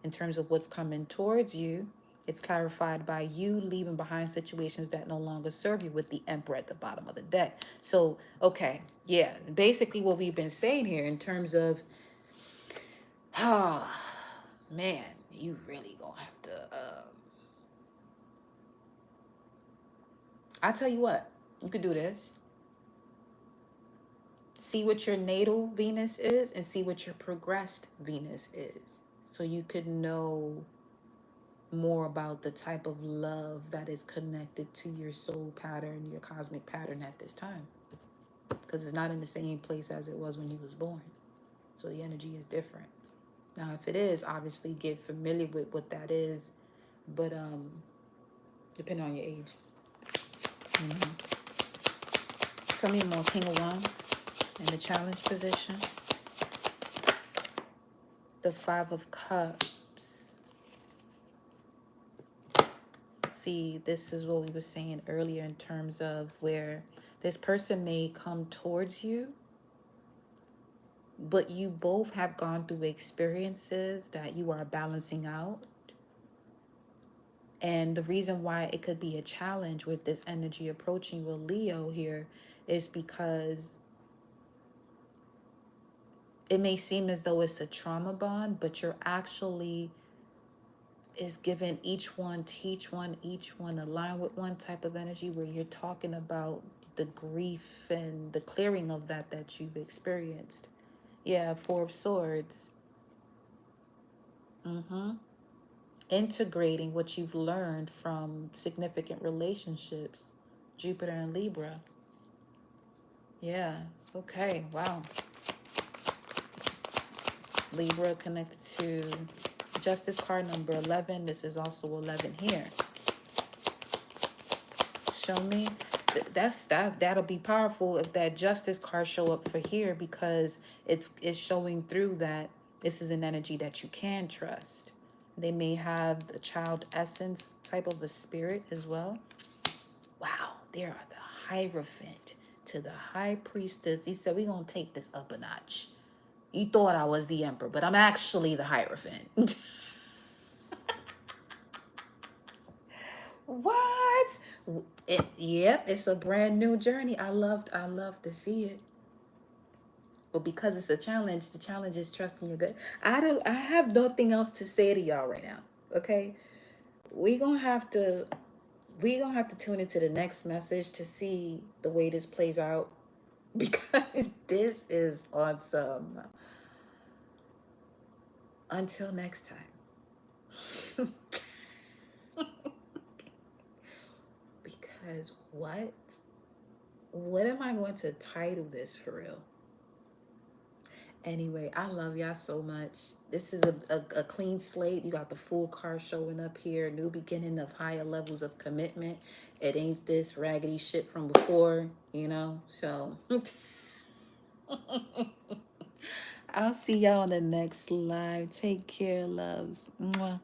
in terms of what's coming towards you. It's clarified by you leaving behind situations that no longer serve you, with the Emperor at the bottom of the deck. So, okay, yeah, basically what we've been saying here in terms of, man, you really gonna have to, I'll tell you what, you could do this. See what your natal Venus is and see what your progressed Venus is. So you could know more about the type of love that is connected to your soul pattern, your cosmic pattern at this time. Because it's not in the same place as it was when you was born. So the energy is different. Now, if it is, obviously get familiar with what that is. But depending on your age. Tell me more. King of Wands in the challenge position. The Five of Cups. See, this is what we were saying earlier in terms of where this person may come towards you, but you both have gone through experiences that you are balancing out. And the reason why it could be a challenge with this energy approaching with Leo here is because it may seem as though it's a trauma bond, but you're actually is given each one, teach one, each one align with one type of energy, where you're talking about the grief and the clearing of that you've experienced. Yeah, Four of Swords. Mm-hmm. Integrating what you've learned from significant relationships. Jupiter and Libra. Yeah. Okay. Wow. Libra connected to Justice card number 11. This is also 11 here. Show me. That'll be powerful if that Justice card show up for here, because it's showing through that this is an energy that you can trust. They may have the child essence type of a spirit as well. Wow, there are the Hierophant to the High Priestess. He said, we're going to take this up a notch. You thought I was the Emperor, but I'm actually the Hierophant. What? Yep, it's a brand new journey. I love to see it. But because it's a challenge, the challenge is trusting your gut. I have nothing else to say to y'all right now. Okay? We gonna have to we gonna have to tune into the next message to see the way this plays out, because this is awesome. Until next time. Because what am I going to title this for real? Anyway, I love y'all so much. This is a clean slate. You got the full card showing up here. New beginning of higher levels of commitment. It ain't this raggedy shit from before, you know? So I'll see y'all on the next live. Take care, loves. Mwah.